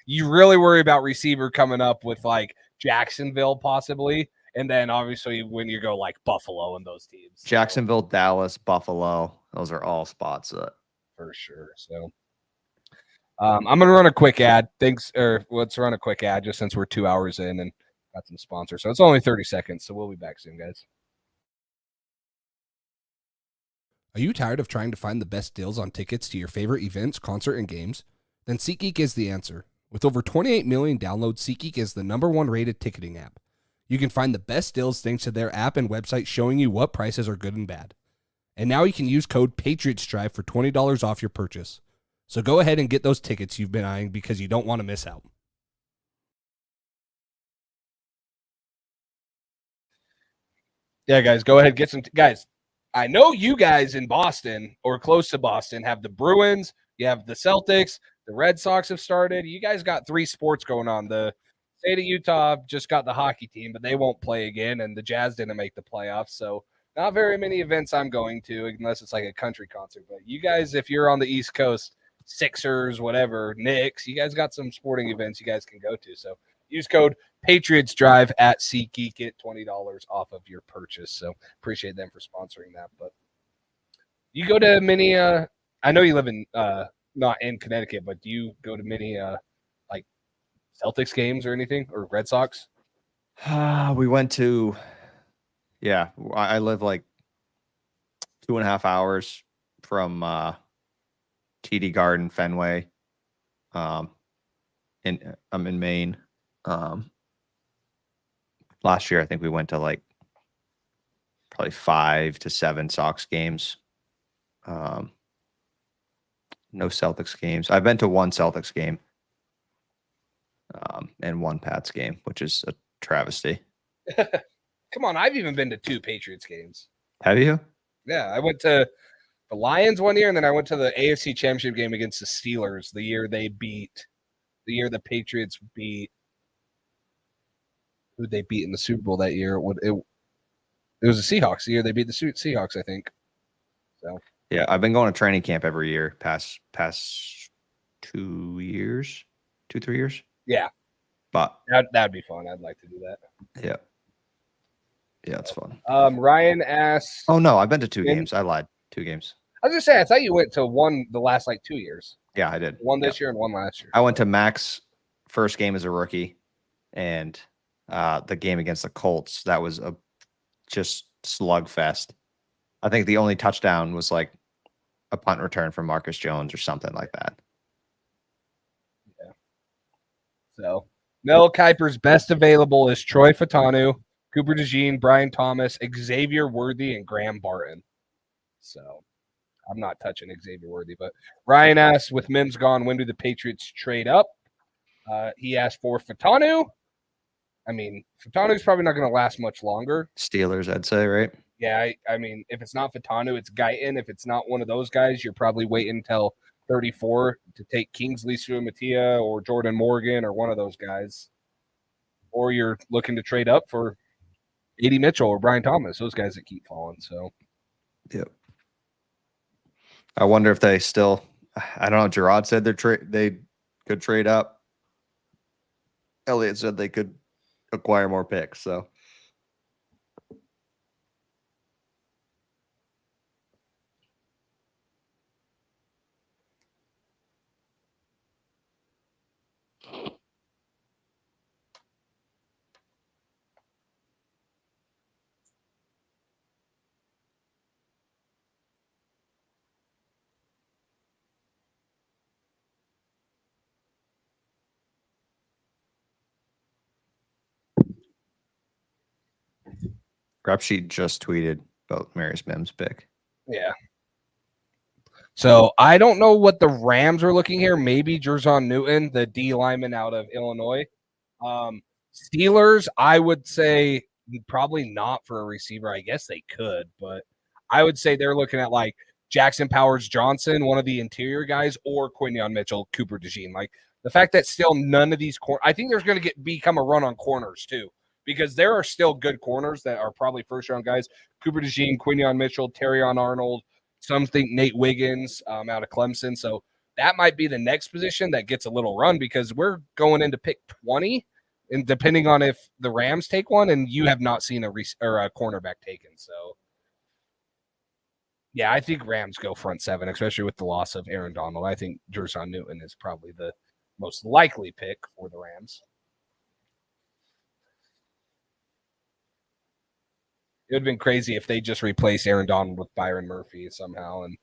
Speaker 4: you really worry about receiver coming up with like Jacksonville possibly, and then obviously when you go like Buffalo and those teams.
Speaker 3: Jacksonville, Dallas, Buffalo, those are all spots that
Speaker 4: For sure. So I'm gonna run a quick ad. Let's run a quick ad just since we're 2 hours in and got some sponsors. So it's only 30 seconds. So we'll be back soon, guys.
Speaker 2: Are you tired of trying to find the best deals on tickets to your favorite events, concert, and games? Then SeatGeek is the answer. With over 28 million downloads, SeatGeek is the #1 rated ticketing app. You can find the best deals thanks to their app and website showing you what prices are good and bad. And now you can use code Patriots Drive for $20 off your purchase. So go ahead and get those tickets you've been eyeing because you don't want to miss out.
Speaker 4: Yeah, guys, go ahead, get some guys. I know you guys in Boston or close to Boston have the Bruins, you have the Celtics, the Red Sox have started. You guys got 3 sports going on. The state of Utah just got the hockey team, but they won't play again, and the Jazz didn't make the playoffs. So not very many events I'm going to unless it's like a country concert. But you guys, if you're on the East Coast, Sixers, whatever, Knicks, you guys got some sporting events you guys can go to. So use code Patriots Drive at SeatGeek, get $20 off of your purchase. So appreciate them for sponsoring that. But you go to many, I know you live in, not in Connecticut, but do you go to many, like Celtics games or anything, or Red Sox?
Speaker 3: we went to, yeah, I live like 2.5 hours from TD Garden, Fenway. I'm in Maine. Last year, I think we went to like probably 5 to 7 Sox games. No Celtics games. I've been to 1 Celtics game and 1 Pats game, which is a travesty.
Speaker 4: Come on, I've even been to 2 Patriots games.
Speaker 3: Have you?
Speaker 4: Yeah, I went to the Lions one year, and then I went to the AFC Championship game against the Steelers the year the Patriots beat. Who'd they beat in the Super Bowl that year? It was the Seahawks. The year they beat the Seahawks, I think. So
Speaker 3: yeah, I've been going to training camp every year past 2 years, 2-3 years.
Speaker 4: Yeah,
Speaker 3: but
Speaker 4: that'd be fun. I'd like to do that.
Speaker 3: Yeah, it's fun.
Speaker 4: Ryan asks.
Speaker 3: Oh no, I've been to 2 games. I lied. 2 games.
Speaker 4: I was just saying, I thought you went to one the last like 2 years.
Speaker 3: Yeah, I did.
Speaker 4: One this year and one last year.
Speaker 3: I went to Mac's first game as a rookie, and the game against the Colts. That was a just slugfest. I think the only touchdown was like a punt return from Marcus Jones or something like that.
Speaker 4: Yeah. So Mel Kiper's best available is Troy Fatanu, Cooper DeJean, Brian Thomas, Xavier Worthy, and Graham Barton. So I'm not touching Xavier Worthy, but Ryan asks, with Mims gone, when do the Patriots trade up? He asked for Fatanu. I mean, Fatanu's probably not going to last much longer.
Speaker 3: Steelers, I'd say, right?
Speaker 4: Yeah, I mean, if it's not Fatanu, it's Guyton. If it's not one of those guys, you're probably waiting until 34 to take Kingsley Suamatia or Jordan Morgan or one of those guys. Or you're looking to trade up for A.D. Mitchell or Brian Thomas, those guys that keep falling. So,
Speaker 3: yep. I wonder if they still. I don't know. Gerard said they could trade up. Elliott said they could acquire more picks. So. Grab Sheet just tweeted about Marius Mims' pick.
Speaker 4: Yeah. So I don't know what the Rams are looking here. Maybe Jerzon Newton, the D lineman out of Illinois. Steelers, I would say probably not for a receiver. I guess they could, but I would say they're looking at like Jackson Powers Johnson, one of the interior guys, or Quinion Mitchell, Cooper DeJean. Like the fact that still none of these I think there's going to become a run on corners too, because there are still good corners that are probably first round guys. Cooper DeJean, Quinion Mitchell, Terrion Arnold. Some think Nate Wiggins out of Clemson. So that might be the next position that gets a little run because we're going into pick 20, and depending on if the Rams take one, and you have not seen a cornerback taken. So, yeah, I think Rams go front 7, especially with the loss of Aaron Donald. I think Jerzon Newton is probably the most likely pick for the Rams. It would have been crazy if they just replaced Aaron Donald with Byron Murphy somehow. And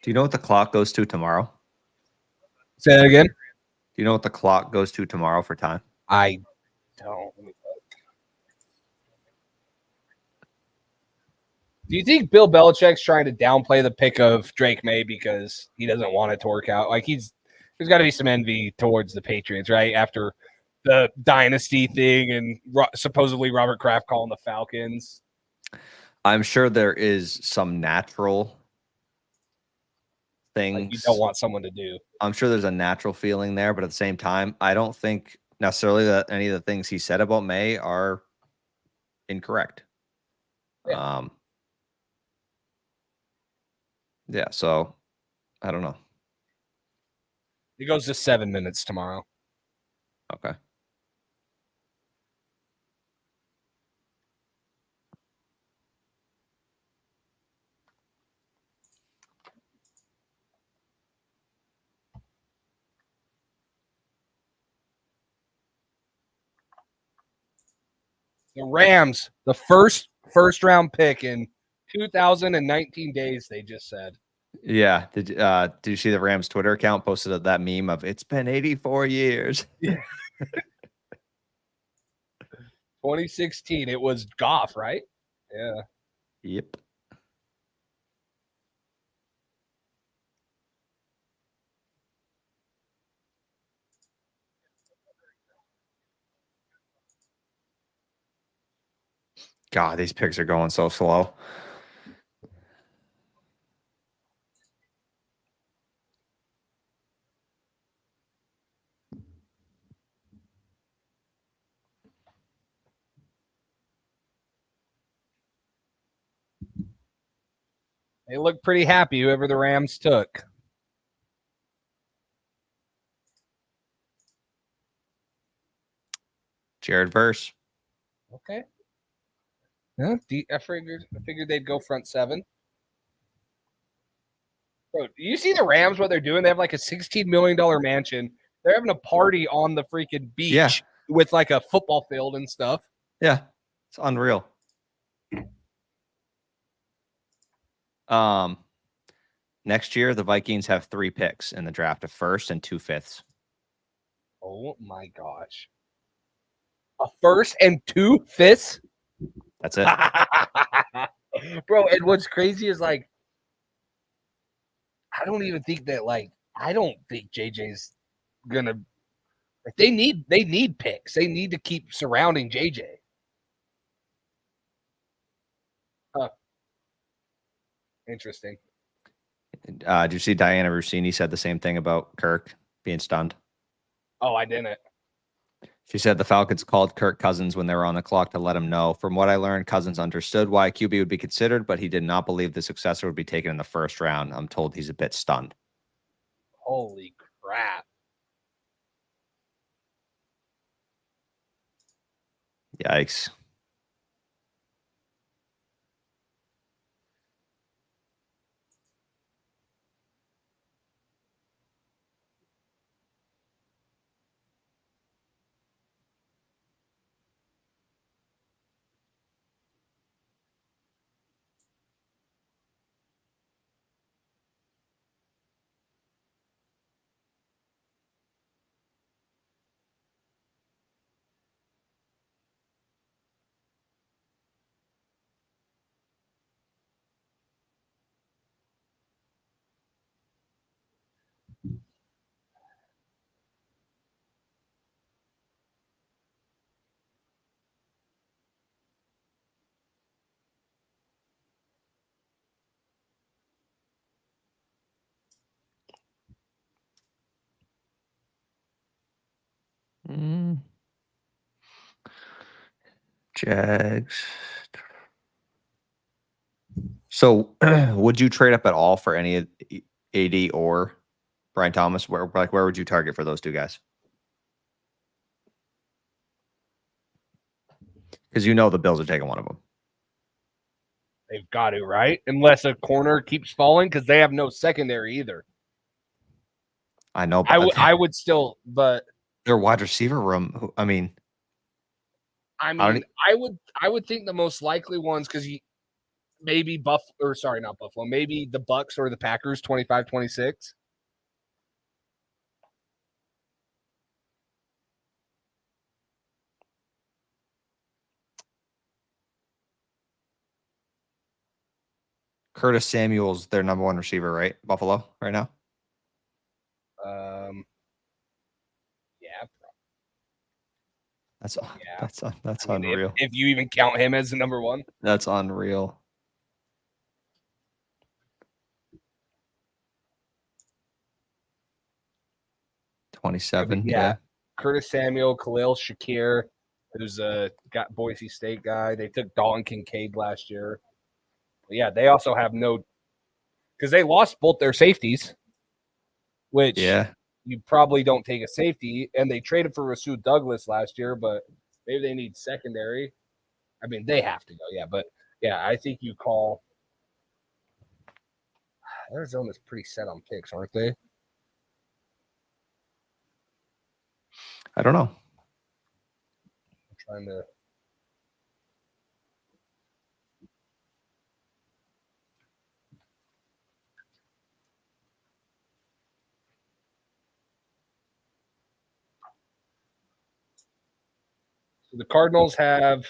Speaker 3: Do you know what the clock goes to tomorrow?
Speaker 4: Say that again.
Speaker 3: Do you know what the clock goes to tomorrow for time?
Speaker 4: I don't. Do you think Bill Belichick's trying to downplay the pick of Drake Maye because he doesn't want it to work out? Like there's got to be some envy towards the Patriots, right? After the dynasty thing and supposedly Robert Kraft calling the Falcons.
Speaker 3: I'm sure there is some natural things
Speaker 4: like you don't want someone to do.
Speaker 3: I'm sure there's a natural feeling there, but at the same time, I don't think necessarily that any of the things he said about Maye are incorrect. Yeah. Yeah, so I don't know.
Speaker 4: It goes to 7 minutes tomorrow.
Speaker 3: Okay.
Speaker 4: The Rams, the first round pick in 2019 days, they just said.
Speaker 3: Yeah. Did you see the Rams Twitter account posted that meme of it's been 84 years?
Speaker 4: Yeah. 2016, it was Goff, right? Yeah.
Speaker 3: Yep. God, these picks are going so slow.
Speaker 4: They look pretty happy, whoever the Rams took.
Speaker 3: Jared Verse.
Speaker 4: Okay. Yeah, I figured they'd go front 7. Bro, do you see the Rams, what they're doing? They have like a $16 million mansion. They're having a party on the freaking beach with like a football field and stuff.
Speaker 3: Yeah. It's unreal. Next year, the Vikings have 3 picks in the draft, a first and 2 fifths.
Speaker 4: Oh my gosh. A first and 2 fifths?
Speaker 3: That's it.
Speaker 4: Bro, and what's crazy is like, I don't even think that I don't think JJ's gonna they need picks. They need to keep surrounding JJ. Interesting.
Speaker 3: Did you see Diana Rossini said the same thing about Kirk being stunned?
Speaker 4: Oh, I didn't.
Speaker 3: She said the Falcons called Kirk Cousins when they were on the clock to let him know. From what I learned, Cousins understood why QB would be considered, but he did not believe the successor would be taken in the first round. I'm told he's a bit stunned.
Speaker 4: Holy crap.
Speaker 3: Yikes. Jags. So, would you trade up at all for any of AD or Brian Thomas? Where would you target for those two guys? Because you know the Bills are taking one of them.
Speaker 4: They've got to, right? Unless a corner keeps falling, because they have no secondary either.
Speaker 3: I know, but
Speaker 4: I would still, but
Speaker 3: their wide receiver room. I mean,
Speaker 4: I would think the most likely ones, because maybe not Buffalo, maybe the Bucks or the Packers 25-26.
Speaker 3: Curtis Samuel's their number one receiver, right? Buffalo right now.
Speaker 4: Yeah.
Speaker 3: That's
Speaker 4: I mean,
Speaker 3: unreal.
Speaker 4: if you even count him as the number one.
Speaker 3: That's unreal. $27. Yeah.
Speaker 4: Curtis Samuel, Khalil Shakir, who's a Boise State guy. They took Dalton Kincaid last year. But yeah, they also have no, because they lost both their safeties, which you probably don't take a safety, and they traded for Rasul Douglas last year, but maybe they need secondary. I mean, they have to go, but I think you call. Arizona's pretty set on picks, aren't they?
Speaker 3: I don't know.
Speaker 4: I'm trying to. So the Cardinals have,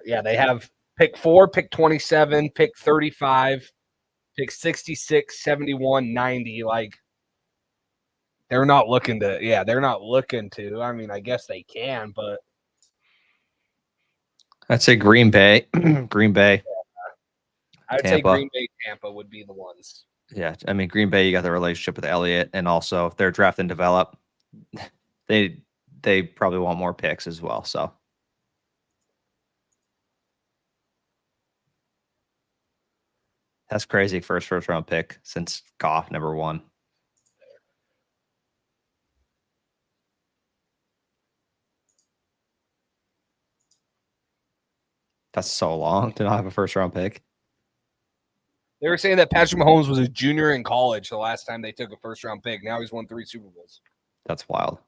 Speaker 4: they have pick 4, pick 27, pick 35, pick 66, 71, 90. Like, they're not looking to. I mean, I guess they can, but
Speaker 3: I'd say Green Bay. Green Bay.
Speaker 4: I'd say Green Bay, Tampa would be the ones.
Speaker 3: Yeah, I mean Green Bay. You got the relationship with Elliott, and also if they're draft and develop, they probably want more picks as well. So that's crazy. First round pick since Goff number 1. That's so long to not have a first round pick.
Speaker 4: They were saying that Patrick Mahomes was a junior in college the last time they took a first round pick. Now he's won 3 Super Bowls.
Speaker 3: That's wild.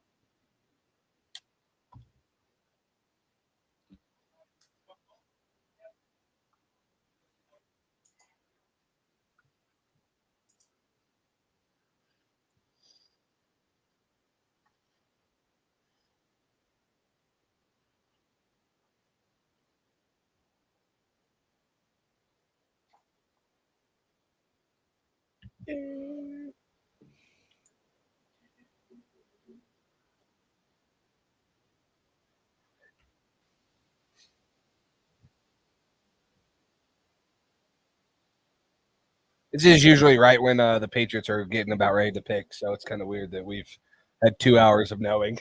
Speaker 4: This is usually right when the Patriots are getting about ready to pick, so it's kind of weird that we've had 2 hours of knowing.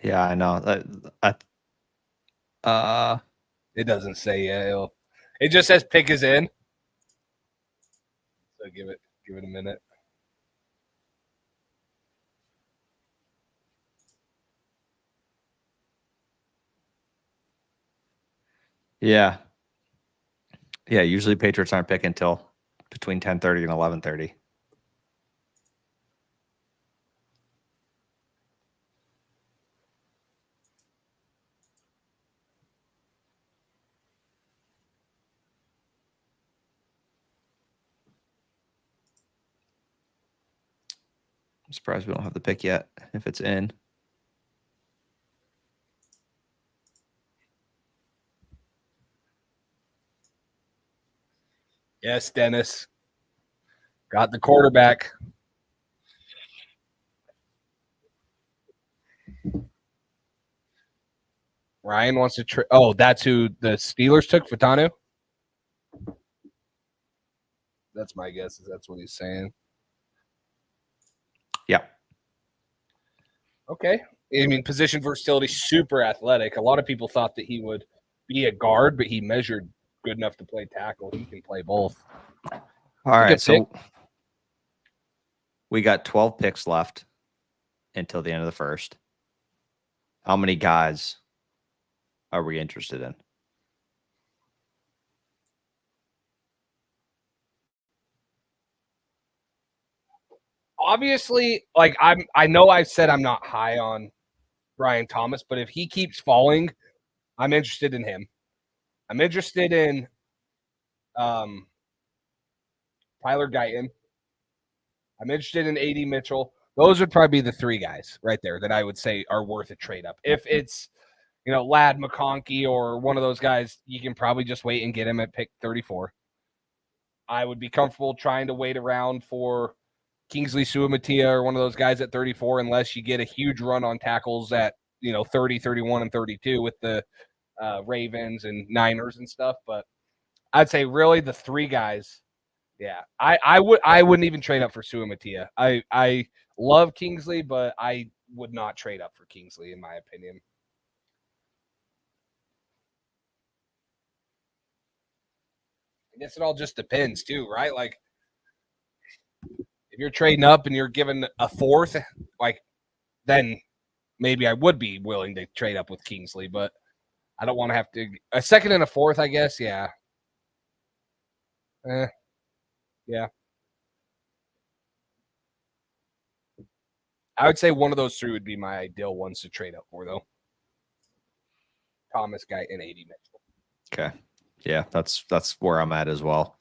Speaker 3: Yeah, I know.
Speaker 4: It doesn't say it just says pick is in. So give it a minute.
Speaker 3: Yeah. Yeah, usually Patriots aren't picking until between 10:30 and 11:30. I'm surprised we don't have the pick yet if it's in.
Speaker 4: Yes, Dennis. Got the quarterback. Ryan wants to that's who the Steelers took, Fatanu? That's my guess. That's what he's saying.
Speaker 3: Yeah.
Speaker 4: Okay. I mean, position versatility, super athletic. A lot of people thought that he would be a guard, but he measured good enough to play tackle. He can play both.
Speaker 3: All right,
Speaker 4: good
Speaker 3: so we got 12 picks left until the end of the first. How many guys are we interested in?
Speaker 4: Obviously, like I know I've said I'm not high on Brian Thomas, but if he keeps falling, I'm interested in him. I'm interested in Tyler Guyton. I'm interested in AD Mitchell. Those would probably be the three guys right there that I would say are worth a trade up. If it's, Lad McConkey or one of those guys, you can probably just wait and get him at pick 34. I would be comfortable trying to wait around for Kingsley Suamatia or one of those guys at 34 unless you get a huge run on tackles at, 30, 31, and 32 with the Ravens and Niners and stuff. But I'd say really the three guys. Yeah, I wouldn't even trade up for Suamatia. I love Kingsley, but I would not trade up for Kingsley in my opinion. I guess it all just depends too, right? Like if you're trading up and you're given a fourth, then maybe I would be willing to trade up with Kingsley, but I don't want to have to a second and a fourth, I guess. Yeah. Yeah. I would say one of those three would be my ideal ones to trade up for, though. Thomas, Guy, and AD Mitchell.
Speaker 3: Okay. Yeah, that's where I'm at as well.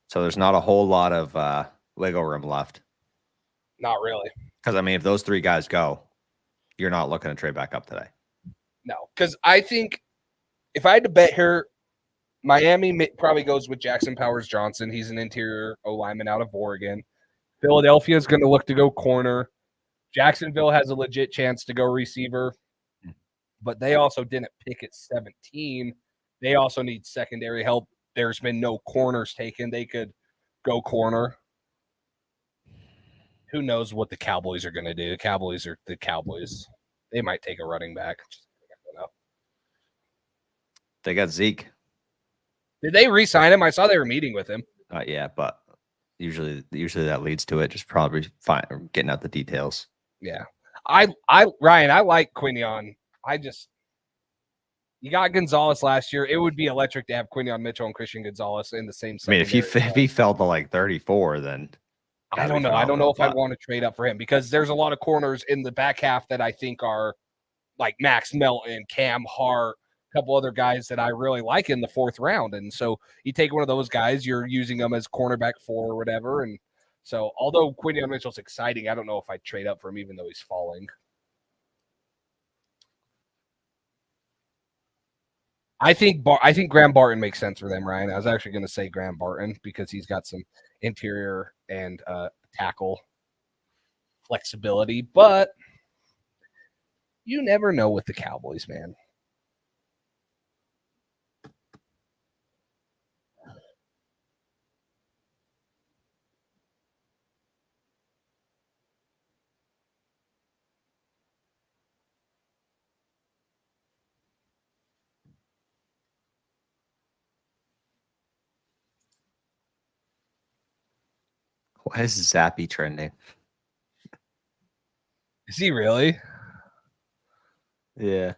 Speaker 3: So there's not a whole lot of wiggle room left.
Speaker 4: Not really.
Speaker 3: Because, I mean, if those three guys go, you're not looking to trade back up today.
Speaker 4: No, because I think if I had to bet here, Miami probably goes with Jackson Powers-Johnson. He's an interior O-lineman out of Oregon. Philadelphia is going to look to go corner. Jacksonville has a legit chance to go receiver, but they also didn't pick at 17. They also need secondary help. There's been no corners taken. They could go corner. Who knows what the Cowboys are going to do? The Cowboys are the Cowboys. They might take a running back. I don't know.
Speaker 3: They got Zeke.
Speaker 4: Did they re-sign him? I saw they were meeting with him.
Speaker 3: Yeah, but usually that leads to it. Just probably getting out the details.
Speaker 4: Yeah. Ryan, I like Quinion. You got Gonzalez last year. It would be electric to have Quinion Mitchell and Christian Gonzalez in the same.
Speaker 3: I mean, if he fell to like 34, then
Speaker 4: I don't know. I don't know if I'd want to trade up for him because there's a lot of corners in the back half that I think are like Max Melton, Cam Hart, a couple other guys that I really like in the fourth round. And so you take one of those guys, you're using them as cornerback 4 or whatever. And so although Quinion Mitchell's exciting, I don't know if I'd trade up for him even though he's falling. I think Graham Barton makes sense for them, Ryan. I was actually going to say Graham Barton because he's got some interior and tackle flexibility, but you never know with the Cowboys, man.
Speaker 3: Why is Zappy trending?
Speaker 4: Is he really?
Speaker 3: Yeah.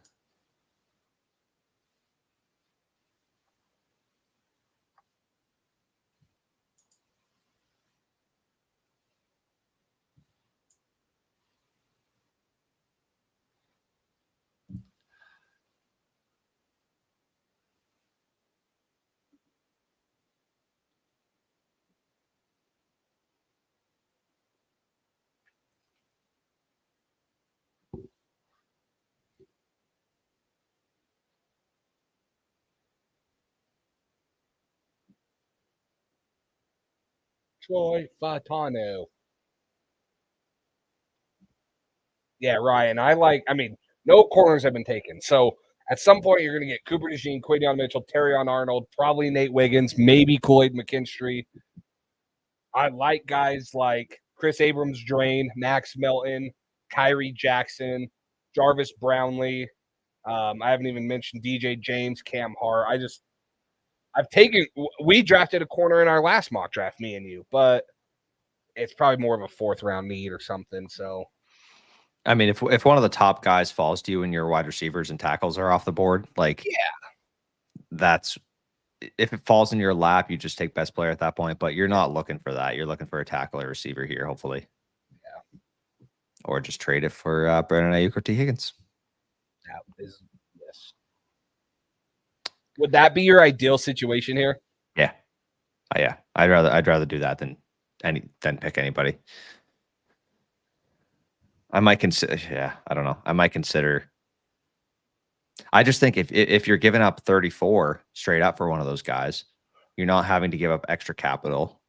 Speaker 4: Troy Fautano. Yeah, Ryan. I mean, no corners have been taken. So at some point, you're going to get Cooper DeJean, Quinion Mitchell, Terrion Arnold, probably Nate Wiggins, maybe Kool-Aid McKinstry. I like guys like Chris Abrams-Drain, Max Melton, Kyrie Jackson. Jarvis Brownlee. I haven't even mentioned DJ James, Cam Hart. We drafted a corner in our last mock draft, me and you, but it's probably more of a 4th round need or something. So,
Speaker 3: I mean, if one of the top guys falls to you and your wide receivers and tackles are off the board, like, that's if it falls in your lap, you just take best player at that point. But you're not looking for that. You're looking for a tackle or receiver here, hopefully. Yeah. Or just trade it for Brandon Ayuk or T. Higgins.
Speaker 4: Yes. Would that be your ideal situation here?
Speaker 3: Yeah. Yeah. I'd rather do that than pick anybody. I might consider. Yeah, I don't know. I might consider. I just think if you're giving up 34 straight up for one of those guys, you're not having to give up extra capital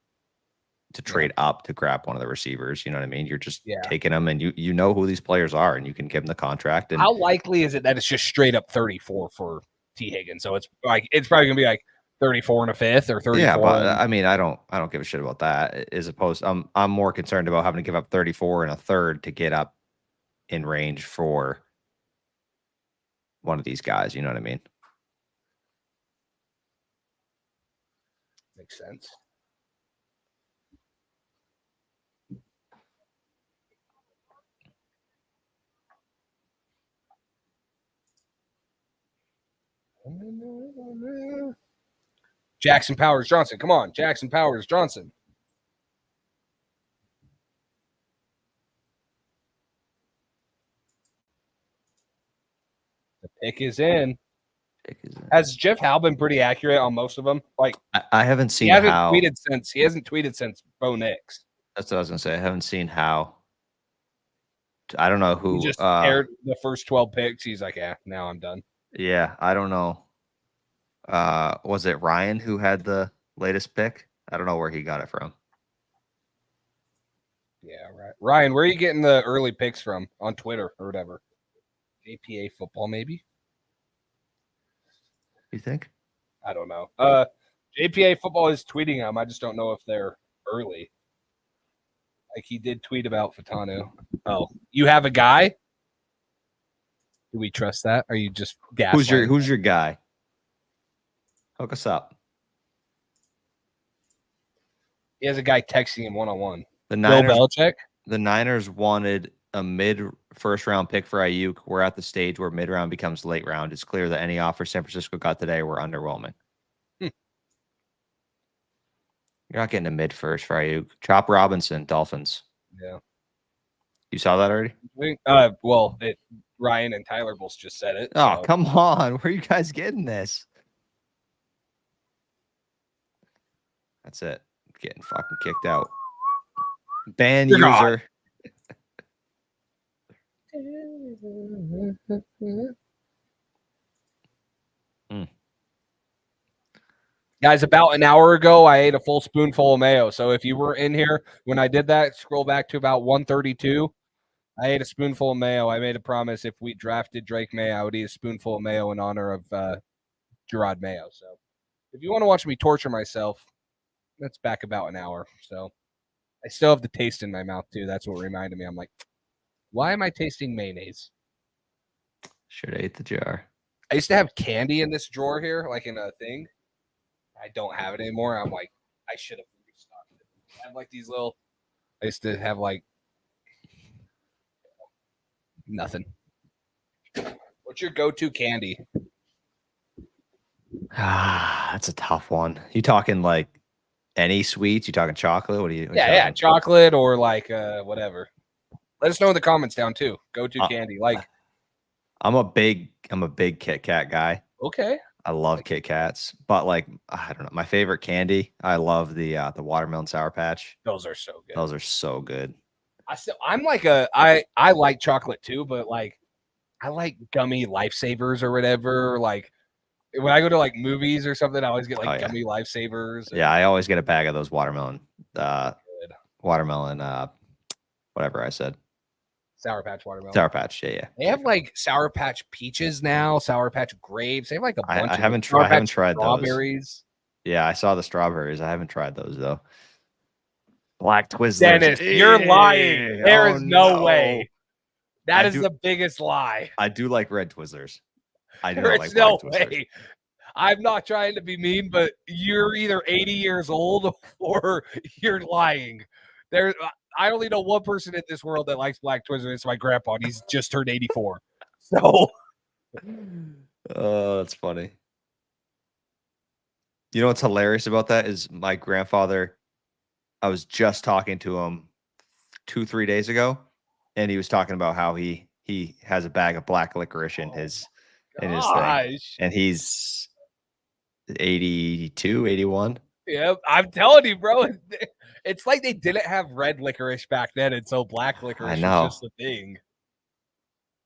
Speaker 3: to trade up to grab one of the receivers. You know what I mean? You're just taking them, and you know who these players are, and you can give them the contract. And
Speaker 4: how likely is it that it's just straight up 34 for T. Higgins? So it's probably gonna be like 34 and a 5th or 34.
Speaker 3: Yeah, but I mean, I don't give a shit about that. As opposed, I'm more concerned about having to give up 34 and a 1/3 to get up in range for one of these guys. You know what I mean?
Speaker 4: Makes sense. Jackson Powers Johnson. Come on, Jackson Powers Johnson. The pick is in. Has Jeff Howe been pretty accurate on most of them? Like,
Speaker 3: I haven't seen
Speaker 4: he hasn't
Speaker 3: how.
Speaker 4: tweeted since Bo Nix.
Speaker 3: That's what I was gonna say. I haven't seen how. I don't know who.
Speaker 4: He just aired the first 12 picks. He's like, now I'm done.
Speaker 3: Yeah, I don't know. Was it Ryan who had the latest pick? I don't know where he got it from.
Speaker 4: Yeah, right. Ryan, where are you getting the early picks from on Twitter or whatever? APA football, maybe?
Speaker 3: You think?
Speaker 4: I don't know. JPA football is tweeting them. I just don't know if they're early. Like he did tweet about Fatanu. Oh, you have a guy? Do we trust that? Or are you just gaslighting?
Speaker 3: Who's your guy? Hook us up.
Speaker 4: He has a guy texting him one-on-one.
Speaker 3: The Niners,
Speaker 4: Bill Belichick?
Speaker 3: The Niners wanted a mid-first round pick for Ayuk. We're at the stage where mid-round becomes late round. It's clear that any offers San Francisco got today were underwhelming. You're not getting a mid-first for Ayuk. Chop Robinson, Dolphins.
Speaker 4: Yeah.
Speaker 3: You saw that already?
Speaker 4: Ryan and Tyler both just said it.
Speaker 3: Oh,
Speaker 4: so.
Speaker 3: come on. Where are you guys getting this? That's it. Getting fucking kicked out. Ban
Speaker 4: You're
Speaker 3: user.
Speaker 4: Guys, about an hour ago, I ate a full spoonful of mayo. So if you were in here when I did that, scroll back to about 1:32. I ate a spoonful of mayo. I made a promise if we drafted Drake Maye, I would eat a spoonful of mayo in honor of Gerard Mayo. So if you want to watch me torture myself, that's back about an hour. So I still have the taste in my mouth, too. That's what reminded me. I'm like, why am I tasting mayonnaise?
Speaker 3: Should have ate the jar.
Speaker 4: I used to have candy in this drawer here, like in a thing. I don't have it anymore. I'm like, I should have restocked it. I have like these little, I used to have like nothing. What's your go-to candy?
Speaker 3: That's a tough one. You talking like any sweets? You talking chocolate? What are you?
Speaker 4: Yeah, chocolate or like whatever. Let us know in the comments down too. Go-to candy, like.
Speaker 3: I'm a big Kit Kat guy.
Speaker 4: Okay.
Speaker 3: I love Kit Kats, but like I don't know, my favorite candy. I love the watermelon Sour Patch.
Speaker 4: Those are so good.
Speaker 3: Those are so good.
Speaker 4: I'm like I like chocolate too, but like I like gummy Lifesavers or whatever. Like when I go to like movies or something, I always get like gummy Lifesavers.
Speaker 3: Yeah, I always get a bag of those watermelon, whatever I said.
Speaker 4: Sour Patch watermelon.
Speaker 3: Sour Patch, yeah.
Speaker 4: They have like Sour Patch peaches now, Sour Patch grapes. They have like a bunch.
Speaker 3: I haven't tried
Speaker 4: strawberries.
Speaker 3: Those. Yeah, I saw the strawberries. I haven't tried those though. Black Twizzlers.
Speaker 4: Dennis, you're lying. There is no way. That
Speaker 3: I
Speaker 4: is
Speaker 3: do-
Speaker 4: the biggest lie.
Speaker 3: I do like red Twizzlers. I do
Speaker 4: There's
Speaker 3: not like
Speaker 4: no
Speaker 3: black Twizzlers.
Speaker 4: way. I'm not trying to be mean, but you're either 80 years old or you're lying. I only know one person in this world that likes black Twizzlers. It's my grandpa, and he's just turned 84. So,
Speaker 3: Oh, that's funny. You know what's hilarious about that is my grandfather. I was just talking to him 2-3 days ago, and he was talking about how he has a bag of black licorice in his thing,
Speaker 4: gosh.
Speaker 3: and he's 82, 81.
Speaker 4: Yeah, I'm telling you, bro. It's like they didn't have red licorice back then, and so black licorice is
Speaker 3: know.
Speaker 4: just a thing.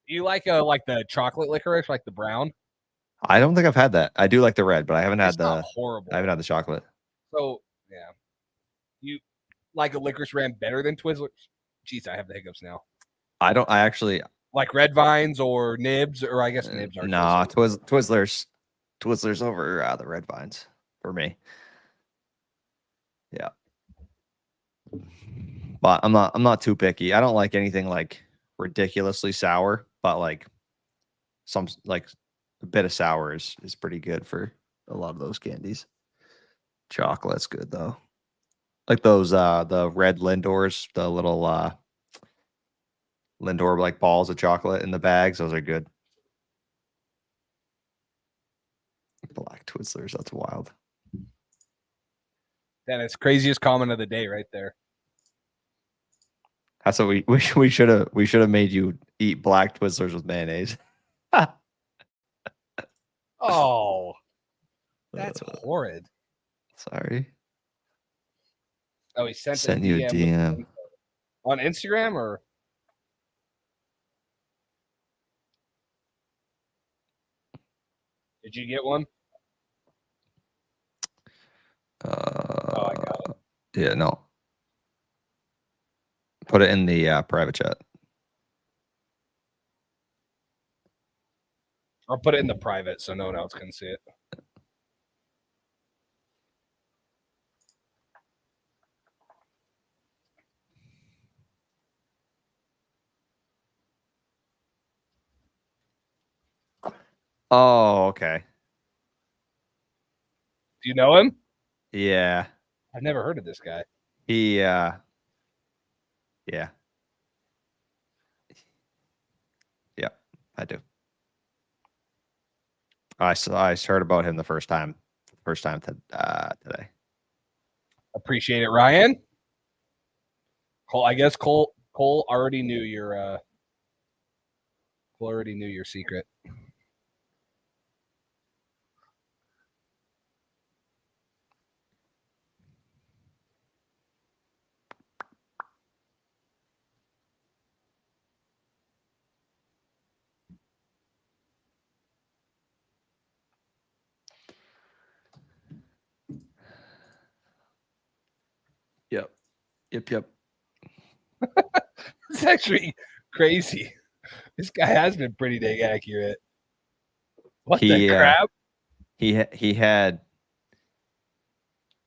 Speaker 4: You like the chocolate licorice, like the brown?
Speaker 3: I don't think I've had that. I do like the red, but I haven't had
Speaker 4: It's not
Speaker 3: the
Speaker 4: horrible.
Speaker 3: I haven't had the chocolate.
Speaker 4: So yeah, you like a licorice brand better than Twizzlers? Jeez, I have the hiccups now.
Speaker 3: I actually
Speaker 4: Like Red Vines or Nibs, or I guess Nibs are.
Speaker 3: no Twizzlers over the red vines for me. Yeah. But I'm not too picky. I don't like anything like ridiculously sour, but like some like a bit of sour is pretty good for a lot of those candies. Chocolate's good though. Like those the red Lindors, the little Lindor like balls of chocolate in the bags, those are good. Black Twizzlers, that's wild.
Speaker 4: Dennis, craziest comment of the day right there.
Speaker 3: That's what we should have made you eat black Twizzlers with mayonnaise.
Speaker 4: Oh, that's horrid.
Speaker 3: Sorry.
Speaker 4: Oh, he sent
Speaker 3: you a DM.
Speaker 4: On Instagram, or did you get one? Oh, I got it.
Speaker 3: Yeah, no. Put it in the private chat.
Speaker 4: I'll put it in the private so no one else can see it.
Speaker 3: Oh, okay.
Speaker 4: Do you know him?
Speaker 3: Yeah.
Speaker 4: I've never heard of this guy.
Speaker 3: He yeah. Yeah, I do. I heard about him the first time today.
Speaker 4: Appreciate it, Ryan. Cole, I guess Cole already knew your secret.
Speaker 3: Yep.
Speaker 4: It's actually crazy. This guy has been pretty dang accurate. What the crap?
Speaker 3: He had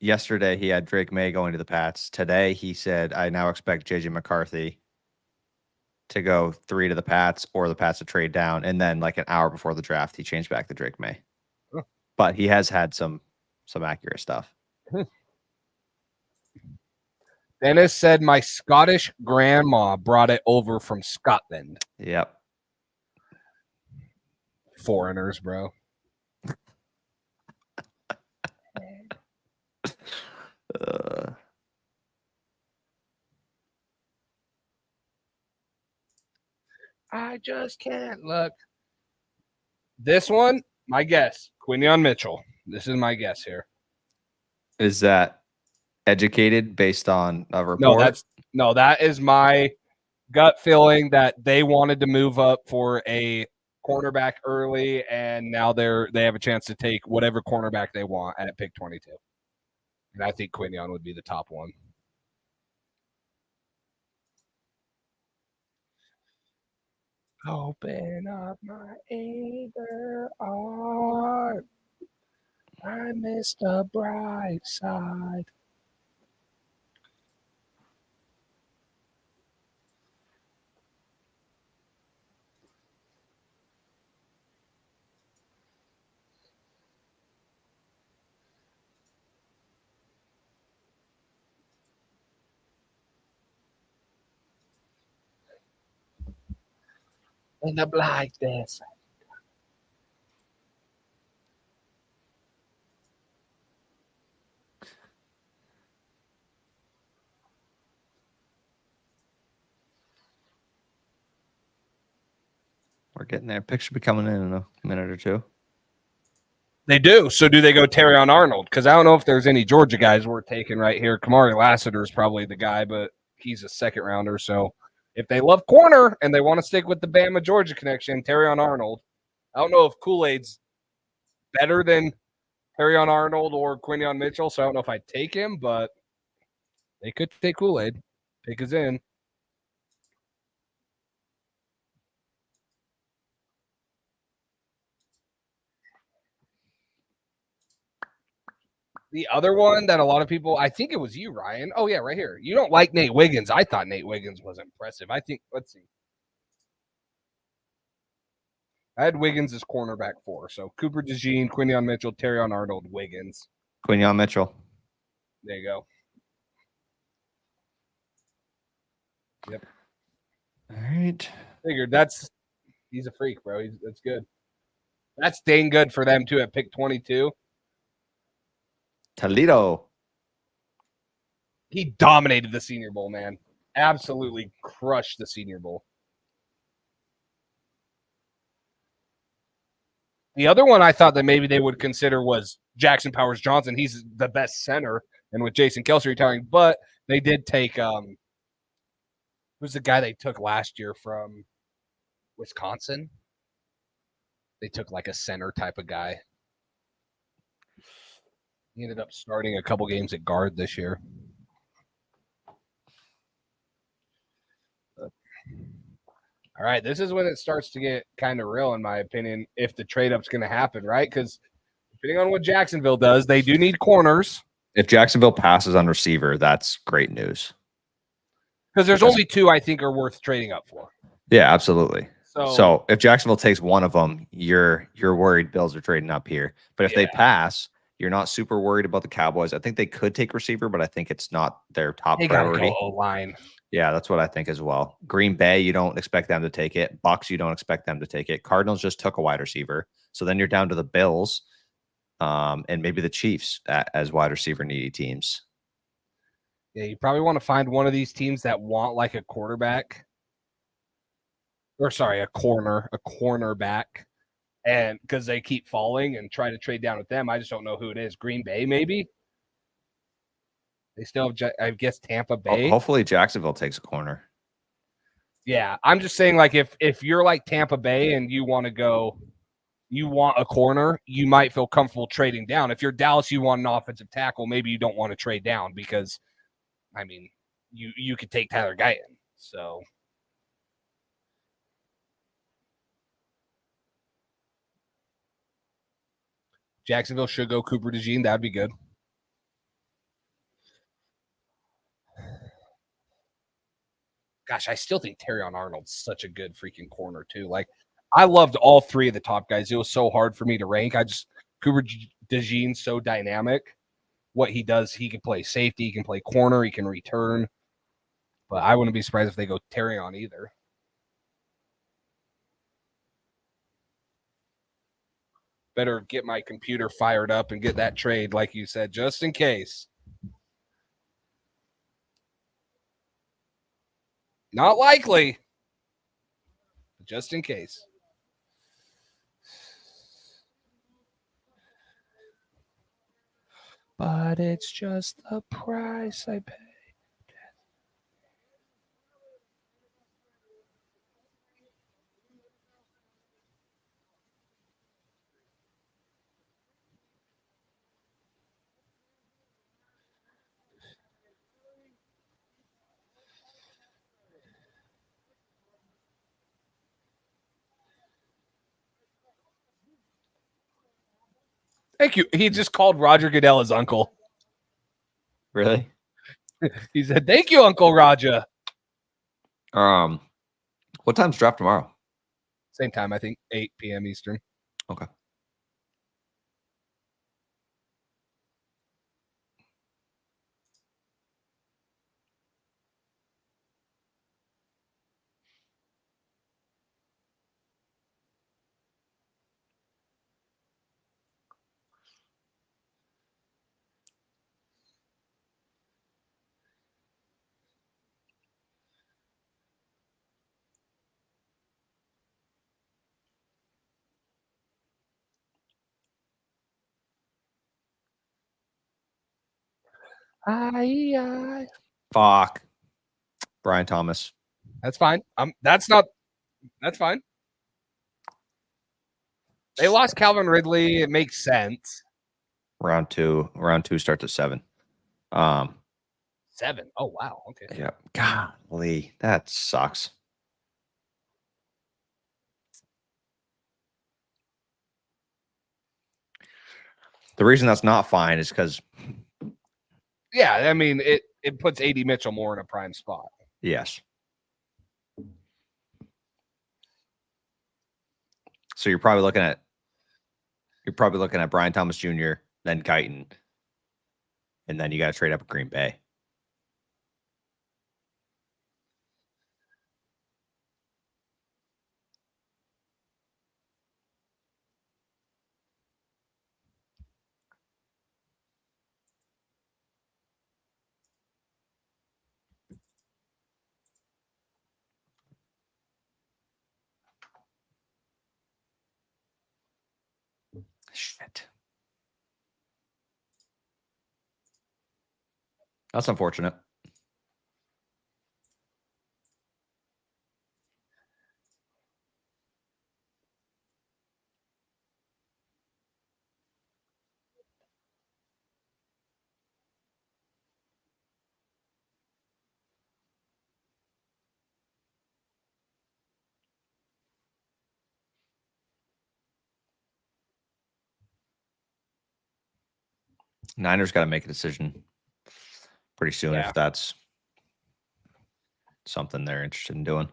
Speaker 3: yesterday he had Drake Maye going to the Pats. Today he said, I now expect JJ McCarthy to go 3 to the Pats or the Pats to trade down. And then like an hour before the draft, he changed back to Drake Maye.
Speaker 4: Huh.
Speaker 3: But he has had some accurate stuff.
Speaker 4: Dennis said my Scottish grandma brought it over from Scotland.
Speaker 3: Yep.
Speaker 4: Foreigners, bro. I just can't look. This one, my guess, Quinion Mitchell. This is my guess here.
Speaker 3: Is that educated based on a report?
Speaker 4: That is my gut feeling that they wanted to move up for a cornerback early, and now they have a chance to take whatever cornerback they want at pick 22. And I think Quinion would be the top one. Open up my eager heart. I miss the bright side. End up like this.
Speaker 3: We're getting there. Picture be coming in a minute or two.
Speaker 4: They do. So do they go Terrion Arnold? Because I don't know if there's any Georgia guys worth taking right here. Kamari Lassiter is probably the guy, but he's a second rounder. So if they love corner and they want to stick with the Bama Georgia connection, Terrion Arnold. I don't know if Kool-Aid's better than Terrion Arnold or Quinion Mitchell, so I don't know if I'd take him, but they could take Kool-Aid. Pick is in. The other one that a lot of people, I think it was you, Ryan. Oh, yeah, right here. You don't like Nate Wiggins. I thought Nate Wiggins was impressive. I think, let's see. I had Wiggins as cornerback 4. So Cooper DeJean, Quinion Mitchell, Terrion Arnold, Wiggins.
Speaker 3: Quinion Mitchell.
Speaker 4: There you go. Yep.
Speaker 3: All right.
Speaker 4: Figured he's a freak, bro. That's good. That's dang good for them, too, at pick 22.
Speaker 3: Toledo.
Speaker 4: He dominated the Senior Bowl, man. Absolutely crushed the Senior Bowl. The other one I thought that maybe they would consider was Jackson Powers Johnson. He's the best center, and with Jason Kelsey retiring, but they did take who's the guy they took last year from Wisconsin? They took like a center type of guy. He ended up starting a couple games at guard this year. All right, this is when it starts to get kind of real, in my opinion, if the trade-up's going to happen, right? Because depending on what Jacksonville does, they do need corners.
Speaker 3: If Jacksonville passes on receiver, that's great news.
Speaker 4: Because there's only 2 I think are worth trading up for.
Speaker 3: Yeah, absolutely.
Speaker 4: So
Speaker 3: So if Jacksonville takes one of them, you're worried Bills are trading up here. But if they pass, you're not super worried about the Cowboys. I think they could take receiver, but I think it's not their top
Speaker 4: they got to
Speaker 3: priority.
Speaker 4: go O-line.
Speaker 3: Yeah, that's what I think as well. Green Bay, you don't expect them to take it. Bucks, you don't expect them to take it. Cardinals just took a wide receiver. So then you're down to the Bills and maybe the Chiefs as wide receiver needy teams.
Speaker 4: Yeah, you probably want to find one of these teams that want like a quarterback. Or sorry, a cornerback. And because they keep falling and try to trade down with them. I just don't know who it is. Green Bay, maybe? They still have, I guess, Tampa Bay.
Speaker 3: Hopefully Jacksonville takes a corner.
Speaker 4: Yeah, I'm just saying, like, if you're like Tampa Bay and you want a corner, you might feel comfortable trading down. If you're Dallas, you want an offensive tackle, maybe you don't want to trade down because, I mean, you could take Tyler Guyton. So Jacksonville should go Cooper DeJean. That'd be good. Gosh, I still think Terrion Arnold's such a good freaking corner too. Like, I loved all 3 of the top guys. It was so hard for me to rank. Cooper DeJean's so dynamic. What he does, he can play safety, he can play corner, he can return. But I wouldn't be surprised if they go Terrion either. Better get my computer fired up and get that trade, like you said, just in case. Not likely, but just in case. But it's just the price I pay. Thank you. He just called Roger Goodell his uncle.
Speaker 3: Really?
Speaker 4: He said, "Thank you, Uncle Roger."
Speaker 3: What time's draft tomorrow?
Speaker 4: Same time, I think, 8 p.m. Eastern.
Speaker 3: Okay. Fuck. Brian Thomas.
Speaker 4: That's fine. That's fine. They lost Calvin Ridley. It makes sense.
Speaker 3: Round two starts at 7.
Speaker 4: 7. Oh wow. Okay.
Speaker 3: Yeah. Golly, that sucks. The reason that's not fine is because
Speaker 4: Yeah, I mean it puts AD Mitchell more in a prime spot.
Speaker 3: yes. So you're probably looking at Brian Thomas Jr., then Guyton, and then you got to trade up at Green Bay. Shit. That's unfortunate. Niners got to make a decision pretty soon if that's something they're interested in doing.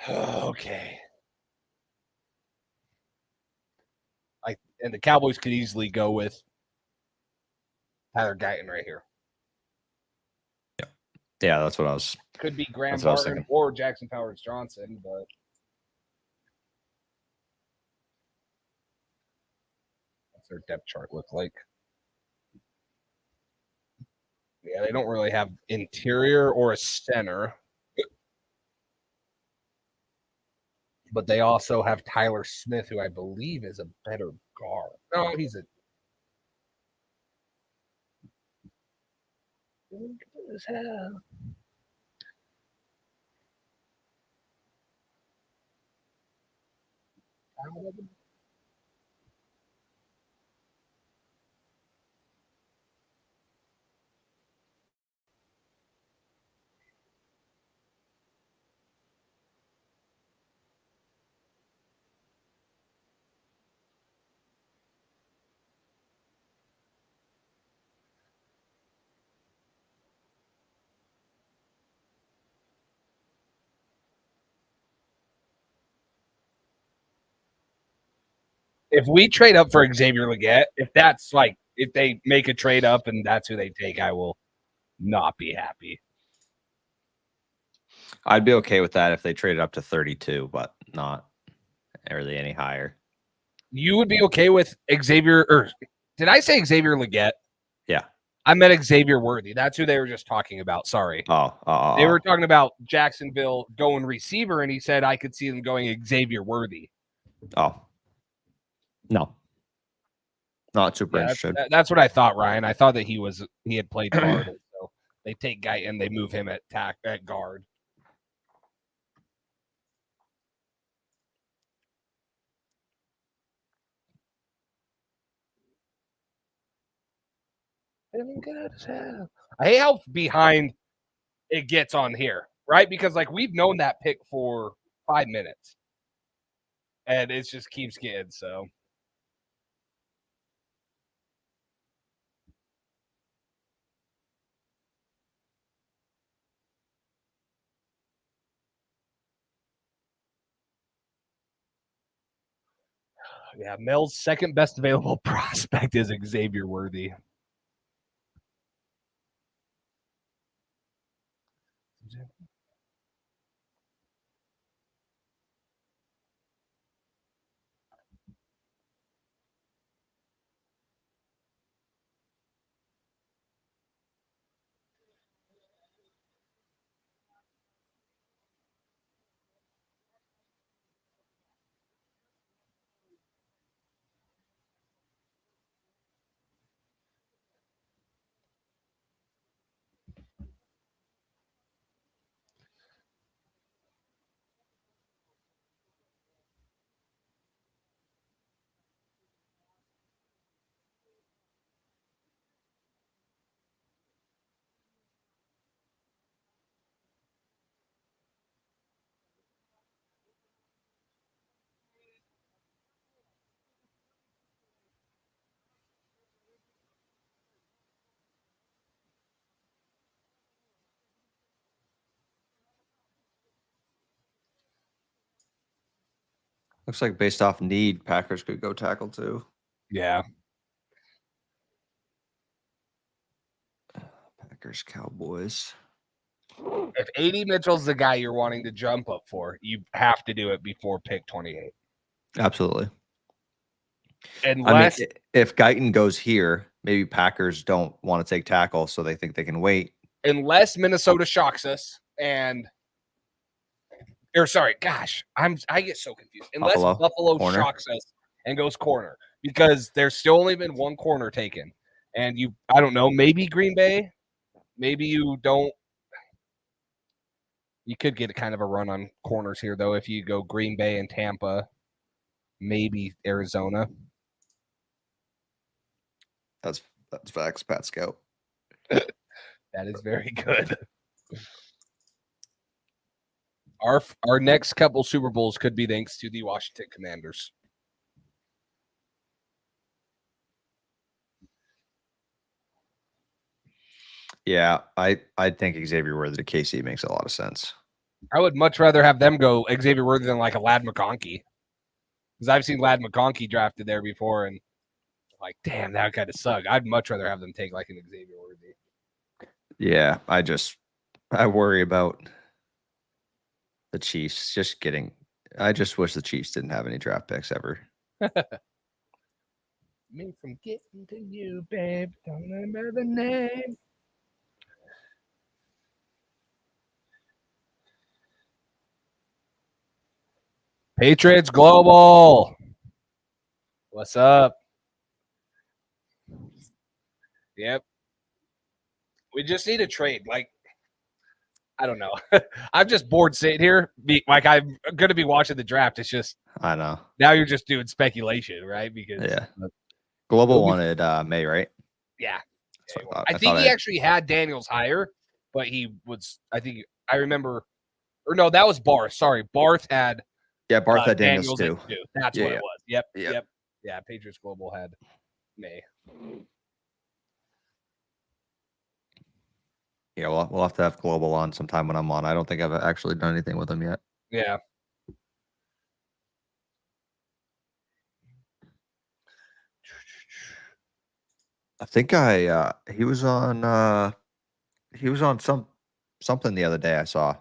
Speaker 4: Okay. And the Cowboys could easily go with Tyler Guyton right here.
Speaker 3: Yeah, that's what I was.
Speaker 4: Could be Graham
Speaker 3: That's what I was
Speaker 4: Barton
Speaker 3: thinking.
Speaker 4: or Jackson Powers Johnson, but what's their depth chart look like? Yeah, they don't really have interior or a center. But they also have Tyler Smith, who I believe is a better guard. No, he's a. If we trade up for Xavier Legette, if they make a trade up and that's who they take, I will not be happy.
Speaker 3: I'd be okay with that if they traded up to 32, but not really any higher.
Speaker 4: You would be okay with Xavier, or did I say Xavier Legette?
Speaker 3: Yeah.
Speaker 4: I meant Xavier Worthy. That's who they were just talking about. Sorry. They were talking about Jacksonville going receiver, and he said I could see them going Xavier Worthy.
Speaker 3: Oh. No. Not super
Speaker 4: Yeah,
Speaker 3: interested.
Speaker 4: that's what I thought, Ryan. I thought that he had played guard. So they take Guyton, they move him at guard. I hate how behind it gets on here, right? Because like we've known that pick for 5 minutes, and it just keeps getting so. Yeah, Mel's second best available prospect is Xavier Worthy.
Speaker 3: Looks like based off need, Packers could go tackle too.
Speaker 4: Yeah.
Speaker 3: Packers, Cowboys.
Speaker 4: If AD Mitchell's the guy you're wanting to jump up for, you have to do it before pick 28.
Speaker 3: Absolutely.
Speaker 4: Unless
Speaker 3: if Guyton goes here, maybe Packers don't want to take tackle, so they think they can wait.
Speaker 4: unless Minnesota shocks us I get so confused. Unless Buffalo
Speaker 3: corner.
Speaker 4: shocks us and goes corner, because there's still only been one corner taken. And I don't know, maybe Green Bay, maybe you don't. You could get kind of a run on corners here, though, if you go Green Bay and Tampa, maybe Arizona.
Speaker 3: That's facts, Pat Scout.
Speaker 4: That is very good. Our next couple Super Bowls could be thanks to the Washington Commanders.
Speaker 3: Yeah, I think Xavier Worthy to KC makes a lot of sense.
Speaker 4: I would much rather have them go Xavier Worthy than like a Lad McConkey. Because I've seen Lad McConkey drafted there before, and like, damn, that kind of suck. I'd much rather have them take like an Xavier Worthy.
Speaker 3: Yeah, I worry about the Chiefs just getting. I just wish the Chiefs didn't have any draft picks ever.
Speaker 4: Me from getting to you, babe. Don't remember the name. Patriots Global. What's up? Yep. We just need a trade. Like, I don't know. I'm just bored sitting here. I'm going to be watching the draft. It's just,
Speaker 3: I know.
Speaker 4: Now you're just doing speculation, right? Because
Speaker 3: yeah. Global wanted Maye, right?
Speaker 4: Yeah.
Speaker 3: I
Speaker 4: think he actually had Daniels higher, but I remember, or no, that was Barth. Sorry. Barth had.
Speaker 3: Yeah, Barth had Daniels
Speaker 4: at
Speaker 3: too.
Speaker 4: That's
Speaker 3: Yeah,
Speaker 4: what
Speaker 3: yeah.
Speaker 4: it was. Yep. Yeah, Patriots Global had Maye.
Speaker 3: Yeah, we'll have to have Global on sometime when I'm on. I don't think I've actually done anything with him yet.
Speaker 4: Yeah.
Speaker 3: I think he was on something the other day I saw.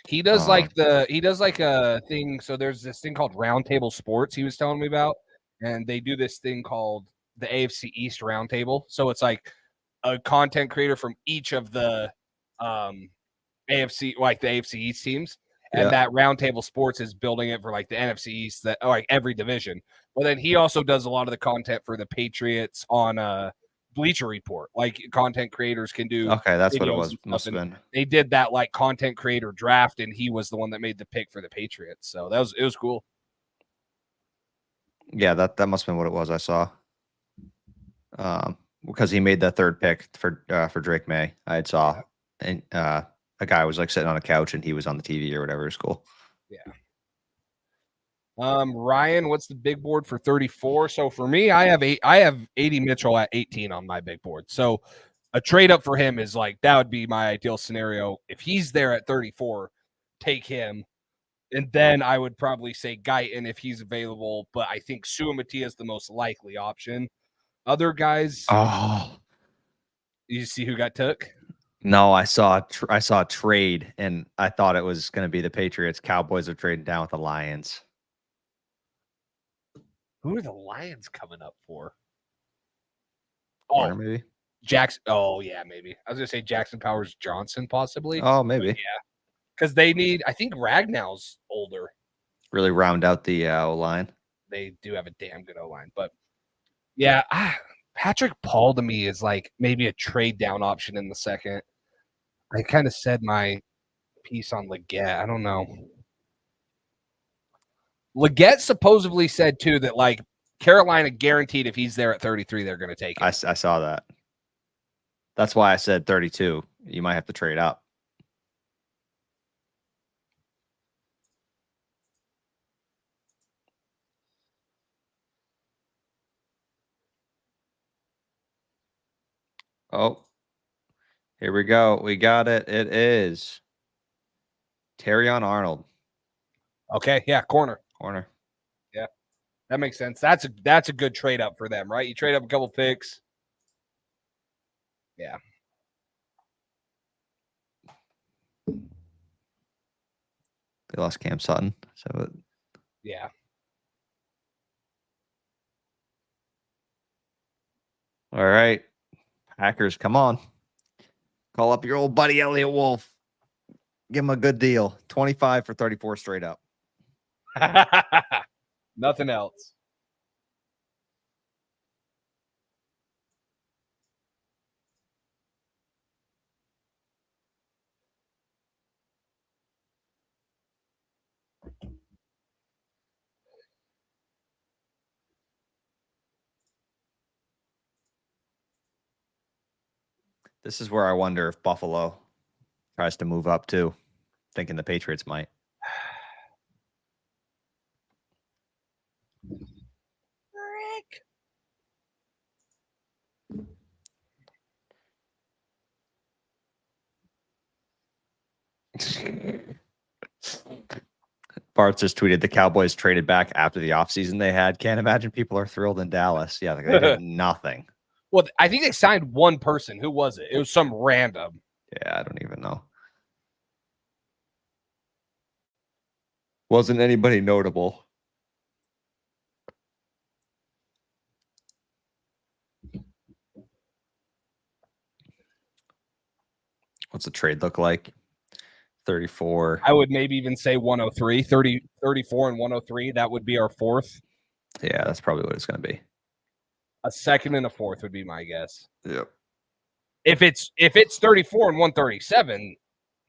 Speaker 4: He does like a thing. So there's this thing called Roundtable Sports he was telling me about, and they do this thing called the AFC East Roundtable. So it's like a content creator from each of the AFC, like the AFC East teams. And
Speaker 3: Yeah.
Speaker 4: that Roundtable Sports is building it for like the NFC East, that like every division. But then he also does a lot of the content for the Patriots on Bleacher Report. Like content creators can do.
Speaker 3: Okay, that's what it
Speaker 4: videos
Speaker 3: was.
Speaker 4: and stuff,
Speaker 3: Must have
Speaker 4: and
Speaker 3: been.
Speaker 4: They did that like content creator draft, and he was the one that made the pick for the Patriots. So it was cool.
Speaker 3: Yeah, that must have been what it was. I saw. Because he made the third pick for Drake Maye. I had saw, and a guy was like sitting on a couch and he was on the TV or whatever. It was cool.
Speaker 4: Yeah. Ryan, what's the big board for 34? So for me, I have 80 Mitchell at 18 on my big board. So a trade up for him is like, that would be my ideal scenario. If he's there at 34, take him. And then I would probably say Guyton if he's available, but I think Suamati is the most likely option. Other guys,
Speaker 3: Oh
Speaker 4: you see who got took?
Speaker 3: no, I saw a trade and I thought it was going to be the Patriots. Cowboys are trading down with the Lions.
Speaker 4: Who are the Lions coming up for?
Speaker 3: Corner, maybe.
Speaker 4: Jackson. Oh, yeah, maybe. I was going to say Jackson Powers Johnson, possibly.
Speaker 3: Oh, maybe.
Speaker 4: But yeah. Because they need, I think Ragnow's older.
Speaker 3: Really round out the O-line.
Speaker 4: They do have a damn good O-line. But yeah, Patrick Paul to me is like maybe a trade down option in the second. I kind of said my piece on Leggett. I don't know. Leggett supposedly said too that like Carolina guaranteed if he's there at 33, they're going to take him.
Speaker 3: I saw that. That's why I said 32. You might have to trade up. Oh, here we go. We got it. It is Terrion Arnold.
Speaker 4: Okay, yeah, corner. Yeah, that makes sense. That's a good trade up for them, right? You trade up a couple picks. Yeah.
Speaker 3: They lost Cam Sutton. So
Speaker 4: yeah.
Speaker 3: All right. Packers, come on. Call up your old buddy Elliot Wolf. Give him a good deal. 25 for 34 straight up.
Speaker 4: Nothing else.
Speaker 3: This is where I wonder if Buffalo tries to move up too, thinking the Patriots might. Bart just tweeted the Cowboys traded back after the offseason they had. Can't imagine people are thrilled in Dallas. Yeah, they did nothing.
Speaker 4: Well, I think they signed one person. Who was it? It was some random.
Speaker 3: Yeah, I don't even know. Wasn't anybody notable. What's the trade look like? 34.
Speaker 4: I would maybe even say 103, 34 and 103. That would be our fourth.
Speaker 3: Yeah, that's probably what it's going to be.
Speaker 4: A second and a fourth would be my guess.
Speaker 3: Yep.
Speaker 4: If it's 34 and 137,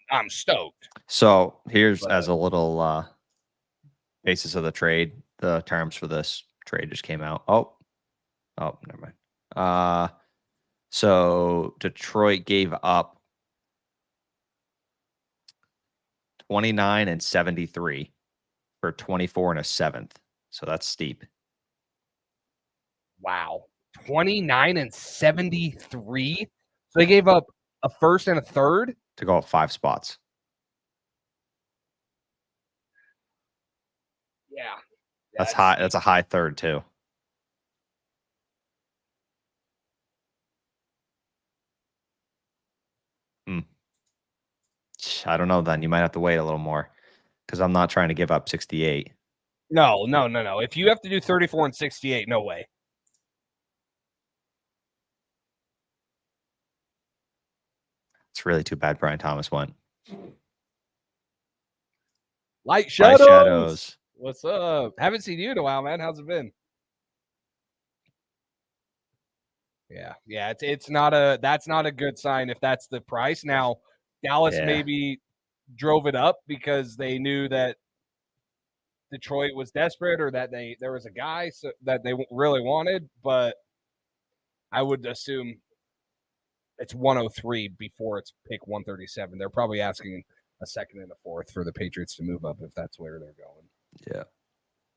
Speaker 4: I'm stoked.
Speaker 3: So here's as a little basis of the trade. The terms for this trade just came out. Oh, never mind. So Detroit gave up 29 and 73 for 24 and a seventh. So that's steep.
Speaker 4: Wow. 29 and 73. So they gave up a first and a third
Speaker 3: to go up 5 spots.
Speaker 4: Yeah.
Speaker 3: That's high. That's a high third too. I don't know then. You might have to wait a little more because I'm not trying to give up 68.
Speaker 4: No. If you have to do 34 and 68, no way.
Speaker 3: It's really too bad Brian Thomas went.
Speaker 4: Light Shadows.
Speaker 3: Shadows.
Speaker 4: What's up? Haven't seen you in a while, man. How's it been? Yeah. It's not a. That's not a good sign if that's the price. Now, Dallas
Speaker 3: Yeah.
Speaker 4: maybe drove it up because they knew that Detroit was desperate, or that there was a guy that they really wanted. But I would assume it's 103 before it's pick 137. They're probably asking a second and a fourth for the Patriots to move up if that's where they're going.
Speaker 3: Yeah.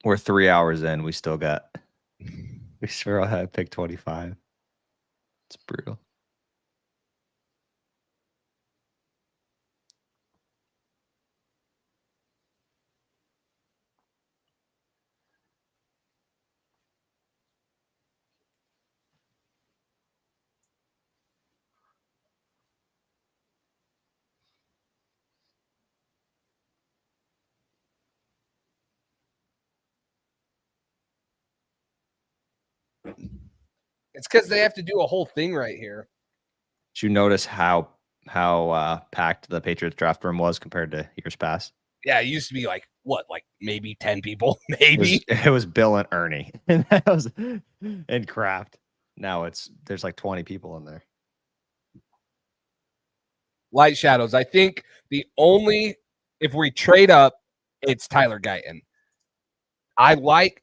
Speaker 3: We're 3 hours in. We still had pick 25. It's brutal.
Speaker 4: It's because they have to do a whole thing right here.
Speaker 3: Did you notice how packed the Patriots draft room was compared to years past?
Speaker 4: Yeah, it used to be like maybe 10 people, maybe.
Speaker 3: It was Bill and Ernie, and that was in Kraft. Now there's like 20 people in there.
Speaker 4: Light Shadows. I think if we trade up, it's Tyler Guyton.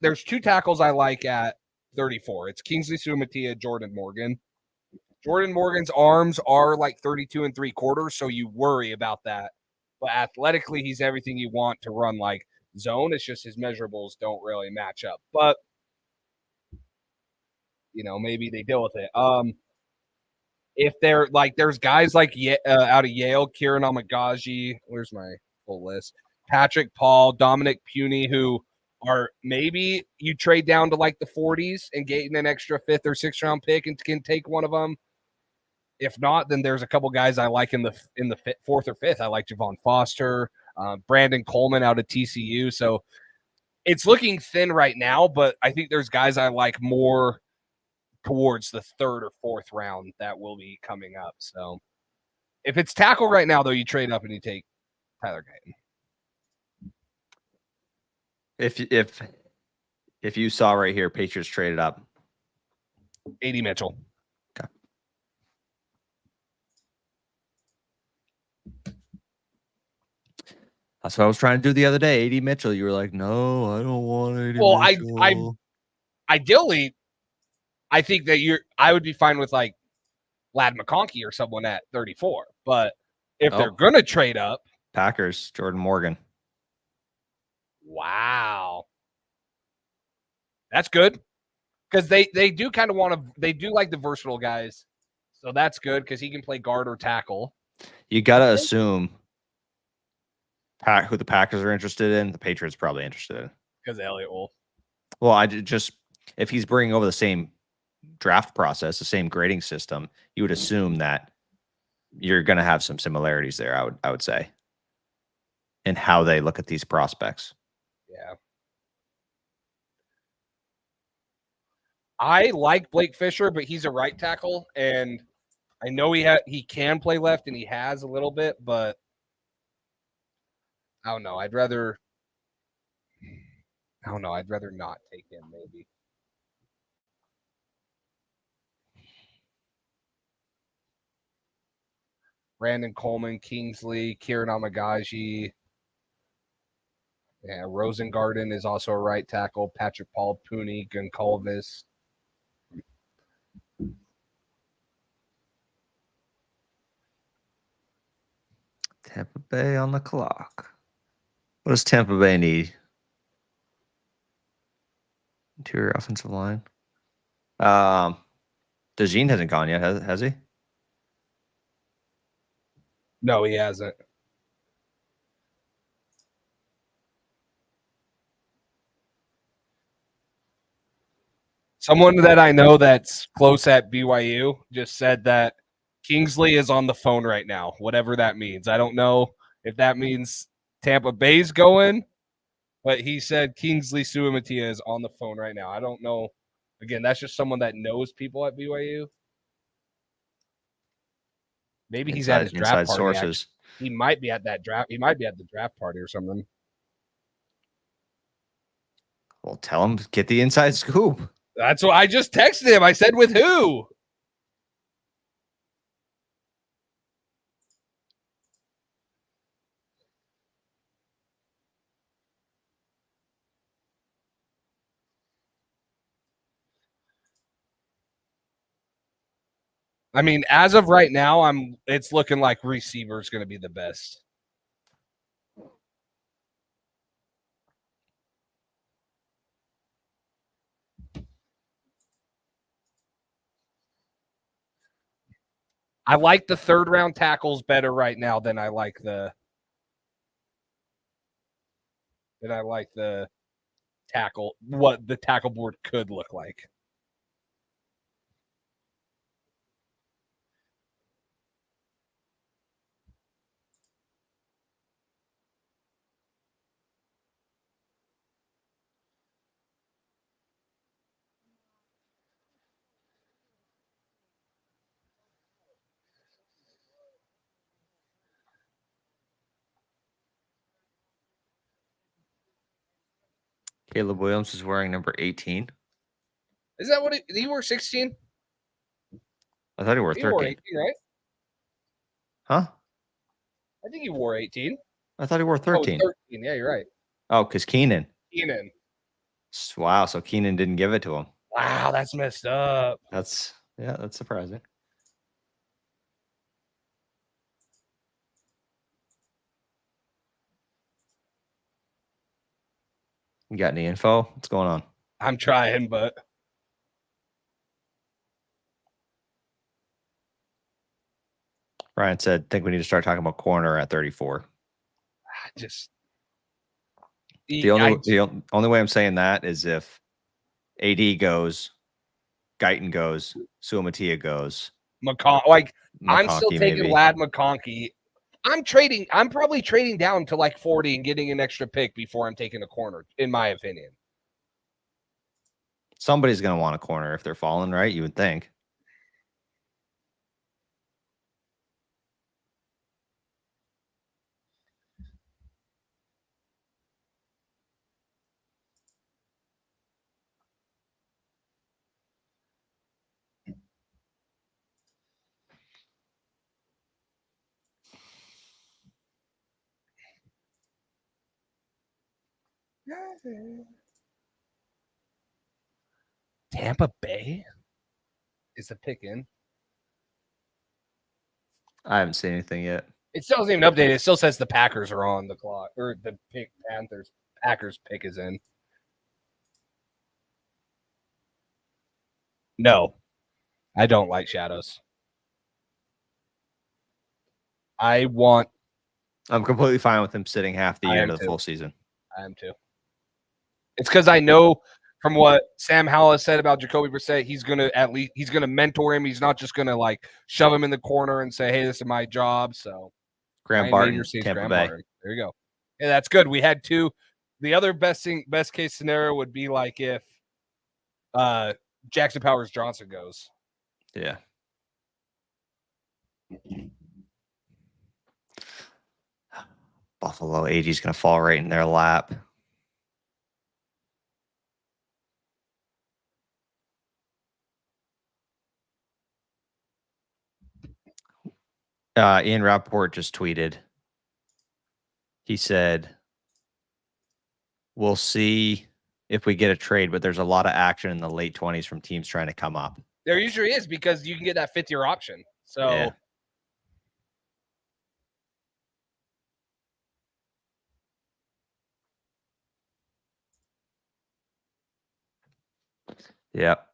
Speaker 4: There's two tackles I like at 34. It's Kingsley Suamataia, Jordan Morgan. Jordan Morgan's arms are like 32 3/4, so you worry about that. But athletically, he's everything you want to run like zone. It's just his measurables don't really match up. But maybe they deal with it. If they're there's guys like out of Yale, Kieran Amagaji. Where's my full list? Patrick Paul, Dominic Puny, who are maybe you trade down to like the 40s and get an extra 5th or 6th round pick and can take one of them. If not, then there's a couple guys I like in the 4th or 5th. I like Javon Foster, Brandon Coleman out of TCU. So it's looking thin right now, but I think there's guys I like more towards the 3rd or 4th round that will be coming up. So if it's tackle right now, though, you trade up and you take Tyler Guyton.
Speaker 3: If you saw right here, Patriots traded up.
Speaker 4: AD Mitchell.
Speaker 3: Okay. That's what I was trying to do the other day. AD Mitchell. You were like, no, I don't want AD Mitchell.
Speaker 4: I ideally, I think that I would be fine with like Lad McConkey or someone at 34. But if they're gonna trade up,
Speaker 3: Packers, Jordan Morgan.
Speaker 4: Wow. That's good. Because they do kind of they do like the versatile guys. So that's good because he can play guard or tackle.
Speaker 3: You gotta assume who the Packers are interested in, the Patriots probably interested in.
Speaker 4: Because Elliott Wolf.
Speaker 3: Well, if he's bringing over the same draft process, the same grading system, you would assume that you're going to have some similarities there. I would say, in how they look at these prospects.
Speaker 4: Yeah. I like Blake Fisher, but he's a right tackle, and I know he can play left, and he has a little bit, but I don't know. I'd rather not take him, maybe. Brandon Coleman, Kingsley, Kieran Amagaji. Yeah, Rosengarten is also a right tackle. Patrick Paul, Pooney, Goncalves.
Speaker 3: Tampa Bay on the clock. What does Tampa Bay need? Interior offensive line. DeJean hasn't gone yet, has he?
Speaker 4: No, he hasn't. Someone that I know that's close at BYU just said that Kingsley is on the phone right now, whatever that means. I don't know if that means Tampa Bay's going, but he said Kingsley Suamataia is on the phone right now. I don't know. Again, that's just someone that knows people at BYU. Maybe he's at his draft
Speaker 3: inside
Speaker 4: party.
Speaker 3: sources.
Speaker 4: He might be at that draft. He might be at the draft party or something.
Speaker 3: Well, tell him get the inside scoop.
Speaker 4: That's what I just texted him. I said, with who? I mean, as of right now, it's looking like receiver is going to be the best. I like the third round tackles better right now than I like the tackle, what the tackle board could look like.
Speaker 3: Caleb Williams is wearing number 18.
Speaker 4: Is that what he wore 16?
Speaker 3: I thought he wore 13.
Speaker 4: Wore 18, right?
Speaker 3: Huh?
Speaker 4: I think he wore 18.
Speaker 3: I thought he wore 13.
Speaker 4: Oh, 13. Yeah, you're right.
Speaker 3: Oh, because Keenan.
Speaker 4: Keenan.
Speaker 3: Wow, so Keenan didn't give it to him.
Speaker 4: Wow, that's messed up.
Speaker 3: That's surprising. You got any info? What's going on?
Speaker 4: I'm trying, but
Speaker 3: Ryan said, think we need to start talking about corner at 34.
Speaker 4: just
Speaker 3: The only way I'm saying that is if AD goes, Guyton goes, Suamatia goes.
Speaker 4: I'm still
Speaker 3: McConkey
Speaker 4: taking
Speaker 3: maybe.
Speaker 4: Lad McConkey. I'm probably trading down to like 40 and getting an extra pick before I'm taking a corner, in my opinion.
Speaker 3: Somebody's going to want a corner if they're falling, right? You would think.
Speaker 4: Tampa Bay is the pick in.
Speaker 3: I haven't seen anything yet.
Speaker 4: It still hasn't even updated. It still says the Packers are on the clock, or the pick Packers pick is in. No, I don't like shadows. I'm
Speaker 3: completely fine with him sitting half the
Speaker 4: I
Speaker 3: year
Speaker 4: am
Speaker 3: to the
Speaker 4: too.
Speaker 3: full season.
Speaker 4: I am too. It's because I know from what Sam Howell has said about Jacoby Brissett, he's gonna mentor him. He's not just gonna like shove him in the corner and say, "Hey, this is my job." So
Speaker 3: Graham
Speaker 4: Ryan
Speaker 3: Barton,
Speaker 4: Major sees
Speaker 3: Tampa
Speaker 4: Graham
Speaker 3: Bay.
Speaker 4: Barton. There you go. Yeah, that's good. We had two. The other best case scenario would be like if Jackson Powers Johnson goes.
Speaker 3: Yeah. Buffalo AG's going to fall right in their lap. Ian Rappaport just tweeted. He said, we'll see if we get a trade, but there's a lot of action in the late 20s from teams trying to come up.
Speaker 4: There usually is because you can get that fifth-year option. So
Speaker 3: Yeah. Yep.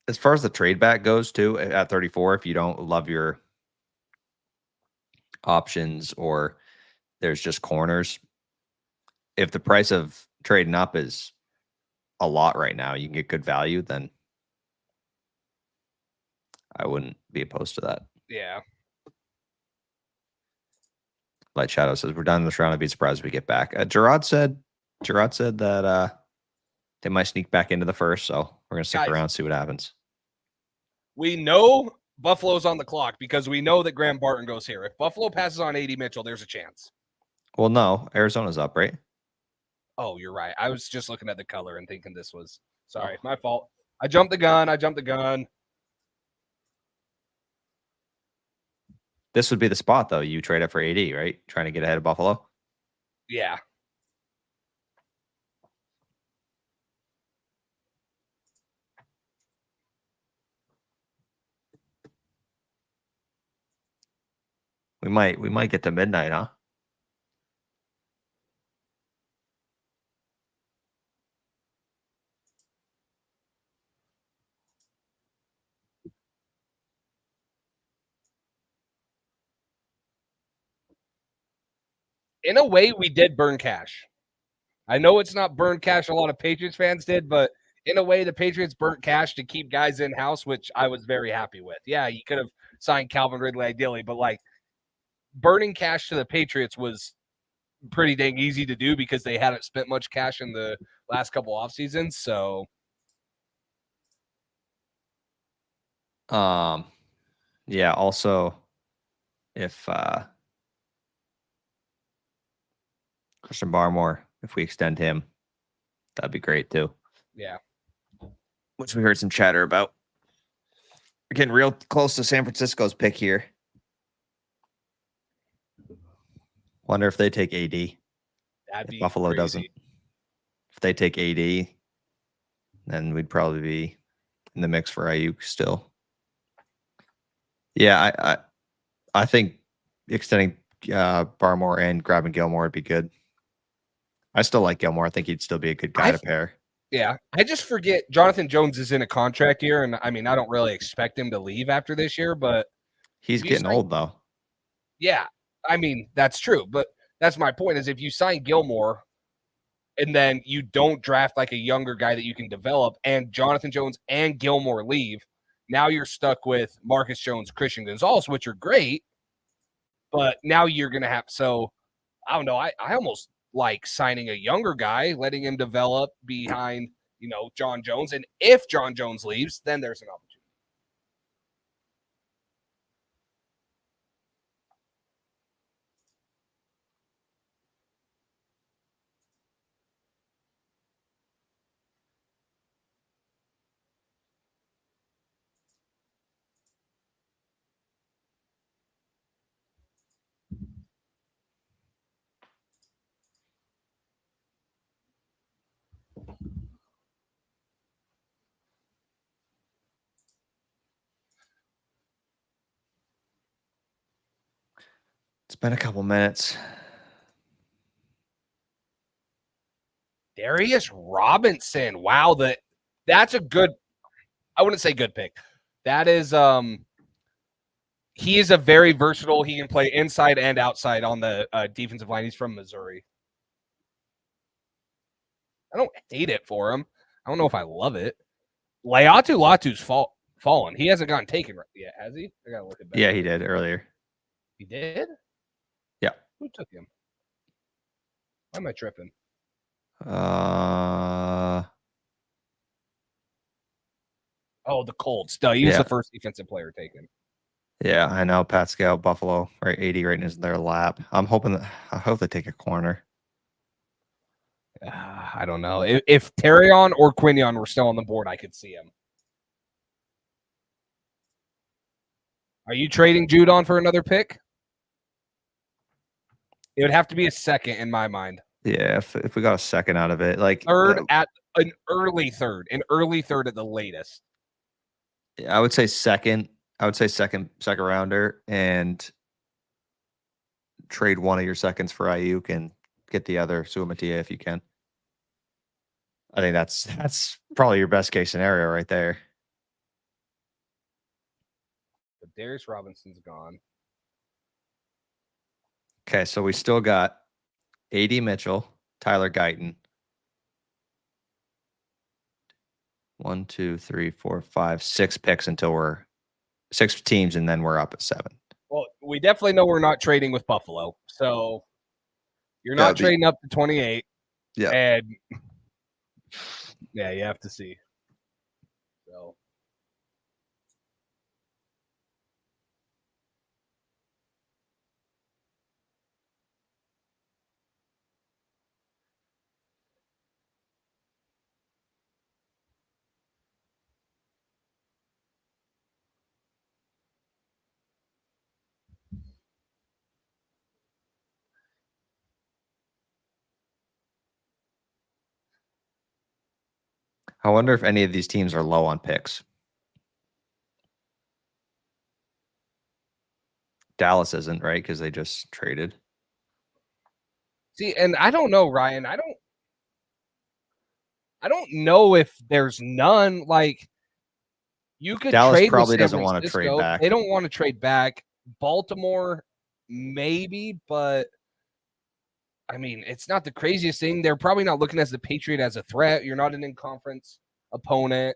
Speaker 3: As far as the trade back goes, too, at 34, if you don't love your options or there's just corners, if the price of trading up is a lot right now, you can get good value, then I wouldn't be opposed to that.
Speaker 4: yeah.
Speaker 3: Light Shadow says, we're done in this round. I'd be surprised if we get back. Gerard said that They might sneak back into the first, so we're gonna stick
Speaker 4: Guys.
Speaker 3: around, see what happens.
Speaker 4: We know Buffalo's on the clock because we know that Graham Barton goes here. If Buffalo passes on AD Mitchell, there's a chance.
Speaker 3: Well, no, Arizona's up, right?
Speaker 4: Oh, you're right. I was just looking at the color and thinking this was sorry, my fault. I jumped the gun.
Speaker 3: This would be the spot, though. You trade up for AD, right? Trying to get ahead of Buffalo.
Speaker 4: Yeah.
Speaker 3: We might get to midnight, huh?
Speaker 4: In a way, we did burn cash. I know it's not burn cash a lot of Patriots fans did, but in a way, the Patriots burnt cash to keep guys in-house, which I was very happy with. Yeah, you could have signed Calvin Ridley ideally, but like burning cash to the Patriots was pretty dang easy to do because they hadn't spent much cash in the last couple off seasons. So
Speaker 3: yeah, also if Christian Barmore, if we extend him, that'd be great too.
Speaker 4: yeah.
Speaker 3: Which we heard some chatter about. We're getting real close to San Francisco's pick here. Wonder if they take AD.
Speaker 4: That'd be
Speaker 3: Buffalo
Speaker 4: crazy.
Speaker 3: doesn't. If they take AD, then we'd probably be in the mix for Ayuk still. Yeah, I think extending Barmore and grabbing Gilmore would be good. I still like Gilmore. I think he'd still be a good guy to pair.
Speaker 4: Yeah, I just forget Jonathan Jones is in a contract year, and I mean, I don't really expect him to leave after this year, but
Speaker 3: He's
Speaker 4: if you
Speaker 3: getting
Speaker 4: sign-
Speaker 3: old though.
Speaker 4: Yeah, I mean, that's true, but that's my point is if you sign Gilmore and then you don't draft like a younger guy that you can develop and Jonathan Jones and Gilmore leave, now you're stuck with Marcus Jones, Christian Gonzalez, which are great, but now you're going to have, so I don't know. I almost like signing a younger guy, letting him develop behind, John Jones. And if John Jones leaves, then there's an opportunity.
Speaker 3: It's been a couple minutes.
Speaker 4: Darius Robinson. Wow, that's a good, I wouldn't say good pick. That is he is a very versatile. He can play inside and outside on the defensive line. He's from Missouri. I don't hate it for him. I don't know if I love it. Layatu Latu's fallen. He hasn't gotten taken yet, has he? I gotta look at that.
Speaker 3: Yeah, he did earlier.
Speaker 4: He did?
Speaker 3: Yeah.
Speaker 4: Who took him? Why am I tripping? Oh, the Colts. Duh, he was the first defensive player taken.
Speaker 3: Yeah, I know. Pat Scout, Buffalo, right? 80 right in their lap. I hope they take a corner.
Speaker 4: I don't know. If Terrion or Quinion were still on the board, I could see him. Are you trading Judon for another pick? It would have to be a second in my mind.
Speaker 3: Yeah, if we got a second out of it, like
Speaker 4: Third at an early third at the latest.
Speaker 3: I would say second. I would say second rounder and trade one of your seconds for Ayuk and get the other Suamatia if you can. I think that's probably your best case scenario right there.
Speaker 4: But Darius Robinson's gone.
Speaker 3: Okay, so we still got AD Mitchell, Tyler Guyton. 1, 2, 3, 4, 5, 6 picks until we're 6 teams, and then we're up at 7.
Speaker 4: Well, we definitely know we're not trading with Buffalo. So you're not trading up to 28.
Speaker 3: Yeah.
Speaker 4: And Yeah, you have to see. So.
Speaker 3: I wonder if any of these teams are low on picks. Dallas isn't, right? Because they just traded.
Speaker 4: See, and I don't know, Ryan. I don't know if there's none. Like, you could
Speaker 3: Dallas
Speaker 4: trade with
Speaker 3: probably
Speaker 4: San
Speaker 3: doesn't want to trade
Speaker 4: Francisco.
Speaker 3: back.
Speaker 4: They don't want to trade back. Baltimore, maybe, but I mean, it's not the craziest thing. They're probably not looking as the Patriot as a threat. You're not an in-conference opponent.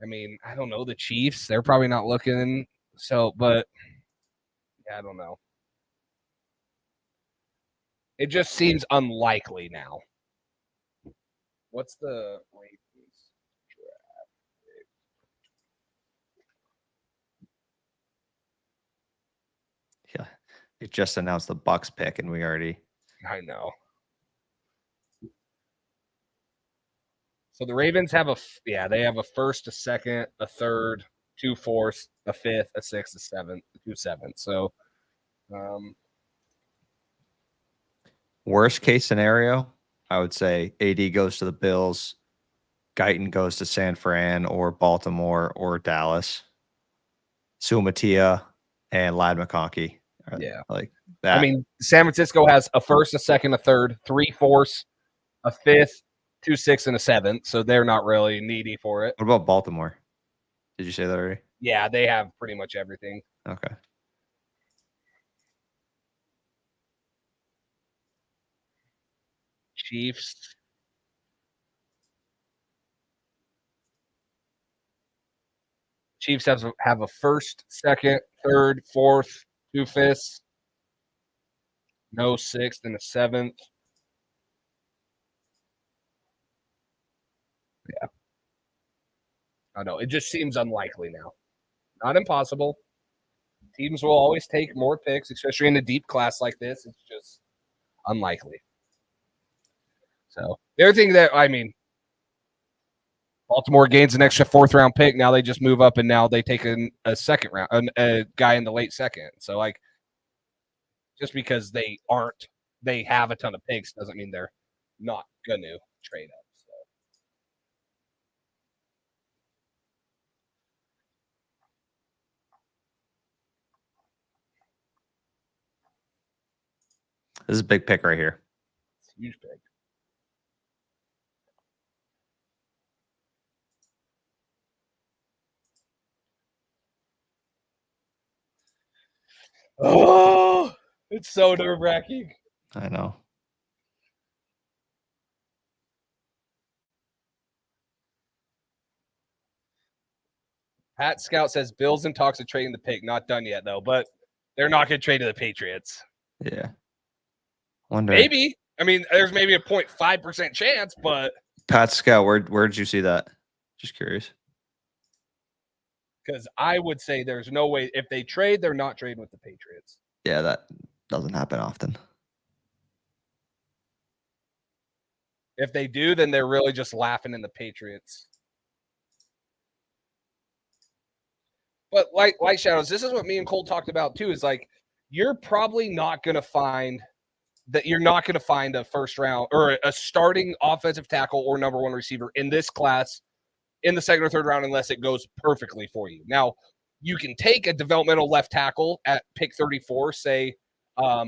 Speaker 4: I mean, I don't know. The Chiefs, they're probably not looking. So, but yeah, I don't know. It just seems unlikely now. What's the Ravens draft pick?
Speaker 3: Yeah. It just announced the Bucks pick, and we already.
Speaker 4: I know. So the Ravens have they have a first, a second, a third, 2 fourths, a fifth, a sixth, a seventh, 2 sevenths. So,
Speaker 3: Worst case scenario, I would say AD goes to the Bills, Guyton goes to San Fran or Baltimore or Dallas. Sumatia and Lad McConkey.
Speaker 4: Yeah.
Speaker 3: Like that.
Speaker 4: I mean, San Francisco has a first, a second, a third, 3 fourths, a fifth, 2 sixths, and a seventh. So they're not really needy for it.
Speaker 3: What about Baltimore? Did you say that already?
Speaker 4: Yeah, they have pretty much everything.
Speaker 3: Okay.
Speaker 4: Chiefs. Chiefs have a first, second, third, fourth, 2 fifths, no sixth, and a seventh. Yeah. I know. It just seems unlikely now. Not impossible. Teams will always take more picks, especially in a deep class like this. It's just unlikely. So the other thing that, I mean, Baltimore gains an extra 4th round pick. Now they just move up, and now they take a second round, a guy in the late second. So, like, just because they have a ton of picks doesn't mean they're not going to trade up. So.
Speaker 3: This is a big pick right here.
Speaker 4: It's a huge pick. Oh, it's so nerve-wracking.
Speaker 3: I know.
Speaker 4: Pat Scout says Bills in talks of trading the pick. Not done yet, though, but they're not going to trade to the Patriots.
Speaker 3: Yeah. Wonder.
Speaker 4: Maybe. I mean, there's maybe a 0.5% chance, but.
Speaker 3: Pat Scout, where did you see that? Just curious.
Speaker 4: Because I would say there's no way. If they trade, they're not trading with the Patriots.
Speaker 3: Yeah, that doesn't happen often.
Speaker 4: If they do, then they're really just laughing in the Patriots. But like Shadows, this is what me and Cole talked about too, is like, you're probably not going to find a first round or a starting offensive tackle or number 1 receiver in this class in the second or third round unless it goes perfectly for you. Now, you can take a developmental left tackle at pick 34, say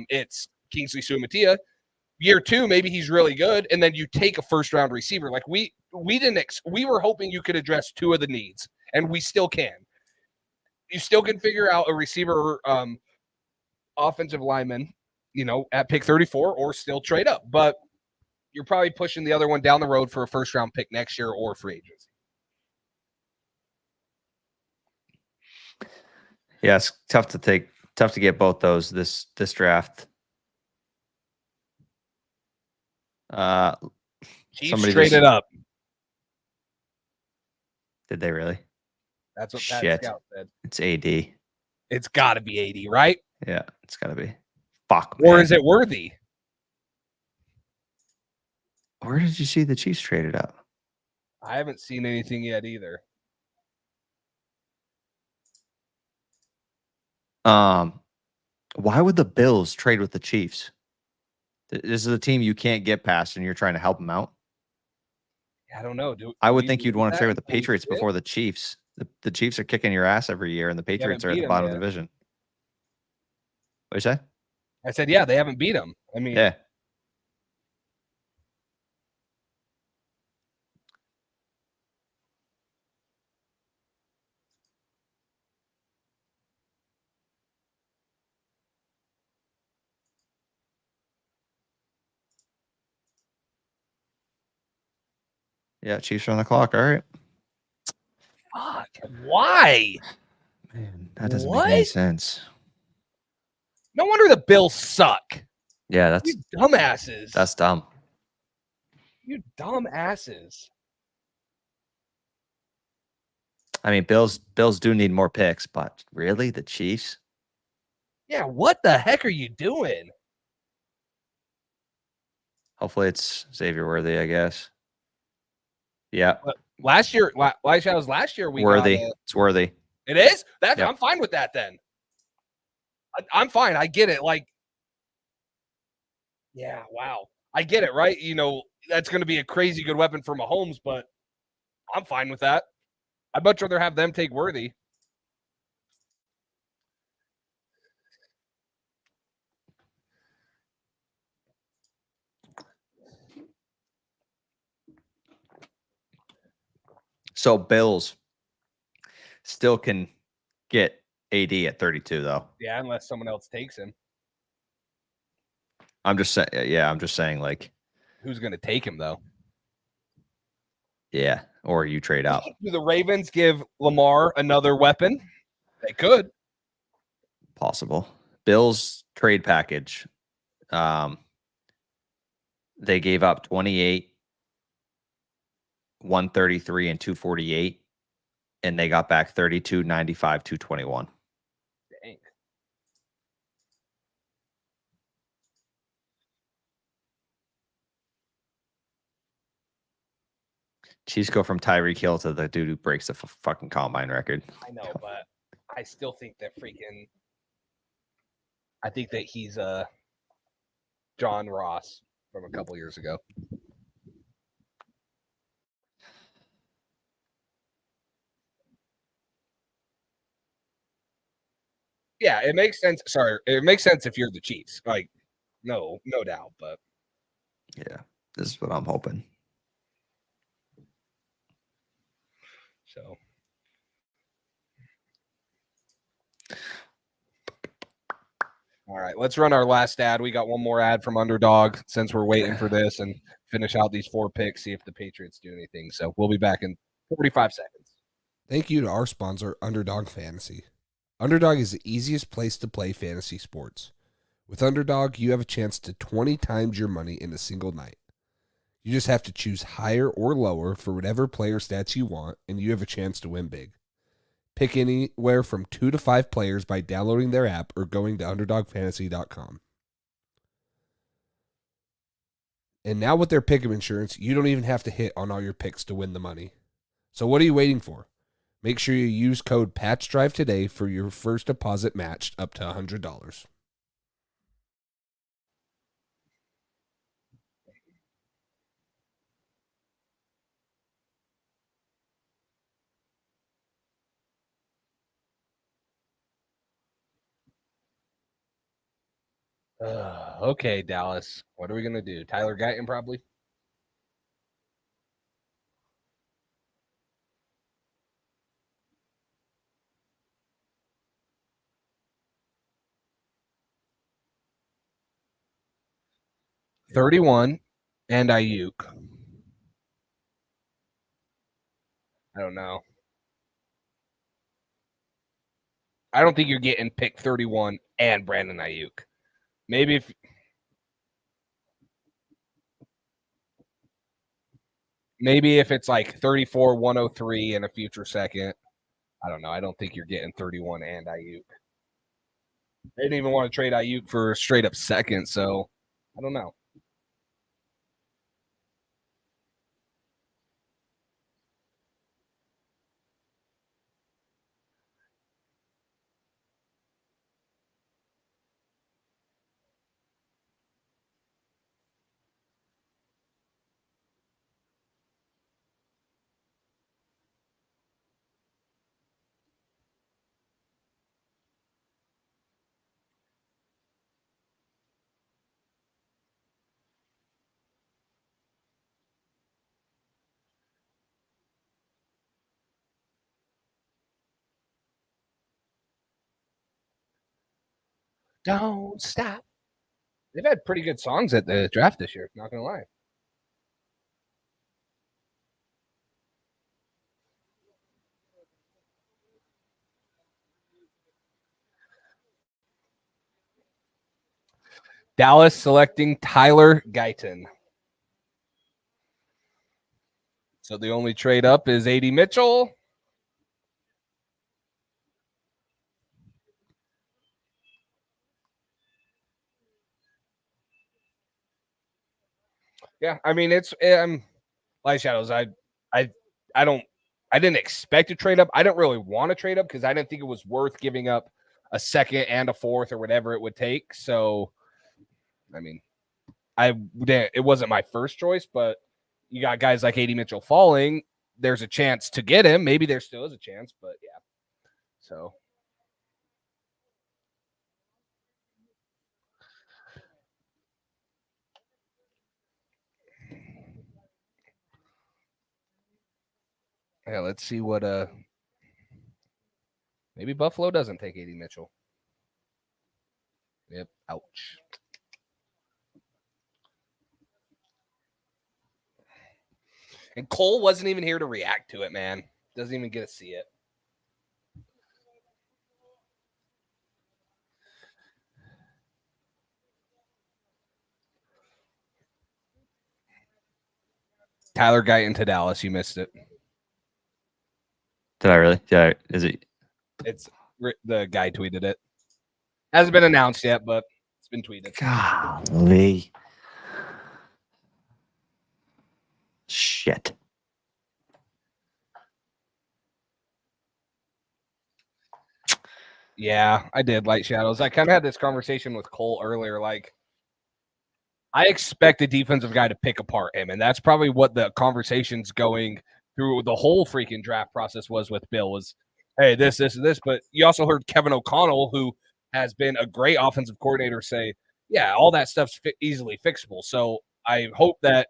Speaker 4: it's Kingsley Sumatia. Year 2, maybe he's really good, and then you take a first round receiver. Like we were hoping you could address 2 of the needs, and we still can. You still can figure out a receiver, offensive lineman, at pick 34, or still trade up. But you're probably pushing the other one down the road for a first round pick next year or free agency.
Speaker 3: Yeah, it's tough to get both those this draft.
Speaker 4: Chiefs traded up.
Speaker 3: Did they really?
Speaker 4: That's what Pat
Speaker 3: Shit.
Speaker 4: Scout said.
Speaker 3: It's AD.
Speaker 4: It's got to be 80, right?
Speaker 3: Yeah, it's got to be. Fuck.
Speaker 4: Or
Speaker 3: man.
Speaker 4: is it Worthy?
Speaker 3: Where did you see the Chiefs traded up?
Speaker 4: I haven't seen anything yet either.
Speaker 3: Why would the Bills trade with the Chiefs? This is a team you can't get past, and you're trying to help them out.
Speaker 4: I don't know.
Speaker 3: I
Speaker 4: do
Speaker 3: would
Speaker 4: we
Speaker 3: think you'd
Speaker 4: believe
Speaker 3: want to
Speaker 4: that
Speaker 3: trade with the
Speaker 4: until we
Speaker 3: Patriots
Speaker 4: see it?
Speaker 3: before the Chiefs. The Chiefs are kicking your ass every year, and the Patriots are at
Speaker 4: beat
Speaker 3: the
Speaker 4: 'em
Speaker 3: bottom of the
Speaker 4: yet.
Speaker 3: division. What you say?
Speaker 4: I said, yeah, they haven't beat him. I mean,
Speaker 3: Yeah. Yeah, Chiefs are on the clock. All right.
Speaker 4: fuck. Why?
Speaker 3: Man, that doesn't make any sense.
Speaker 4: No wonder the Bills suck.
Speaker 3: Yeah, that's
Speaker 4: You dumbasses.
Speaker 3: That's dumb.
Speaker 4: You dumbasses.
Speaker 3: I mean, Bills do need more picks, but really, the Chiefs?
Speaker 4: Yeah, what the heck are you doing?
Speaker 3: Hopefully, it's Xavier Worthy, I guess. Yeah,
Speaker 4: Last year, last year we
Speaker 3: Worthy.
Speaker 4: got
Speaker 3: It's Worthy.
Speaker 4: it is? That's
Speaker 3: Yep.
Speaker 4: I'm fine with that then. I'm fine. I get it. Like, yeah, wow. I get it, right? You know, that's going to be a crazy good weapon for Mahomes, but I'm fine with that. I'd much rather have them take Worthy.
Speaker 3: So Bills still can get AD at 32, though.
Speaker 4: Yeah, unless someone else takes him.
Speaker 3: I'm just saying. Yeah, I'm just saying. Like,
Speaker 4: Who's going to take him, though?
Speaker 3: yeah, or you trade up.
Speaker 4: Do the Ravens give Lamar another weapon? They could.
Speaker 3: Possible. Bills trade package. They gave up 28, 133, and 248, and they got back 32, 95, 221.
Speaker 4: Dang.
Speaker 3: Chiefs go from Tyreek Hill to the dude who breaks the fucking combine record.
Speaker 4: I know, but I still think that freaking. I think that he's John Ross from a couple years ago. Yeah, it makes sense. Sorry, it makes sense if you're the Chiefs. Like, no doubt. But
Speaker 3: Yeah, this is what I'm hoping.
Speaker 4: so. All right, let's run our last ad. We got one more ad from Underdog since we're waiting for this and finish out these 4 picks, see if the Patriots do anything. So we'll be back in 45 seconds.
Speaker 2: Thank you to our sponsor, Underdog Fantasy. Underdog is the easiest place to play fantasy sports. With Underdog, you have a chance to 20 times your money in a single night. You just have to choose higher or lower for whatever player stats you want, and you have a chance to win big. Pick anywhere from 2 to 5 players by downloading their app or going to UnderdogFantasy.com. And now with their pick'em insurance, you don't even have to hit on all your picks to win the money. So what are you waiting for? Make sure you use code PATCHDRIVE today for your first deposit matched up to $100.
Speaker 4: Okay, Dallas. What are we going to do? Tyler Guyton, probably? $31 and Ayuk. I don't know. I don't think you're getting pick 31 and Brandon Ayuk. Maybe if maybe if it's like 34, 103 in a future second. I don't know. I don't think you're getting 31 and Ayuk. They didn't even want to trade Ayuk for a straight up second, so I don't know. Don't stop. They've had pretty good songs at the draft this year, not gonna lie. Dallas selecting Tyler Guyton. So the only trade up is AD Mitchell. Yeah, I mean it's Light Shadows. I didn't expect to trade up. I didn't really want to trade up because I didn't think it was worth giving up a second and a fourth or whatever it would take. So, I mean, it wasn't my first choice, but you got guys like AD Mitchell falling. There's a chance to get him. Maybe there still is a chance, but yeah. So. Yeah, let's see what maybe Buffalo doesn't take AD Mitchell. Yep. Ouch. And Cole wasn't even here to react to it, man. Doesn't even get to see it. Tyler Guyton to Dallas. You missed it.
Speaker 3: Did I really? Is it?
Speaker 4: It's the guy tweeted it. Hasn't been announced yet, but it's been tweeted.
Speaker 3: Golly. Shit.
Speaker 4: Yeah, I did, Light Shadows. I kind of had this conversation with Cole earlier. Like, I expect a defensive guy to pick apart him, and that's probably what the conversation's going through the whole freaking draft process was with Bill was, hey, this, and this. But you also heard Kevin O'Connell, who has been a great offensive coordinator, say, yeah, all that stuff's easily fixable. So I hope that,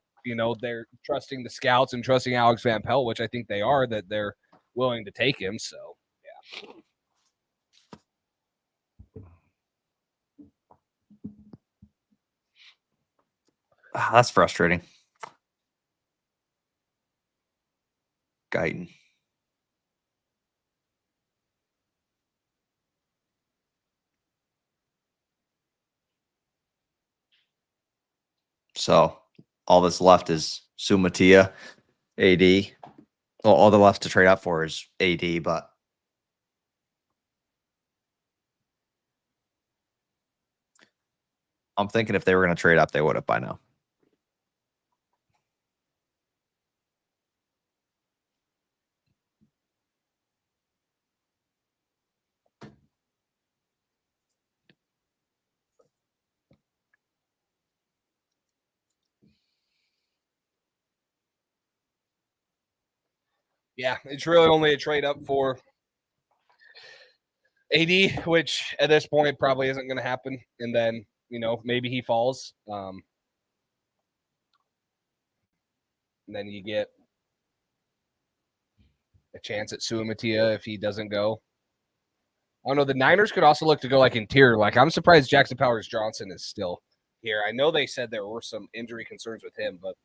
Speaker 4: they're trusting the scouts and trusting Alex Van Pelt, which I think they are, that they're willing to take him. So, yeah.
Speaker 3: That's frustrating. Guyton. So all that's left is Sumatia, AD. Well, all the left to trade up for is AD, but I'm thinking if they were going to trade up, they would have by now.
Speaker 4: Yeah, it's really only a trade up for AD, which at this point probably isn't going to happen. And then, maybe he falls. And then you get a chance at Suamatia if he doesn't go. I don't know. The Niners could also look to go like interior. Like, I'm surprised Jackson Powers Johnson is still here. I know they said there were some injury concerns with him, but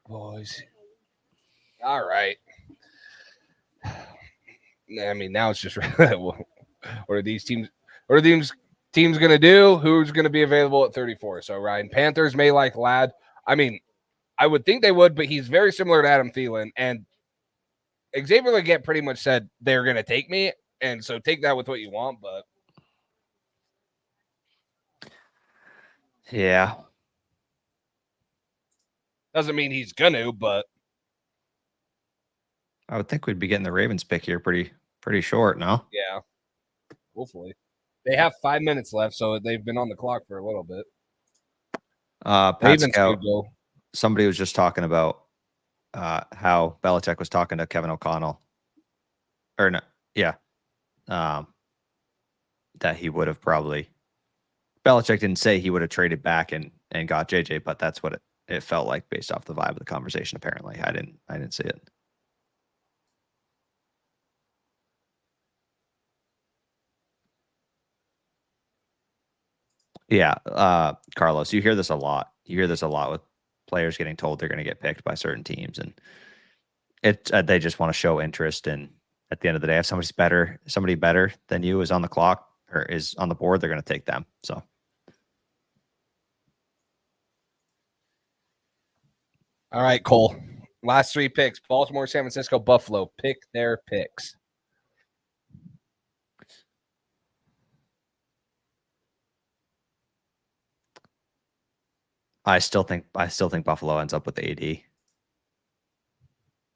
Speaker 4: boys. All right. I mean, now it's just what are these teams? What are these teams going to do? Who's going to be available at 34? So Ryan, Panthers may like Ladd. I mean, I would think they would, but he's very similar to Adam Thielen, and Xavier Legette pretty much said they're going to take me, and so take that with what you want. But
Speaker 3: Yeah.
Speaker 4: doesn't mean he's gonna. But
Speaker 3: I would think we'd be getting the Ravens pick here pretty short, no?
Speaker 4: yeah, hopefully they have 5 minutes left, so they've been on the clock for a little bit.
Speaker 3: Pat
Speaker 4: Ravens
Speaker 3: Scout,
Speaker 4: could go.
Speaker 3: somebody was just talking about how Belichick was talking to Kevin O'Connell. Or no, yeah. That he would have probably Belichick didn't say he would have traded back and got JJ, but that's what it felt like based off the vibe of the conversation, apparently. I didn't see it. Yeah, Carlos, you hear this a lot. You hear this a lot with players getting told they're going to get picked by certain teams, and they just want to show interest. And at the end of the day, if somebody better than you is on the clock or is on the board, they're going to take them. So,
Speaker 4: All right, Cole. Last 3 picks: Baltimore, San Francisco, Buffalo. Pick their picks.
Speaker 3: I still think Buffalo ends up with the AD.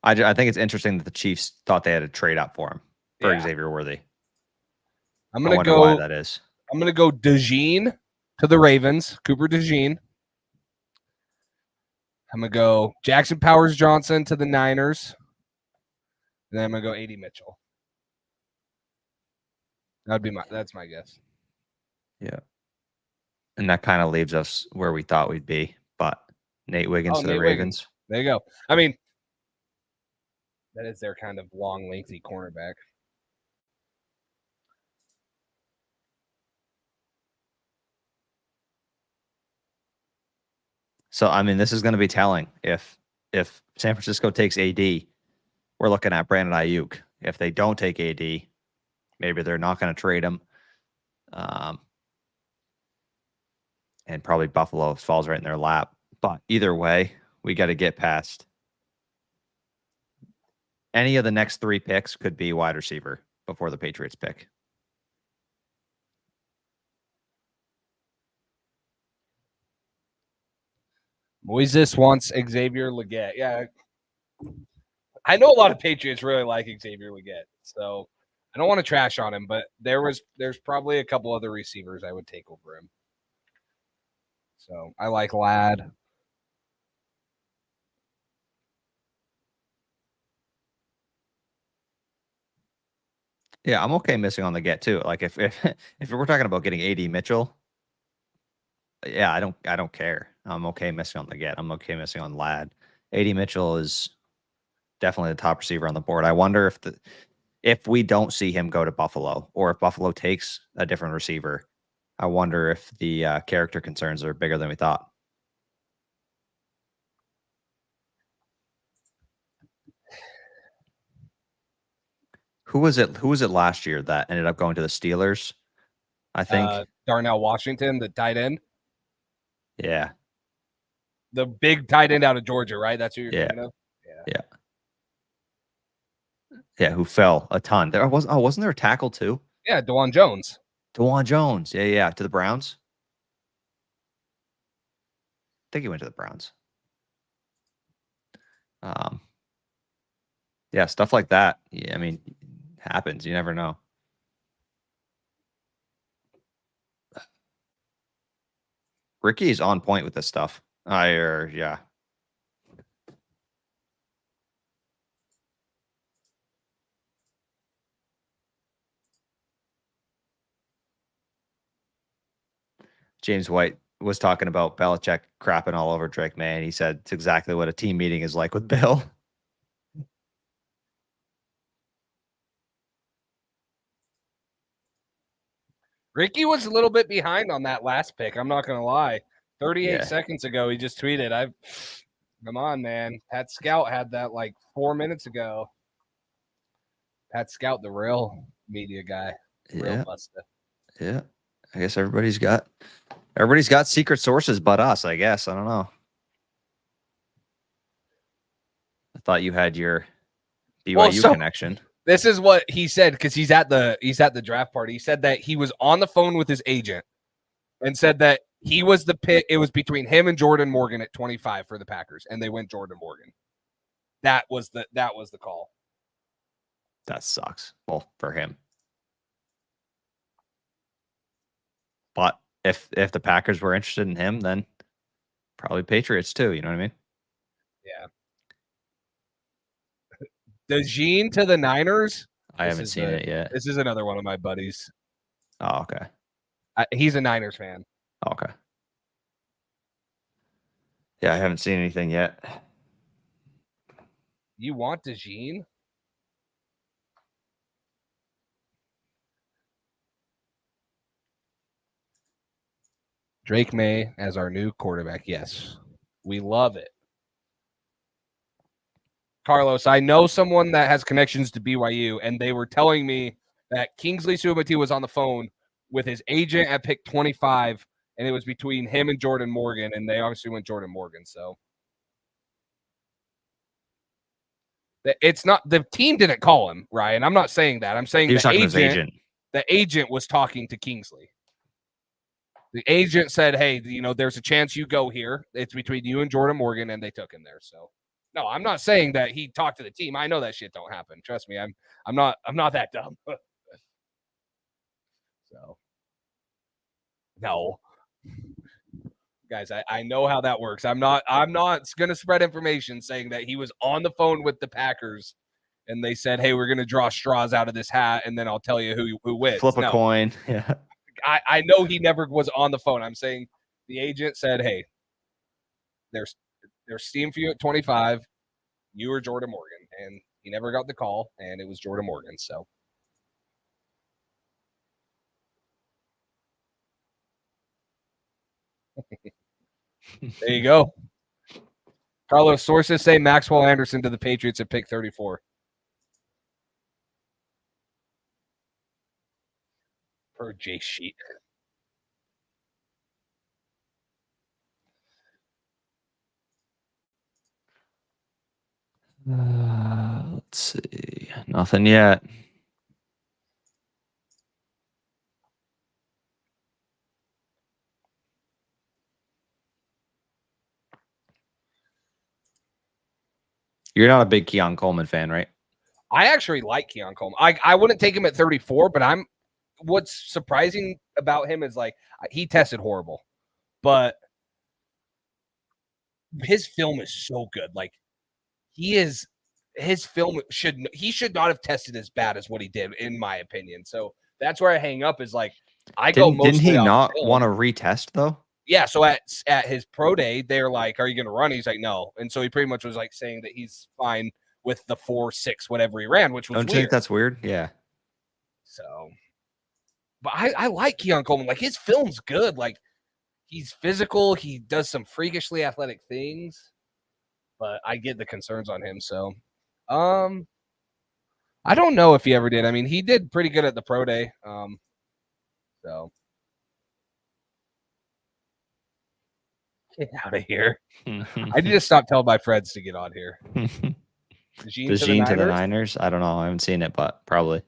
Speaker 3: I think it's interesting that the Chiefs thought they had to trade up for him for Xavier Worthy.
Speaker 4: I'm gonna
Speaker 3: wonder
Speaker 4: go.
Speaker 3: why that is.
Speaker 4: I'm gonna go DeJean to the Ravens. Cooper DeJean. I'm gonna go Jackson Powers Johnson to the Niners. And then I'm gonna go AD Mitchell. That's my guess.
Speaker 3: Yeah. And that kind of leaves us where we thought we'd be. But Nate Wiggins to the
Speaker 4: Nate
Speaker 3: Ravens.
Speaker 4: Wiggins. There you go. I mean, that is their kind of long, lengthy cornerback.
Speaker 3: So I mean, this is going to be telling. If San Francisco takes AD, we're looking at Brandon Ayuk. If they don't take AD, maybe they're not going to trade him. And probably Buffalo falls right in their lap. But either way, we got to get past any of the next 3 picks could be wide receiver before the Patriots pick.
Speaker 4: Moises wants Xavier Legette. Yeah. I know a lot of Patriots really like Xavier Legette, so I don't want to trash on him, but there's probably a couple other receivers I would take over him. So I like Ladd.
Speaker 3: Yeah, I'm okay missing on the get too. Like if we're talking about getting AD Mitchell, yeah, I don't care. I'm okay missing on the get. I'm okay missing on Ladd. AD Mitchell is definitely the top receiver on the board. I wonder if we don't see him go to Buffalo, or if Buffalo takes a different receiver, I wonder if the character concerns are bigger than we thought. Who was it last year that ended up going to the Steelers? I think
Speaker 4: Darnell Washington, the tight end.
Speaker 3: Yeah.
Speaker 4: The big tight end out of Georgia, right? That's who you're thinking of?
Speaker 3: Yeah. Yeah, who fell a ton. Wasn't there a tackle too?
Speaker 4: Yeah, DeJuan Jones.
Speaker 3: DeJuan Jones. Yeah, to the Browns. I think he went to the Browns. Yeah, stuff like that. Yeah, I mean, happens. You never know. Ricky is on point with this stuff. Yeah. James White was talking about Belichick crapping all over Drake Maye, and he said it's exactly what a team meeting is like with Bill.
Speaker 4: Ricky was a little bit behind on that last pick. I'm not going to lie. 38
Speaker 3: Yeah.
Speaker 4: seconds ago, he just tweeted, Come on, man. Pat Scout had that like 4 minutes ago. Pat Scout, the real media guy. Real
Speaker 3: Yeah.
Speaker 4: buster.
Speaker 3: Yeah. I guess everybody's got secret sources but us, I guess. I don't know. I thought you had your BYU connection.
Speaker 4: This is what he said because he's at the draft party. He said that he was on the phone with his agent and said that he was the pick. It was between him and Jordan Morgan at 25 for the Packers, and they went Jordan Morgan. That was the call.
Speaker 3: That sucks. Well, for him. But if the Packers were interested in him, then probably Patriots too. You know what I mean?
Speaker 4: Yeah. The Gene to the Niners.
Speaker 3: I haven't seen it yet.
Speaker 4: This is another one of my buddies.
Speaker 3: Oh, okay.
Speaker 4: He's a Niners fan.
Speaker 3: Okay. Yeah, I haven't seen anything yet.
Speaker 4: You want DeJean? Drake Maye as our new quarterback. Yes. We love it. Carlos, I know someone that has connections to BYU, and they were telling me that Kingsley Suamati was on the phone with his agent at pick 25, and it was between him and Jordan Morgan, and they obviously went Jordan Morgan. So it's not the team didn't call him, Ryan. I'm not saying that. I'm saying the agent was talking to Kingsley. The agent said, "Hey, there's a chance you go here. It's between you and Jordan Morgan," and they took him there. So. No, I'm not saying that he talked to the team. I know that shit don't happen. Trust me, I'm not that dumb. So, no, guys, I know how that works. I'm not gonna spread information saying that he was on the phone with the Packers, and they said, "Hey, we're gonna draw straws out of this hat, and then I'll tell you who wins."
Speaker 3: Flip a coin. Yeah.
Speaker 4: I know he never was on the phone. I'm saying the agent said, "Hey, there's steam for you at 25. You or Jordan Morgan," and he never got the call, and it was Jordan Morgan. So, there you go. Carlos, sources say Maxwell Anderson to the Patriots at pick 34. Per J Sheet.
Speaker 3: Let's see. Nothing yet. You're not a big Keon Coleman fan, right?
Speaker 4: I actually like Keon Coleman. I wouldn't take him at 34, but what's surprising about him is like he tested horrible, but his film is so good. Like his film should not have tested as bad as what he did, in my opinion. So that's where I hang up is like
Speaker 3: Didn't he not want to retest though?
Speaker 4: Yeah, so at his pro day, they're like, "Are you going to run?" He's like, "No," and so he pretty much was like saying that he's fine with the 4.6 whatever he ran, which was
Speaker 3: Don't you think that's weird? Yeah.
Speaker 4: So, but I like Keon Coleman. Like his film's good. Like he's physical. He does some freakishly athletic things, but I get the concerns on him. So, I don't know if he ever did. I mean, he did pretty good at the pro day. So. Get out of here. I need to stop telling my friends to get on here.
Speaker 3: DeJean to the Niners? I don't know. I haven't seen it, but probably.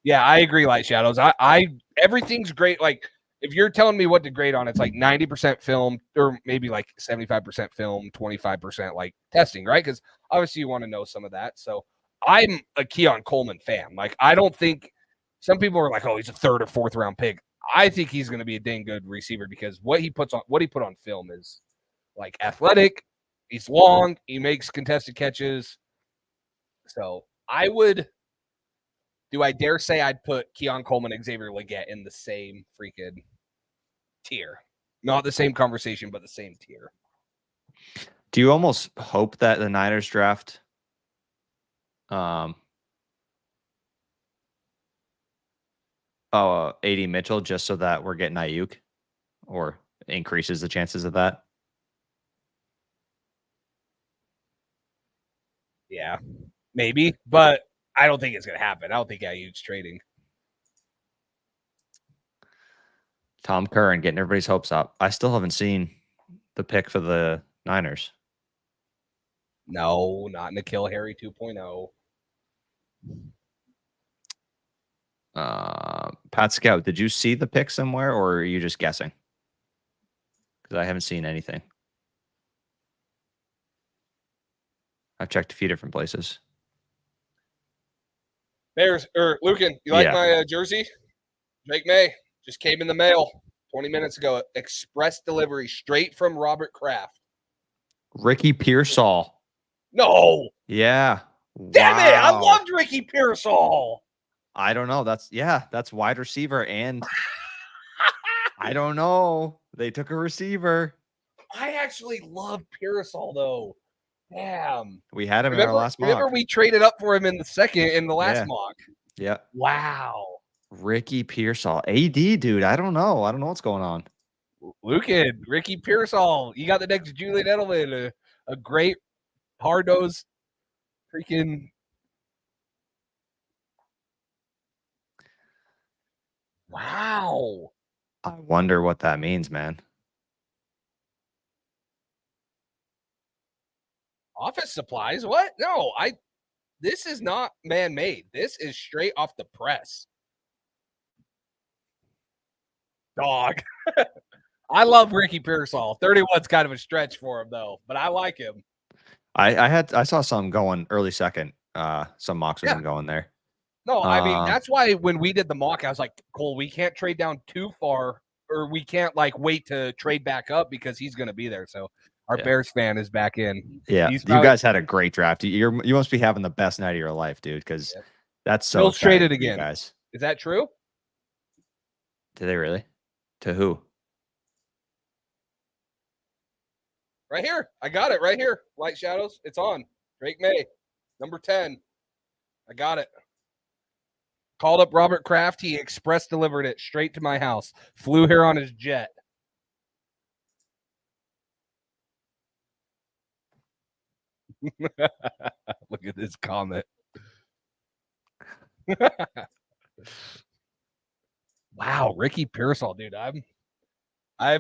Speaker 4: Yeah, I agree, Light Shadows. I everything's great. Like, if you're telling me what to grade on, it's like 90% film or maybe like 75% film, 25% like testing, right? Because obviously you want to know some of that. So I'm a Keon Coleman fan. Like, I don't think some people are like, oh, he's a 3rd or 4th round pick. I think he's going to be a dang good receiver because what he put on film is like athletic. He's long. He makes contested catches. So I dare say I'd put Keon Coleman and Xavier Legette in the same freaking tier. Not the same conversation, but the same tier.
Speaker 3: Do you almost hope that the Niners draft AD Mitchell just so that we're getting Ayuk, or? or increases the chances of that?
Speaker 4: Yeah, maybe, but I don't think it's going to happen. I don't think Ayuk's trading.
Speaker 3: Tom Curran getting everybody's hopes up. I still haven't seen the pick for the Niners.
Speaker 4: No, not Nikhil Harry 2.0.
Speaker 3: Pat Scout, did you see the pick somewhere, or are you just guessing? Because I haven't seen anything. I've checked a few different places.
Speaker 4: Bears, or Lucan, you like
Speaker 3: Yeah.
Speaker 4: my jersey? Drake Maye just came in the mail 20 minutes ago. Express delivery straight from Robert Kraft.
Speaker 3: Ricky Pearsall.
Speaker 4: No.
Speaker 3: Yeah.
Speaker 4: Damn it. I
Speaker 3: Wow.
Speaker 4: loved Ricky Pearsall.
Speaker 3: I don't know. That's wide receiver, and I don't know. They took a receiver.
Speaker 4: I actually love Pearsall though. Damn.
Speaker 3: We had him in our last
Speaker 4: Remember
Speaker 3: mock.
Speaker 4: we traded up for him in the last
Speaker 3: Yeah.
Speaker 4: mock.
Speaker 3: Yeah.
Speaker 4: Wow.
Speaker 3: Ricky Pearsall. AD, dude. I don't know. I don't know what's going on.
Speaker 4: Lucan, Ricky Pearsall. You got the next Julian Edelman, a great hard-nosed freaking. Wow.
Speaker 3: I wonder what that means, man.
Speaker 4: Office supplies? What? No, this is not man-made. This is straight off the press. Dog. I love Ricky Pearsall. 31's kind of a stretch for him though, but I like him.
Speaker 3: I saw some going early second. Some mocks have been going there.
Speaker 4: No, I mean that's why when we did the mock, I was like, Cole, we can't trade down too far, or we can't like wait to trade back up because he's going to be there. So our Bears fan is back in.
Speaker 3: Yeah,
Speaker 4: He's
Speaker 3: you guys had a great draft. You must be having the best night of your life, dude. Because that's so
Speaker 4: Bill's traded
Speaker 3: exciting for you
Speaker 4: again.
Speaker 3: guys.
Speaker 4: Is that true?
Speaker 3: Did they really? To who?
Speaker 4: Right here. I got it right here. Light Shadows. It's on. Drake Maye, number 10. I got it. Called up Robert Kraft. He express delivered it straight to my house. Flew here on his jet. Look at this comment. Wow, Ricky Pearsall, dude. I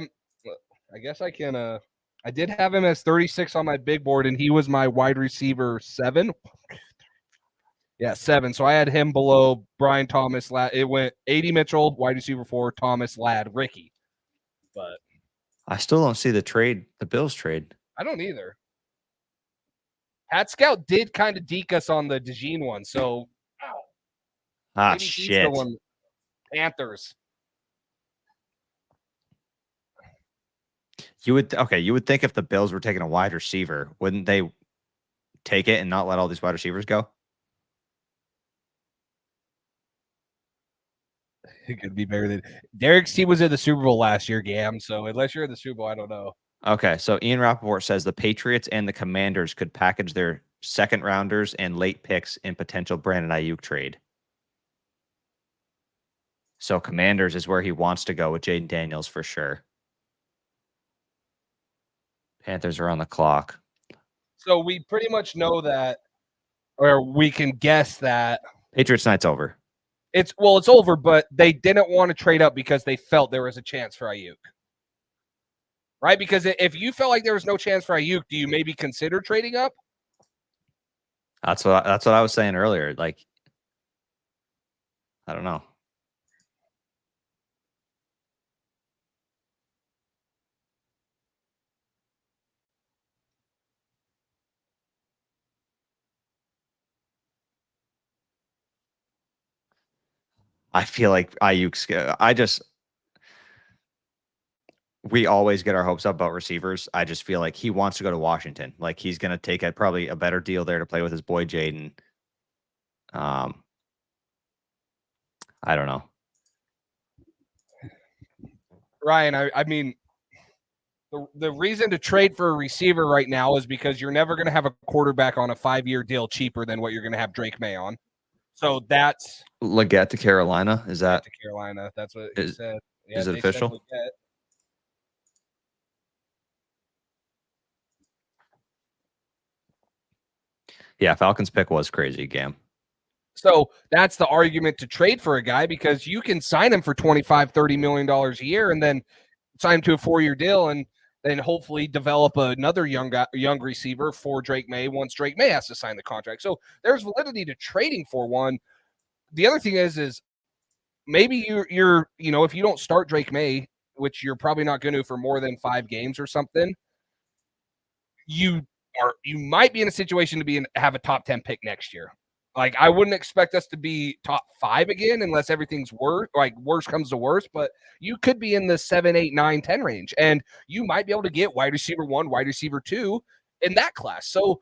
Speaker 4: guess I can I did have him as 36 on my big board, and he was my wide receiver 7. Yeah, 7. So I had him below Brian Thomas. It went 80 Mitchell, wide receiver 4, Thomas, Ladd, Ricky. But
Speaker 3: I still don't see the trade, the Bills trade.
Speaker 4: I don't either. Pat Scout did kind of deke us on the DeJean one, so maybe he's the
Speaker 3: Shit.
Speaker 4: one. Panthers.
Speaker 3: You would think if the Bills were taking a wide receiver, wouldn't they take it and not let all these wide receivers go?
Speaker 4: It could be better than Derek's team was in the Super Bowl last year, Gam. So unless you're in the Super Bowl, I don't know.
Speaker 3: Okay, so Ian Rappaport says the Patriots and the Commanders could package their second rounders and late picks in potential Brandon Ayuk trade. So Commanders is where he wants to go with Jaden Daniels for sure. Panthers are on the clock.
Speaker 4: So we pretty much know that, or we can guess that
Speaker 3: Patriots night's over.
Speaker 4: it's over, but they didn't want to trade up because they felt there was a chance for Ayuk. Right? Because if you felt like there was no chance for Ayuk, do you maybe consider trading up?
Speaker 3: That's what I was saying earlier. Like, I don't know. I feel like Ayuk's. We always get our hopes up about receivers. I just feel like he wants to go to Washington. Like he's going to take probably a better deal there to play with his boy Jaden. I don't know.
Speaker 4: Ryan, I mean, the reason to trade for a receiver right now is because you're never going to have a quarterback on a 5-year deal cheaper than what you're going to have Drake Maye on. So that's
Speaker 3: Leggett to Carolina. Is that
Speaker 4: to Carolina? That's what he said.
Speaker 3: Is it
Speaker 4: they
Speaker 3: official?
Speaker 4: said Leggett.
Speaker 3: Yeah, Falcons pick was crazy, Gam.
Speaker 4: So that's the argument to trade for a guy, because you can sign him for $25-30 million a year and then sign him to a 4-year deal and then hopefully develop another young receiver for Drake Maye once Drake Maye has to sign the contract. So there's validity to trading for one. The other thing is maybe you're if you don't start Drake Maye, which you're probably not going to for more than 5 games or something, you might be in a situation to have a top 10 pick next year. Like, I wouldn't expect us to be top 5 again unless everything's worse comes to worse, but you could be in the 7, 8, 9, 10 range, and you might be able to get wide receiver 1, wide receiver 2 in that class. So,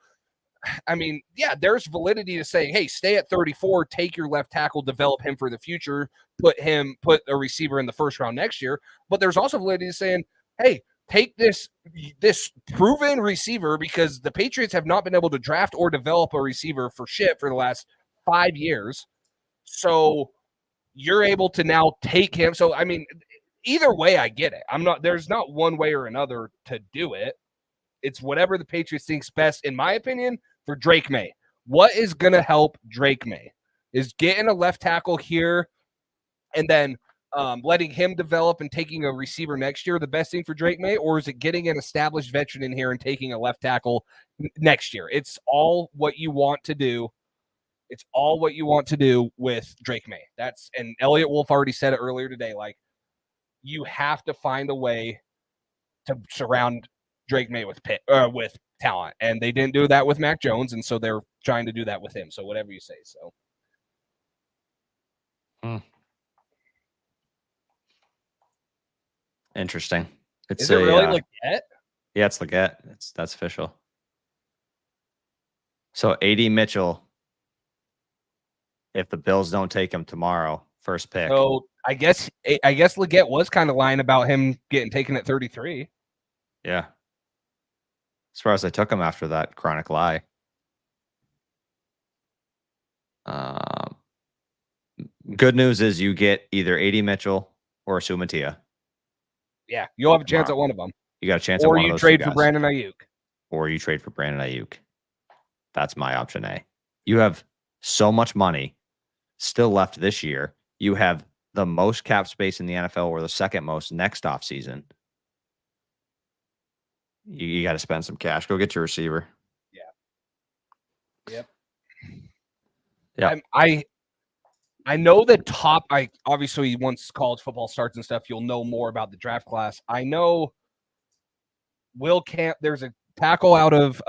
Speaker 4: I mean, yeah, there's validity to saying, hey, stay at 34, take your left tackle, develop him for the future, put a receiver in the first round next year. But there's also validity to saying, hey, take this proven receiver, because the Patriots have not been able to draft or develop a receiver for shit for the last 5 years. So you're able to now take him. So, I mean, either way, I get it. There's not one way or another to do it. It's whatever the Patriots think's best, in my opinion, for Drake Maye. What is going to help Drake Maye is getting a left tackle here and then letting him develop and taking a receiver next year the best thing for Drake Maye, or is it getting an established veteran in here and taking a left tackle next year? It's all what you want to do. It's all what you want to do with Drake Maye. And Elliot Wolf already said it earlier today. Like, you have to find a way to surround Drake Maye with talent, and they didn't do that with Mac Jones, and so they're trying to do that with him. So whatever you say. So.
Speaker 3: Interesting.
Speaker 4: Is it really Leggett?
Speaker 3: Yeah, it's Leggett. That's official. So AD Mitchell, if the Bills don't take him tomorrow, first pick.
Speaker 4: So I guess Leggett was kind of lying about him getting taken at 33.
Speaker 3: Yeah. As far as I took him after that chronic lie. Good news is you get either AD Mitchell or Sumatia.
Speaker 4: Yeah, you'll have a chance at one of them.
Speaker 3: You got a chance at one of those.
Speaker 4: Or you trade for Brandon Ayuk.
Speaker 3: Or you trade for Brandon Ayuk. That's my option A. You have so much money still left this year. You have the most cap space in the NFL, or the second most next offseason. You got to spend some cash. Go get your receiver.
Speaker 4: Yeah.
Speaker 3: Yep.
Speaker 4: I know that obviously once college football starts and stuff, you'll know more about the draft class. I know there's a tackle out of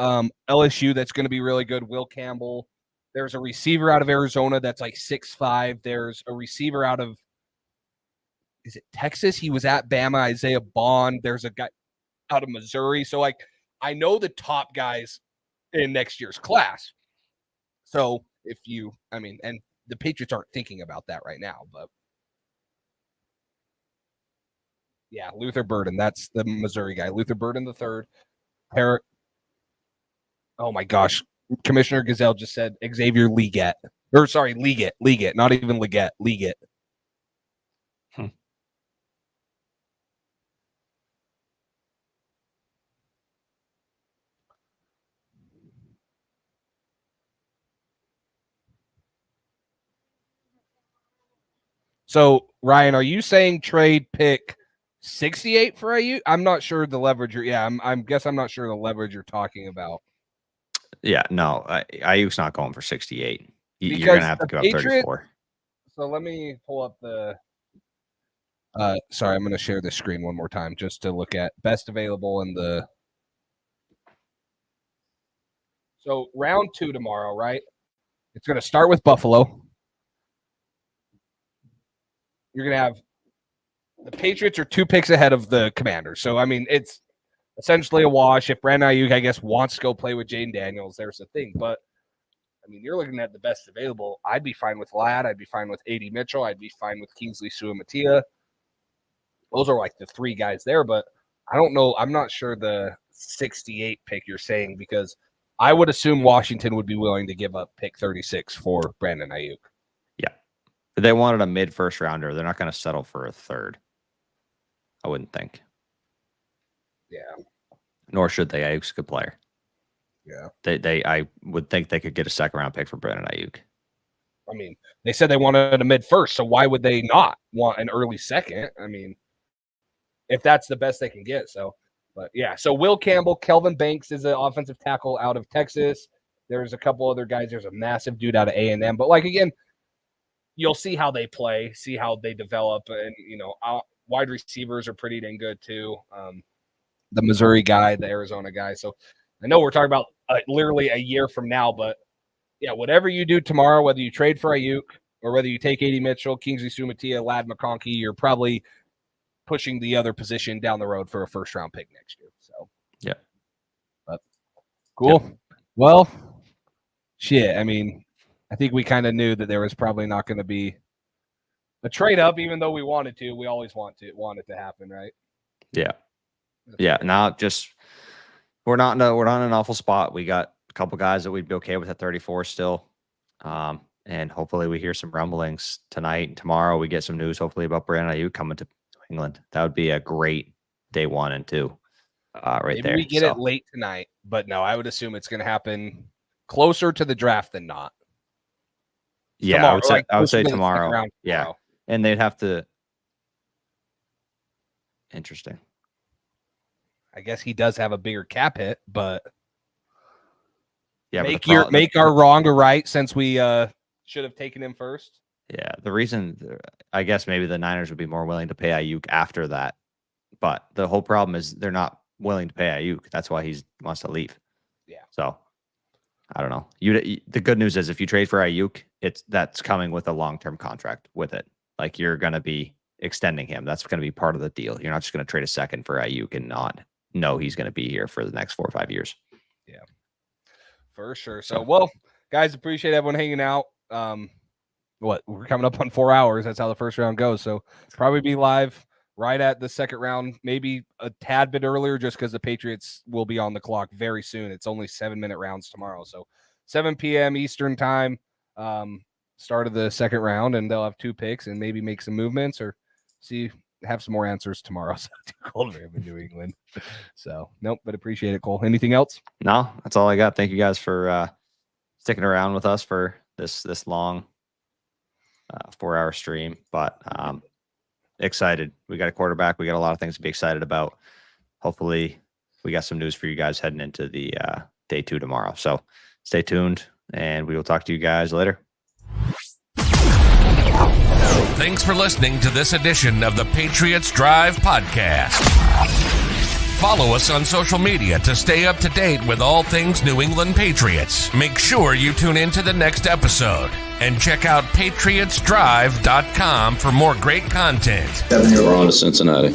Speaker 4: LSU that's going to be really good, Will Campbell. There's a receiver out of Arizona that's like 6'5". There's a receiver out of, is it Texas? He was at Bama, Isaiah Bond. There's a guy out of Missouri. So, like, I know the top guys in next year's class. So and the Patriots aren't thinking about that right now, but yeah, Luther Burden, that's the Missouri guy. Luther Burden III. Oh my gosh. Commissioner Gazelle just said Xavier Leggett. Or sorry, Leggett, not even Leggett, Leggett. So, Ryan, are you saying trade pick 68 for Ayuk? I'm not sure the leverage I'm not sure the leverage you're talking about.
Speaker 3: Yeah, no, Ayuk's not going for 68. You're going to have to give up 34.
Speaker 4: So let me pull up the sorry, I'm going to share the screen one more time just to look at best available in the. So round 2 tomorrow, right? It's going to start with Buffalo. You're going to have the Patriots are 2 picks ahead of the Commanders. So, I mean, it's essentially a wash. If Brandon Ayuk, I guess, wants to go play with Jaden Daniels, there's a thing. But, I mean, you're looking at the best available. I'd be fine with Ladd. I'd be fine with AD Mitchell. I'd be fine with Kingsley Suamatia. Those are like the 3 guys there. But I don't know. I'm not sure the 68 pick you're saying, because I would assume Washington would be willing to give up pick 36 for Brandon Ayuk.
Speaker 3: Yeah. But they wanted a mid-first rounder. They're not going to settle for a third. I wouldn't think.
Speaker 4: Yeah.
Speaker 3: Nor should they. Ayuk's a good player. Yeah. I would think they could get a second round pick for Brandon Ayuk.
Speaker 4: I mean, they said they wanted a mid first, so why would they not want an early second? I mean, if that's the best they can get. So, but yeah. So Will Campbell, Kelvin Banks is an offensive tackle out of Texas. There's a couple other guys. There's a massive dude out of A&M. But like again, you'll see how they play, see how they develop, and wide receivers are pretty dang good too. The Missouri guy, the Arizona guy. So I know we're talking about literally a year from now, but yeah, whatever you do tomorrow, whether you trade for Ayuk or whether you take A.D. Mitchell, Kingsley Sumatia, Ladd McConkey, you're probably pushing the other position down the road for a first-round pick next year. So
Speaker 3: yeah,
Speaker 4: but cool. Yep. Well, shit. I mean, I think we kind of knew that there was probably not going to be a trade up, even though we wanted to. We always want it to happen, right?
Speaker 3: Yeah, yeah. Now just we're not in an awful spot. We got a couple guys that we'd be okay with at 34 still. And hopefully we hear some rumblings tonight and tomorrow. We get some news hopefully about Brandon Ayuk coming to England. That would be a great day 1 and 2 right
Speaker 4: Maybe
Speaker 3: there.
Speaker 4: We get it late tonight, but no, I would assume it's going to happen closer to the draft than not.
Speaker 3: Yeah,
Speaker 4: tomorrow,
Speaker 3: I would say
Speaker 4: to the
Speaker 3: tomorrow.
Speaker 4: second round
Speaker 3: Yeah.
Speaker 4: tomorrow.
Speaker 3: And they'd have to. Interesting.
Speaker 4: I guess he does have a bigger cap hit, but
Speaker 3: yeah,
Speaker 4: make our wrong or right since we should have taken him first.
Speaker 3: Yeah, the reason I guess maybe the Niners would be more willing to pay Ayuk after that, but the whole problem is they're not willing to pay Ayuk. That's why he wants to leave.
Speaker 4: Yeah.
Speaker 3: So I don't know. The good news is if you trade for Ayuk, that's coming with a long-term contract with it. Like you're going to be extending him. That's going to be part of the deal. You're not just going to trade a second for Ayuk and not know he's going to be here for the next 4 or 5 years.
Speaker 4: Yeah, for sure. So, well, guys, appreciate everyone hanging out. We're coming up on 4 hours. That's how the first round goes. So probably be live right at the second round, maybe a tad bit earlier, just because the Patriots will be on the clock very soon. It's only 7-minute rounds tomorrow. So 7 p.m. Eastern time, start of the second round, and they'll have 2 picks and maybe make some movements or have some more answers tomorrow. So too cold for him in New England. So nope, but appreciate it, Cole. Anything else?
Speaker 3: No, that's all I got. Thank you guys for sticking around with us for this long 4-hour stream. But excited. We got a quarterback. We got a lot of things to be excited about. Hopefully we got some news for you guys heading into the day 2 tomorrow. So stay tuned and we will talk to you guys later.
Speaker 5: Thanks for listening to this edition of the Patriots Drive podcast. Follow us on social media to stay up to date with all things New England Patriots. Make sure you tune in to the next episode and check out patriotsdrive.com for more great content.
Speaker 7: We're on to Cincinnati.